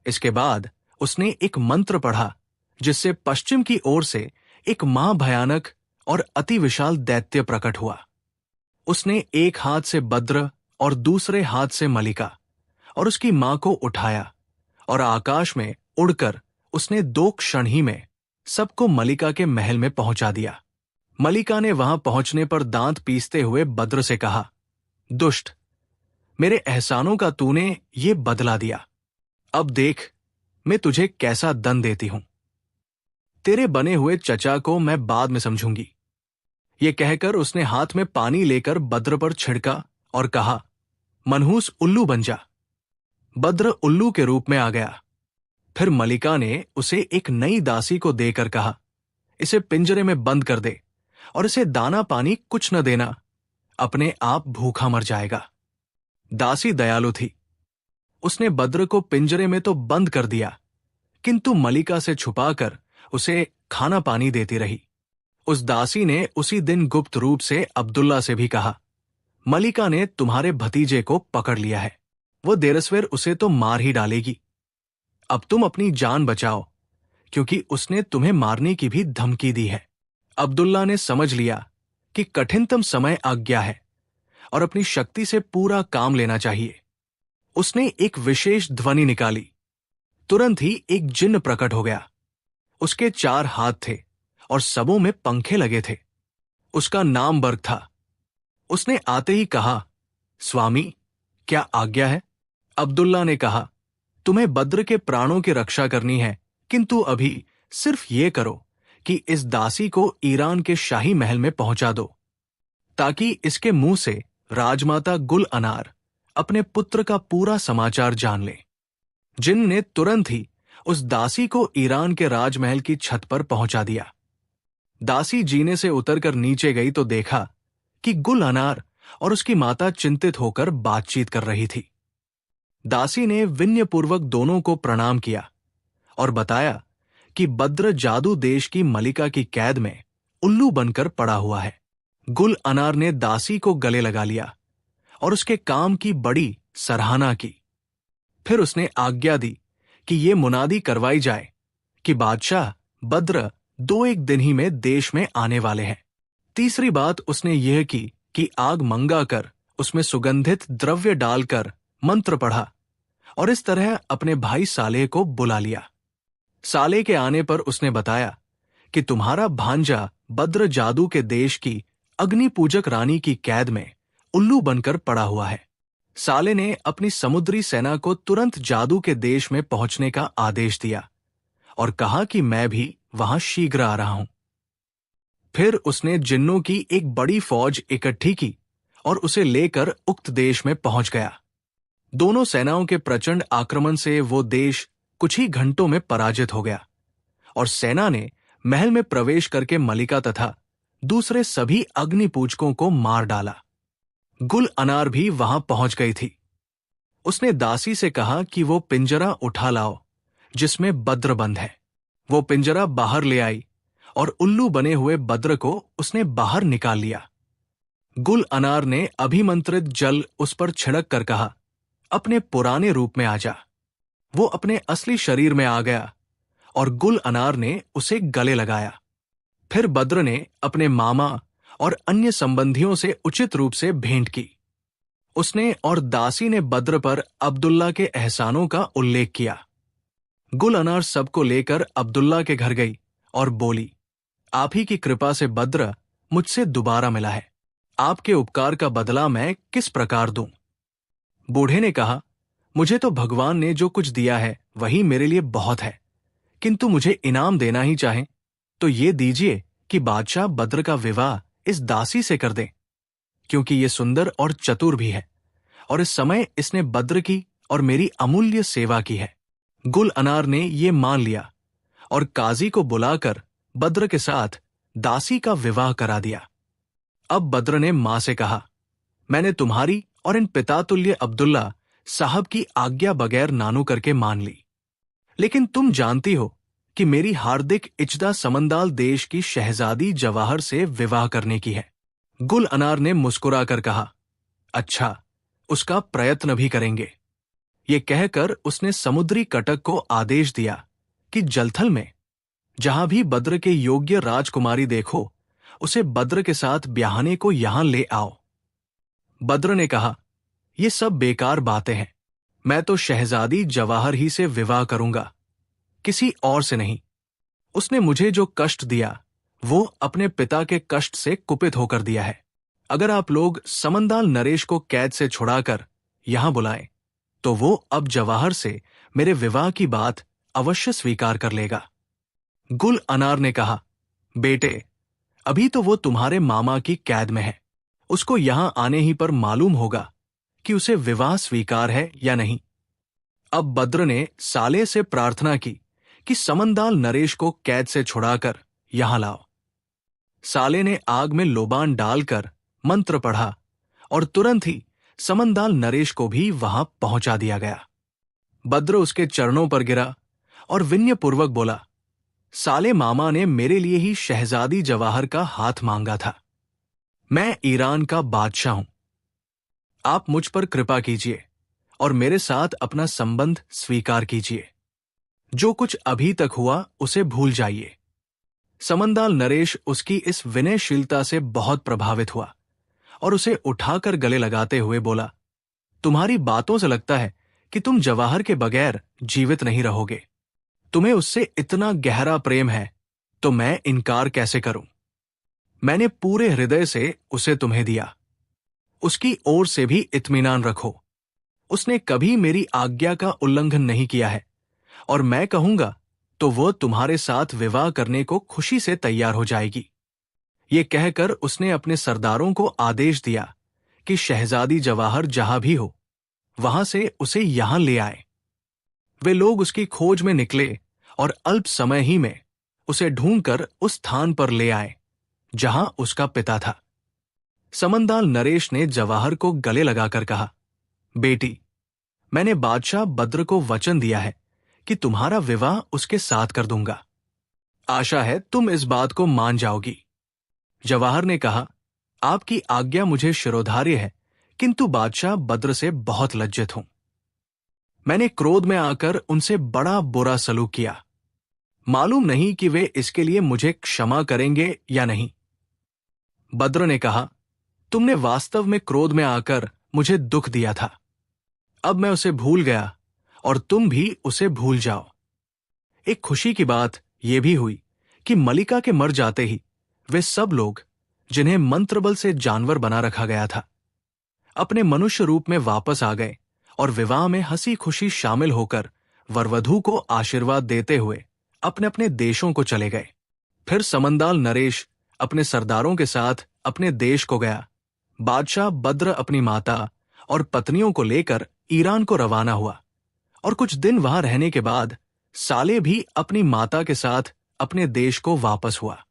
इसके बाद उसने एक मंत्र पढ़ा जिससे पश्चिम की ओर से एक महाभयानक और अति विशाल दैत्य प्रकट हुआ। उसने एक हाथ से बद्र और दूसरे हाथ से मलिका और उसकी मां को उठाया और आकाश में उड़कर उसने 2 क्षण ही में सबको मलिका के महल में पहुंचा दिया। मलिका ने वहां पहुंचने पर दांत पीसते हुए बद्र से कहा, दुष्ट, मेरे एहसानों का तूने ये बदला दिया। अब देख मैं तुझे कैसा दंड देती हूं। तेरे बने हुए चचा को मैं बाद में समझूंगी। ये कहकर उसने हाथ में पानी लेकर बद्र पर छिड़का और कहा, मनहूस उल्लू बन जा। बद्र उल्लू के रूप में आ गया। फिर मलिका ने उसे एक नई दासी को देकर कहा, इसे पिंजरे में बंद कर दे और इसे दाना पानी कुछ न देना, अपने आप भूखा मर जाएगा। दासी दयालु थी। उसने बद्र को पिंजरे में तो बंद कर दिया, किंतु मलिका से छुपाकर उसे खाना पानी देती रही। उस दासी ने उसी दिन गुप्त रूप से अब्दुल्ला से भी कहा, मलिका ने तुम्हारे भतीजे को पकड़ लिया है, वो देरसवेर उसे तो मार ही डालेगी। अब तुम अपनी जान बचाओ, क्योंकि उसने तुम्हें मारने की भी धमकी दी है। अब्दुल्ला ने समझ लिया कि कठिनतम समय आ गया है और अपनी शक्ति से पूरा काम लेना चाहिए। उसने एक विशेष ध्वनि निकाली। तुरंत ही एक जिन्न प्रकट हो गया। उसके 4 हाथ थे और सबों में पंखे लगे थे। उसका नाम बर्ग था। उसने आते ही कहा, स्वामी, क्या आज्ञा है? अब्दुल्ला ने कहा, तुम्हें बद्र के प्राणों की रक्षा करनी है, किंतु अभी सिर्फ ये करो कि इस दासी को ईरान के शाही महल में पहुंचा दो, ताकि इसके मुंह से राजमाता गुल अनार अपने पुत्र का पूरा समाचार जान ले। जिन्न ने तुरंत ही उस दासी को ईरान के राजमहल की छत पर पहुंचा दिया। दासी जीने से उतरकर नीचे गई तो देखा कि गुल अनार और उसकी माता चिंतित होकर बातचीत कर रही थी। दासी ने विनयपूर्वक दोनों को प्रणाम किया और बताया कि बद्र जादू देश की मलिका की कैद में उल्लू बनकर पड़ा हुआ है। गुल अनार ने दासी को गले लगा लिया और उसके काम की बड़ी सराहना की। फिर उसने आज्ञा दी कि ये मुनादी करवाई जाए कि बादशाह बद्र 2-1 दिन ही में देश में आने वाले हैं। तीसरी बात उसने यह की कि आग मंगा कर उसमें सुगंधित द्रव्य डालकर मंत्र पढ़ा और इस तरह अपने भाई सालेह को बुला लिया। सालेह के आने पर उसने बताया कि तुम्हारा भांजा बद्र जादू के देश की अग्नि पूजक रानी की कैद में उल्लू बनकर पड़ा हुआ है। सालेह ने अपनी समुद्री सेना को तुरंत जादू के देश में पहुंचने का आदेश दिया और कहा कि मैं भी वहां शीघ्र आ रहा हूं। फिर उसने जिन्नों की एक बड़ी फौज इकट्ठी की और उसे लेकर उक्त देश में पहुंच गया। दोनों सेनाओं के प्रचंड आक्रमण से वो देश कुछ ही घंटों में पराजित हो गया और सेना ने महल में प्रवेश करके मलिका तथा दूसरे सभी अग्नि पूजकों को मार डाला। गुल अनार भी वहां पहुंच गई थी। उसने दासी से कहा कि वो पिंजरा उठा लाओ जिसमें बद्र बंद है। वो पिंजरा बाहर ले आई और उल्लू बने हुए बद्र को उसने बाहर निकाल लिया। गुल अनार ने अभिमंत्रित जल उस पर छिड़क कर कहा, अपने पुराने रूप में आ जा। वो अपने असली शरीर में आ गया और गुल अनार ने उसे गले लगाया। फिर बद्र ने अपने मामा और अन्य संबंधियों से उचित रूप से भेंट की। उसने और दासी ने बद्र पर अब्दुल्ला के एहसानों का उल्लेख किया। गुल अनार सबको लेकर अब्दुल्ला के घर गई और बोली, आप ही की कृपा से बद्र मुझसे दोबारा मिला है। आपके उपकार का बदला मैं किस प्रकार दूं? बूढ़े ने कहा, मुझे तो भगवान ने जो कुछ दिया है वही मेरे लिए बहुत है, किंतु मुझे इनाम देना ही चाहें तो ये दीजिए कि बादशाह बद्र का विवाह इस दासी से कर दें, क्योंकि ये सुंदर और चतुर भी है और इस समय इसने बद्र की और मेरी अमूल्य सेवा की है। गुल अनार ने ये मान लिया और काजी को बुलाकर बद्र के साथ दासी का विवाह करा दिया। अब बद्र ने मां से कहा, मैंने तुम्हारी और इन पितातुल्य अब्दुल्ला साहब की आज्ञा बगैर नानू करके मान ली, लेकिन तुम जानती हो कि मेरी हार्दिक इच्छा समंदाल देश की शहजादी जवाहर से विवाह करने की है। गुल अनार ने मुस्कुराकर कहा, अच्छा, उसका प्रयत्न भी करेंगे। ये कहकर उसने समुद्री कटक को आदेश दिया कि जलथल में जहां भी बद्र के योग्य राजकुमारी देखो, उसे बद्र के साथ ब्याहने को यहां ले आओ। बद्र ने कहा, ये सब बेकार बातें हैं। मैं तो शहजादी जवाहर ही से विवाह करूंगा, किसी और से नहीं। उसने मुझे जो कष्ट दिया वो अपने पिता के कष्ट से कुपित होकर दिया है। अगर आप लोग समंदाल नरेश को कैद से छुड़ाकर यहां बुलाएं, तो वो अब जवाहर से मेरे विवाह की बात अवश्य स्वीकार कर लेगा। गुल अनार ने कहा, बेटे, अभी तो वो तुम्हारे मामा की कैद में है। उसको यहां आने ही पर मालूम होगा कि उसे विवाह स्वीकार है या नहीं। अब बद्र ने साले से प्रार्थना की कि समंदाल नरेश को कैद से छुड़ाकर यहां लाओ। साले ने आग में लोबान डालकर मंत्र पढ़ा और तुरंत ही समंदाल नरेश को भी वहां पहुंचा दिया गया। बद्र उसके चरणों पर गिरा और विनयपूर्वक बोला, साले मामा ने मेरे लिए ही शहजादी जवाहर का हाथ मांगा था। मैं ईरान का बादशाह हूं। आप मुझ पर कृपा कीजिए और मेरे साथ अपना संबंध स्वीकार कीजिए। जो कुछ अभी तक हुआ उसे भूल जाइए। समंदाल नरेश उसकी इस विनयशीलता से बहुत प्रभावित हुआ और उसे उठाकर गले लगाते हुए बोला, तुम्हारी बातों से लगता है कि तुम जवाहर के बगैर जीवित नहीं रहोगे। तुम्हें उससे इतना गहरा प्रेम है तो मैं इनकार कैसे करूं। मैंने पूरे हृदय से उसे तुम्हें दिया। उसकी ओर से भी इत्मीनान रखो। उसने कभी मेरी आज्ञा का उल्लंघन नहीं किया है और मैं कहूंगा तो वो तुम्हारे साथ विवाह करने को खुशी से तैयार हो जाएगी। ये कहकर उसने अपने सरदारों को आदेश दिया कि शहजादी जवाहर जहां भी हो वहां से उसे यहां ले आए। वे लोग उसकी खोज में निकले और अल्प समय ही में उसे ढूंढकर उस स्थान पर ले आए जहां उसका पिता था। समंदाल नरेश ने जवाहर को गले लगाकर कहा, बेटी, मैंने बादशाह बद्र को वचन दिया है कि तुम्हारा विवाह उसके साथ कर दूंगा। आशा है तुम इस बात को मान जाओगी। जवाहर ने कहा, आपकी आज्ञा मुझे शिरोधार्य है, किंतु बादशाह बद्र से बहुत लज्जित हूं। मैंने क्रोध में आकर उनसे बड़ा बुरा सलूक किया। मालूम नहीं कि वे इसके लिए मुझे क्षमा करेंगे या नहीं। बद्र ने कहा, तुमने वास्तव में क्रोध में आकर मुझे दुख दिया था। अब मैं उसे भूल गया और तुम भी उसे भूल जाओ। एक खुशी की बात यह भी हुई कि मलिका के मर जाते ही वे सब लोग जिन्हें मंत्रबल से जानवर बना रखा गया था, अपने मनुष्य रूप में वापस आ गए और विवाह में हंसी खुशी शामिल होकर वरवधू को आशीर्वाद देते हुए अपने अपने देशों को चले गए। फिर समंदाल नरेश अपने सरदारों के साथ अपने देश को गया। बादशाह बद्र अपनी माता और पत्नियों को लेकर ईरान को रवाना हुआ और कुछ दिन वहां रहने के बाद साले भी अपनी माता के साथ अपने देश को वापस हुआ।